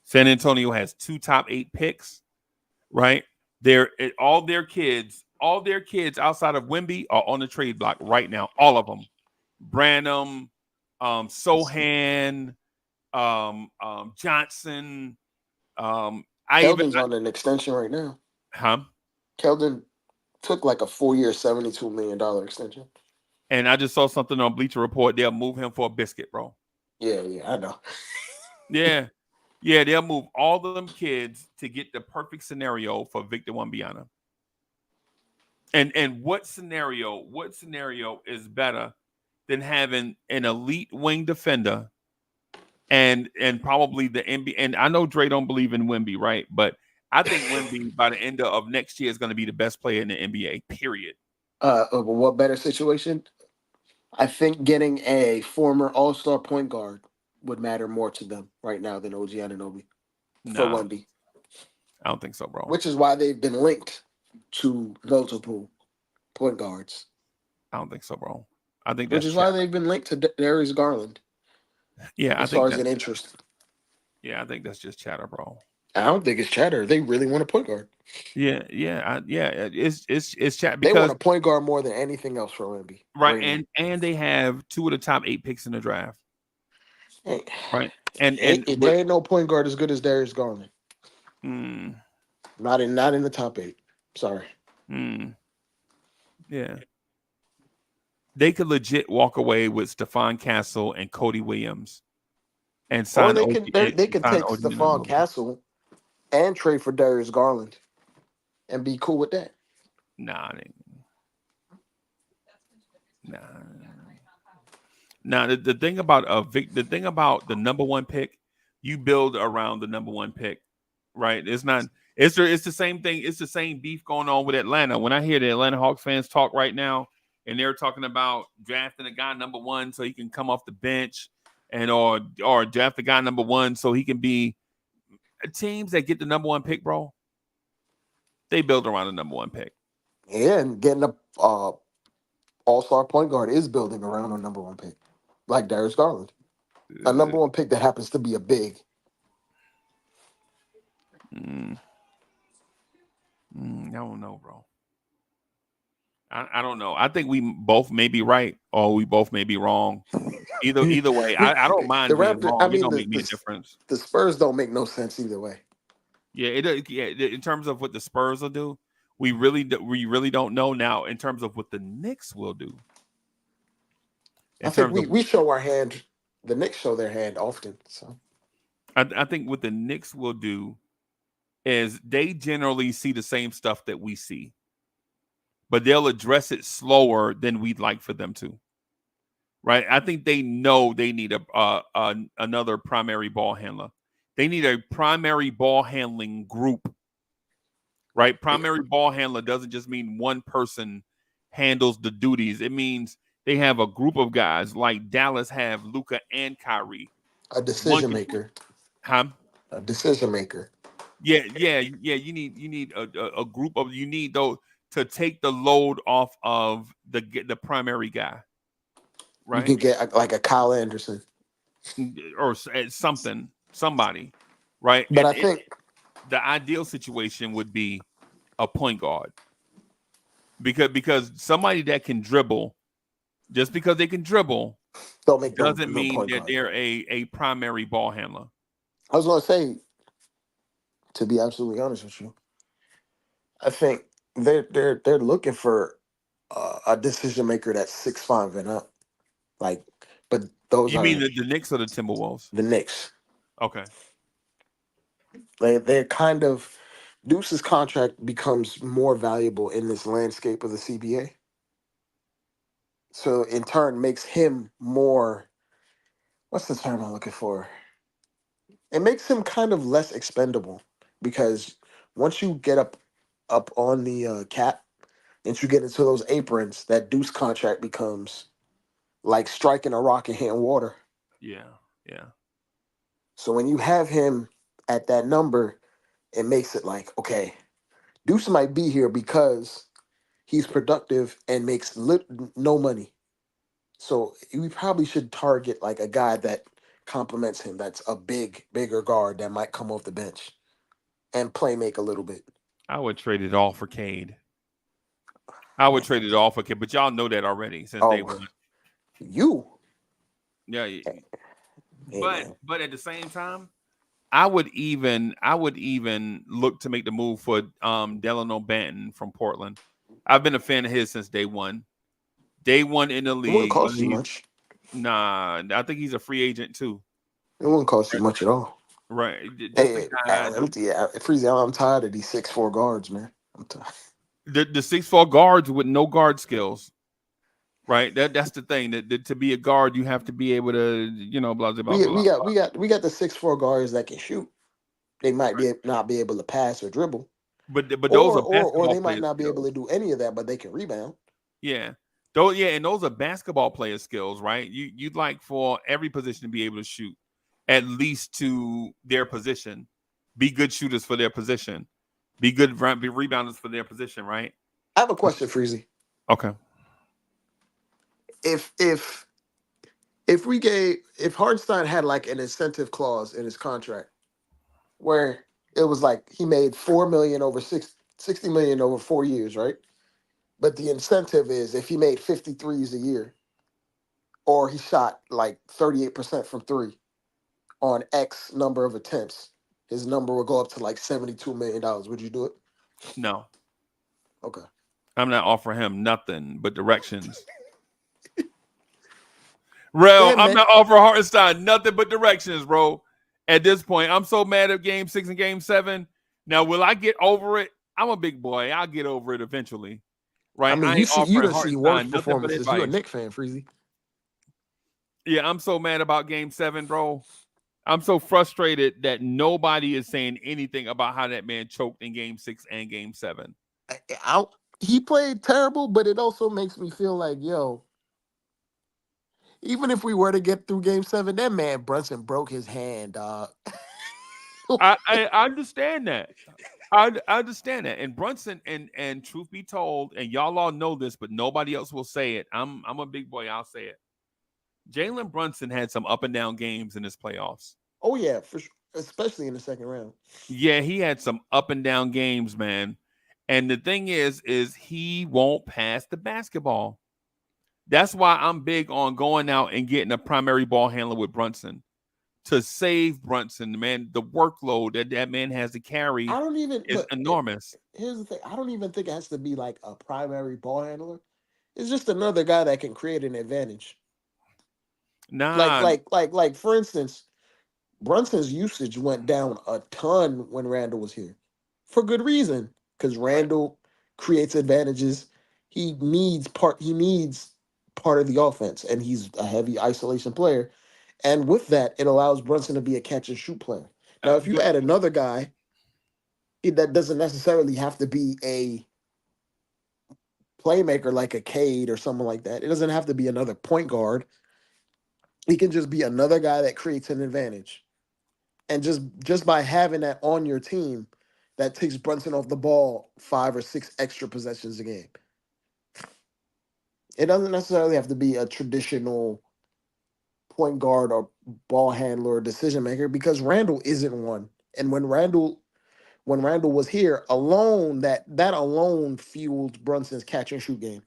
San Antonio has 2 top 8 picks, right? All their kids outside of Wemby are on the trade block right now. All of them. Branham, Sohan, Johnson. Keldon's on an extension right now. Huh? Keldon took like a 4-year, $72 million extension. And I just saw something on Bleacher Report. They'll move him for a biscuit, bro. Yeah, I know. Yeah. Yeah, they'll move all of them kids to get the perfect scenario for Victor Wembanyama. And what scenario is better than having an elite wing defender and probably the NBA? And I know Dre don't believe in Wemby, right? But I think Wemby by the end of next year is going to be the best player in the NBA, period. What better situation? I think getting a former All-Star point guard would matter more to them right now than OG Anunoby for Wemby. I don't think so, bro. Which is why they've been linked to multiple point guards. I don't think so, bro. I think which is why they've been linked to Darius Garland. Yeah, as far as an interest. Yeah, I think that's just chatter, bro. I don't think it's chatter. They really want a point guard. Yeah. It's chat because they want a point guard more than anything else for Wemby. Right, and they have 2 of the top 8 picks in the draft. Hey, right, and there ain't no point guard as good as Darius Garland. Not in the top 8. Sorry. Yeah. They could legit walk away with Stephon Castle and Cody Williams, and sign. Or they could take Stephon Castle and trade for Darius Garland, and be cool with that. Nah. Now the thing about the number 1 pick, you build around the number 1 pick, right? It's not. It's the same thing. It's the same beef going on with Atlanta. When I hear the Atlanta Hawks fans talk right now, and they're talking about drafting a guy number 1 so he can come off the bench, and or draft a guy number 1 so he can be teams that get the number 1 pick, bro. They build around the number 1 pick. Yeah, and getting a all-star point guard is building around a number 1 pick, like Darius Garland, a number 1 pick that happens to be a big. I don't know, bro. I don't know. I think we both may be right, or we both may be wrong. Either way, I don't mind. The Raptors, it don't make me a difference. The Spurs don't make no sense either way. Yeah, in terms of what the Spurs will do, we really don't know now. In terms of what the Knicks will do, I think we show our hand. The Knicks show their hand often. So I think what the Knicks will do is they generally see the same stuff that we see, but they'll address it slower than we'd like for them to. Right? I think they know they need another primary ball handler. They need a primary ball handling group. Right? Primary ball handler doesn't just mean one person handles the duties. It means they have a group of guys like Dallas have Luka and Kyrie. A decision maker. Huh? A decision maker. Yeah. You need a group of those to take the load off of the primary guy. Right? You can get like a Kyle Anderson or somebody, right? But I think the ideal situation would be a point guard, because somebody that can dribble, just because they can dribble, doesn't mean that they're a primary ball handler. I was going to say, to be absolutely honest with you, I think they're looking for a decision maker that's 6'5" and up. Like, but those you mean the Knicks or the Timberwolves? The Knicks. Okay. They're kind of Deuce's contract becomes more valuable in this landscape of the CBA. So in turn makes him more, what's the term I'm looking for? It makes him kind of less expendable because once you get up on the cap, once you get into those aprons, that Deuce contract becomes like striking a rock and hitting water. Yeah. Yeah. So when you have him at that number, it makes it like, okay, Deuce might be here because he's productive and makes no money. So we probably should target like a guy that complements him. That's a bigger guard that might come off the bench and play make a little bit. I would trade it all for Cade. I would Man, trade it all for Cade, but y'all know that already since day oh, one. you, Yeah. hey man, But at the same time, I would even look to make the move for Delano Banton from Portland. I've been a fan of his since day one. Day one in the it wouldn't league. cost you much. I think he's a free agent too. It wouldn't cost you much at all. Right. That's the Hey, guy. Freezy, I'm tired of these 6'4" guards, man. I'm tired. The 6'4" guards with no guard skills. Right. That's the thing. That to be a guard, you have to be able to, blah blah blah We blah. we got we got we got the 6'4" guards that can shoot. They might be not be able to pass or dribble, But those are or basketball they might player not be able skills. to do any of that, but they can rebound. Yeah. And those are basketball player skills, right? You'd like for every position to be able to shoot at least to their position. Be good shooters for their position. Be rebounders for their position, right? I have a question, Freezy. Okay. If if Hartenstein had like an incentive clause in his contract where it was like he made 4 million over 60 million over 4 years, right? But the incentive is if he made 53s a year or he shot like 38% from three on X number of attempts, his number will go up to like $72 million. Would you do it? No, Okay. I'm not offering him nothing but directions. Go Real, ahead, I'm man. not offering Hartenstein nothing but directions, bro. At this point, I'm so mad at Game 6 and Game 7. Now, will I get over it? I'm a big boy. I'll get over it eventually, I right? mean, I ain't you offering done see worse Hartenstein nothing but performances. You a advice. Knicks fan, Freezy. Yeah, I'm so mad about Game 7, bro. I'm so frustrated that nobody is saying anything about how that man choked in Game 6 and Game 7. He played terrible, but it also makes me feel like, yo, even if we were to get through Game 7, that man Brunson broke his hand, dog. I understand that. I understand that. And Brunson, and truth be told, and y'all all know this, but nobody else will say it. I'm a big boy. I'll say it. Jalen Brunson had some up and down games in his playoffs. Oh yeah, for sure. Especially in the second round. Yeah, he had some up and down games, man. And the thing is he won't pass the basketball. That's why I'm big on going out and getting a primary ball handler with Brunson to save Brunson, man. The workload that man has to carry I don't even. is enormous. Here's the thing: I don't even think it has to be like a primary ball handler. It's just another guy that can create an advantage. Nah, Like for instance, Brunson's usage went down a ton when Randall was here, for good reason. Because Randall creates advantages. He needs part of the offense, and he's a heavy isolation player. And with that, it allows Brunson to be a catch and shoot player. Now, if you but add another guy that doesn't necessarily have to be a playmaker like a Cade or someone like that, it doesn't have to be another point guard. He can just be another guy that creates an advantage. And just by having that on your team, that takes Brunson off the ball 5 or 6 extra possessions a game. It doesn't necessarily have to be a traditional point guard or ball handler or decision maker because Randall isn't one. And when Randall was here alone, that alone fueled Brunson's catch and shoot game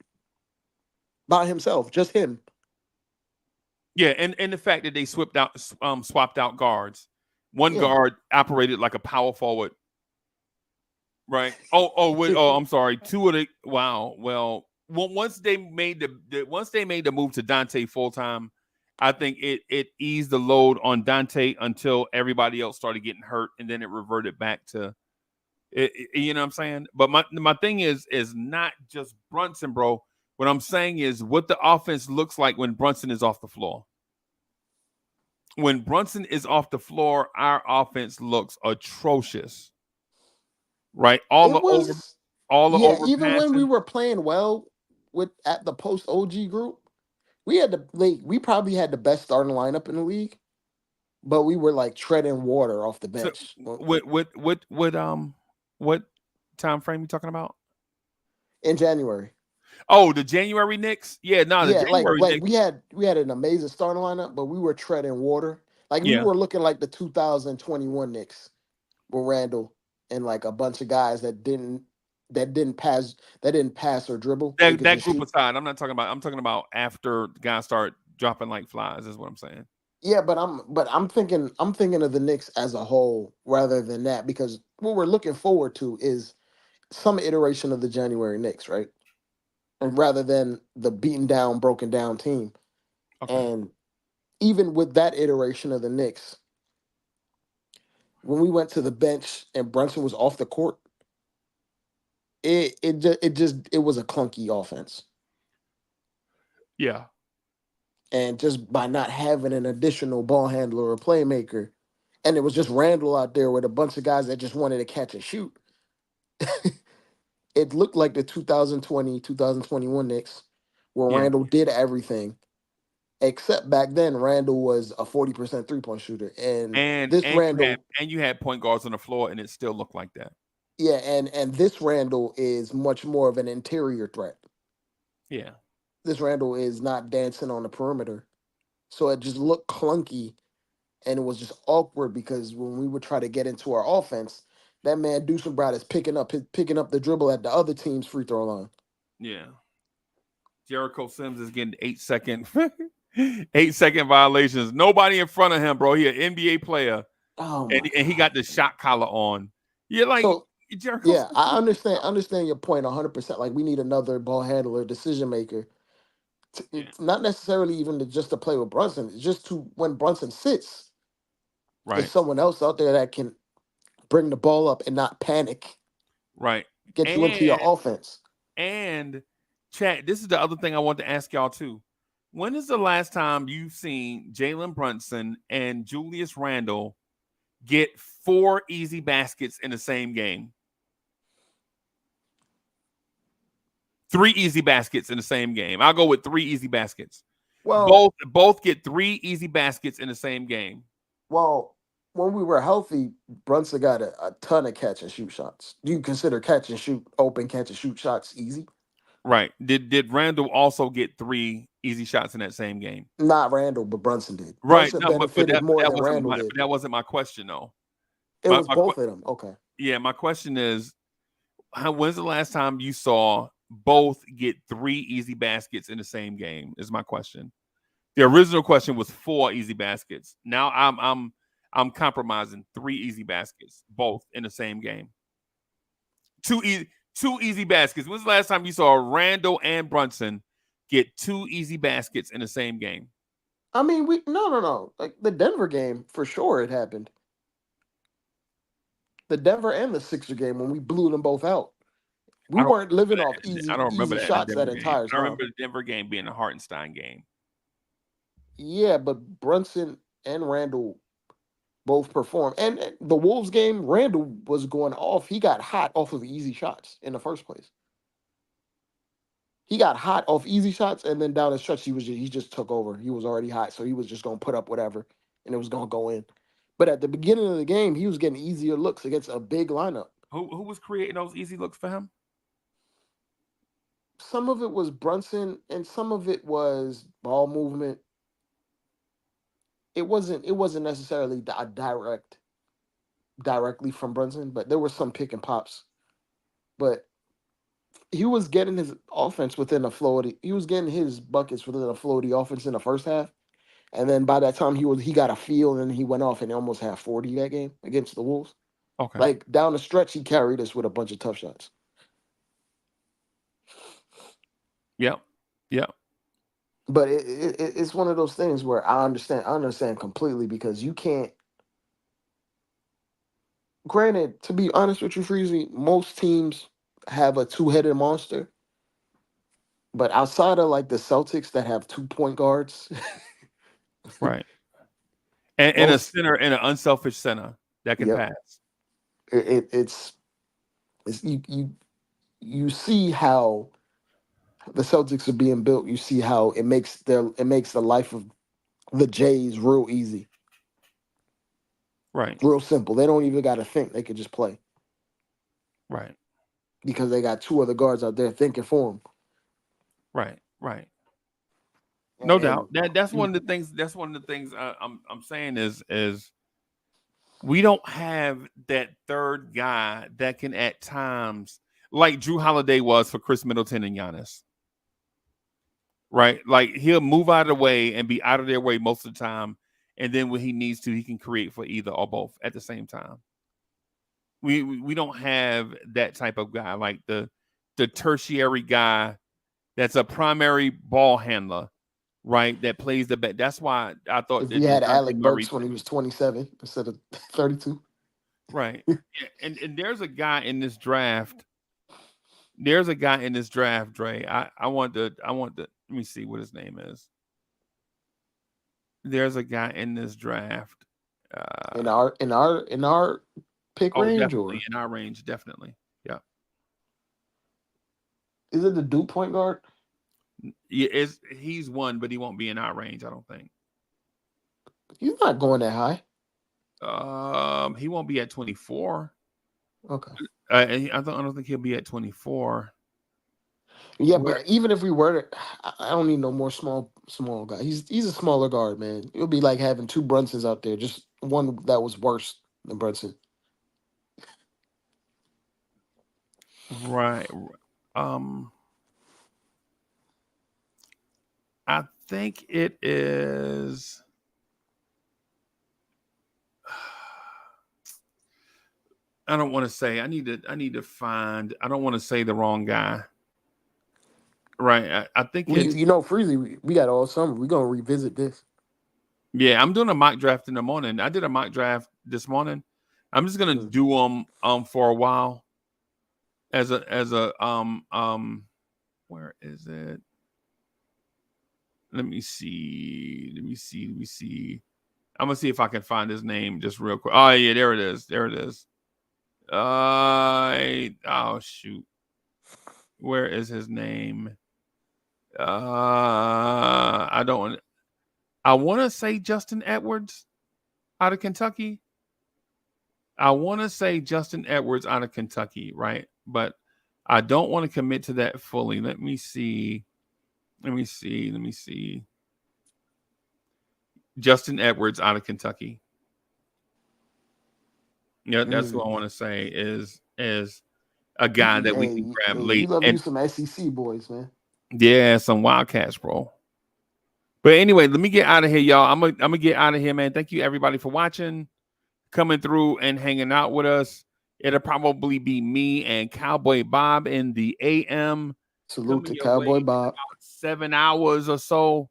by himself, just him. yeah, and the fact that they swapped out guards. One Yeah. guard operated like a power forward. Right. I'm sorry. Two of the wow. Well, once they made the move to Dante full time, I think it eased the load on Dante until everybody else started getting hurt, and then it reverted back to you know what I'm saying? But my thing is not just Brunson, bro. What I'm saying is what the offense looks like when Brunson is off the floor. When Brunson is off the floor, our offense looks atrocious. Right? It was, All the yeah. Even when we overpassing. were playing well at the post OG group, we probably had the best starting lineup in the league, but we were like treading water off the So bench. what time frame you talking about? In January. Oh, the January Knicks? Yeah, no, the Yeah, January like Knicks. we had an amazing starting lineup, but we were treading water. Like we Yeah. were looking like the 2021 Knicks with Randall and like a bunch of guys that didn't pass or dribble. They could That just group shoot. aside, I'm talking about after the guys start dropping like flies, is what I'm saying. Yeah, but I'm thinking of the Knicks as a whole rather than that because what we're looking forward to is some iteration of the January Knicks, right? And rather than the beaten down, broken down team. Okay. And even with that iteration of the Knicks, when we went to the bench and Brunson was off the court, it was a clunky offense. Yeah. And just by not having an additional ball handler or playmaker, and it was just Randall out there with a bunch of guys that just wanted to catch and shoot. It looked like the 2020, 2021 Knicks, where Yeah. Randall did everything. Except back then, Randall was a 40% three-point shooter. And And this Randall, you had point guards on the floor and it still looked like that. yeah, and this Randall is much more of an interior threat. Yeah. This Randall is not dancing on the perimeter. So it just looked clunky and it was just awkward because when we would try to get into our offense, that man Deuce McBride is picking up the dribble at the other team's free throw line. Yeah. Jericho Sims is getting 8-second 8-second violations. Nobody in front of him, bro. He an NBA player. Oh And, my and he god. got the shot collar on. You're like So Jericho yeah, Sims. I understand your point 100%. Like we need another ball handler, decision maker. Yeah. It's not necessarily even just to play with Brunson. It's just to when Brunson sits, there's Right. someone else out there that can bring the ball up and not panic, Right. get you into your And offense. And chat, this is the other thing I want to ask y'all too. When is the last time you've seen Jalen Brunson and Julius Randle get 4 easy baskets in the same game? 3 easy baskets in the same game. I'll go with 3 easy baskets. Well, Both get 3 easy baskets in the same game. well, when we were healthy, Brunson got a ton of catch and shoot shots. Do you consider open catch and shoot shots easy? Right. Did Randall also get 3 easy shots in that same game? Not Randall, but Brunson did. Right. Brunson No, but benefited more than Randall but did. that wasn't my question though. It was both of them. Okay. Yeah, my question is when's the last time you saw both get 3 easy baskets in the same game? Is my question. The original question was 4 easy baskets. Now I'm compromising 3 easy baskets, both in the same game. 2 easy baskets. When's the last time you saw Randall and Brunson get 2 easy baskets in the same game? I mean, no. Like the Denver game, for sure it happened. The Denver and the Sixer game when we blew them both out. We I don't weren't living off I don't remember easy that in the shots that Denver game. entire I time. remember the Denver game being a Hartenstein game. Yeah, but Brunson and Randall both performed. And the Wolves game, Randall was going off. He got hot off of easy shots in the first place. He got hot off easy shots, and then down the stretch, he just took over. He was already hot, so he was just gonna put up whatever, and it was gonna go in. But at the beginning of the game, he was getting easier looks against a big lineup. Who was creating those easy looks for him? Some of it was Brunson, and some of it was ball movement. It wasn't necessarily directly from Brunson, but there were some pick and pops. But he was getting his offense within a flow. He was getting his buckets within a flow of the offense in the first half, and then by that time he got a feel, and then he went off and almost had 40 that game against the Wolves. Okay. Like down the stretch, he carried us with a bunch of tough shots. Yep. But it's one of those things where I understand completely because you can't. Granted, to be honest with you, Freezy, most teams have a two-headed monster, but outside of like the Celtics that have 2 point guards, Right. And a most center and an unselfish center that can yep, pass. it's you see how the Celtics are being built. You see how it makes the life of the Jays real easy, Right. real simple. They don't even got to think; they could just play Right. because they got two other guards out there thinking for them. Right. Right. No doubt. And That's one of the things. That's one of the things I'm saying is we don't have that third guy that can at times, like Drew Holiday was for Chris Middleton and Giannis. Right? Like he'll move out of the way and be out of their way most of the time. And then when he needs to, he can create for either or both at the same time. We don't have that type of guy, like the tertiary guy that's a primary ball handler, right? That plays the bet. That's why I thought if that we had DeJounte Alec Murray, Burks when he was 27 instead of 32, right? Yeah, and there's a guy in this draft. There's a guy in this draft, Dre. I want to let me see what his name is. There's a guy in this draft. in our pick Oh, range, definitely or in our range, definitely. Yeah, is it the Duke point guard? yeah. He's one, but he won't be in our range. I don't think. He's not going that high. He won't be at 24. Okay. I don't think he'll be at 24. Yeah, Where but even if we were to, I don't need no more small guy. He's a smaller guard, man. It would be like having two Brunsons out there, just one that was worse than Brunson. right? Um, I think it is. I don't want to say. I need to find. I don't want to say the wrong guy. Right. I think it's. Freezy, we got all summer. We're gonna revisit this. Yeah, I'm doing a mock draft in the morning. I did a mock draft this morning. I'm just gonna Mm. do them for a while. As a where is it? Let me see. I'm gonna see if I can find his name just real quick. Oh yeah, there it is. Oh shoot. Where is his name? I don't I want to say Justin Edwards out of Kentucky. Right? But I don't want to commit to that fully. Let me see. Justin Edwards out of Kentucky. Yeah, that's who I want to say is a guy that we can grab You late. love you And some SEC boys, man. yeah, some Wildcats, bro. But anyway, let me get out of here, y'all. I'm gonna get out of here, man. Thank you everybody for watching, coming through and hanging out with us. It'll probably be me and Cowboy Bob in the AM. Salute Coming to your way Cowboy in Bob. about 7 hours or so.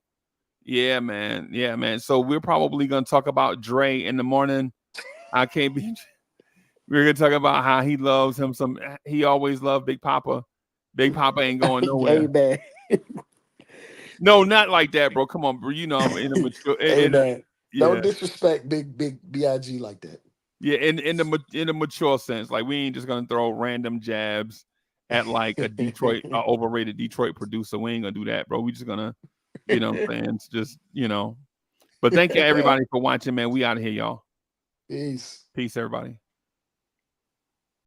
Yeah, man. So we're probably gonna talk about Dre in the morning. I can't be. We're gonna talk about how he loves him. He always loved Big Papa. Big Papa ain't going nowhere. Hey man, No, not like that, bro. Come on, bro. You know I'm in a mature. hey man, Yeah, don't disrespect Big Big like that. yeah. In the mature sense, like we ain't just gonna throw random jabs at like a overrated Detroit producer. We ain't gonna do that, bro. We just gonna, you know what I'm saying? It's just, you know. But thank you everybody for watching, man. We out of here, y'all. Peace. Peace, everybody.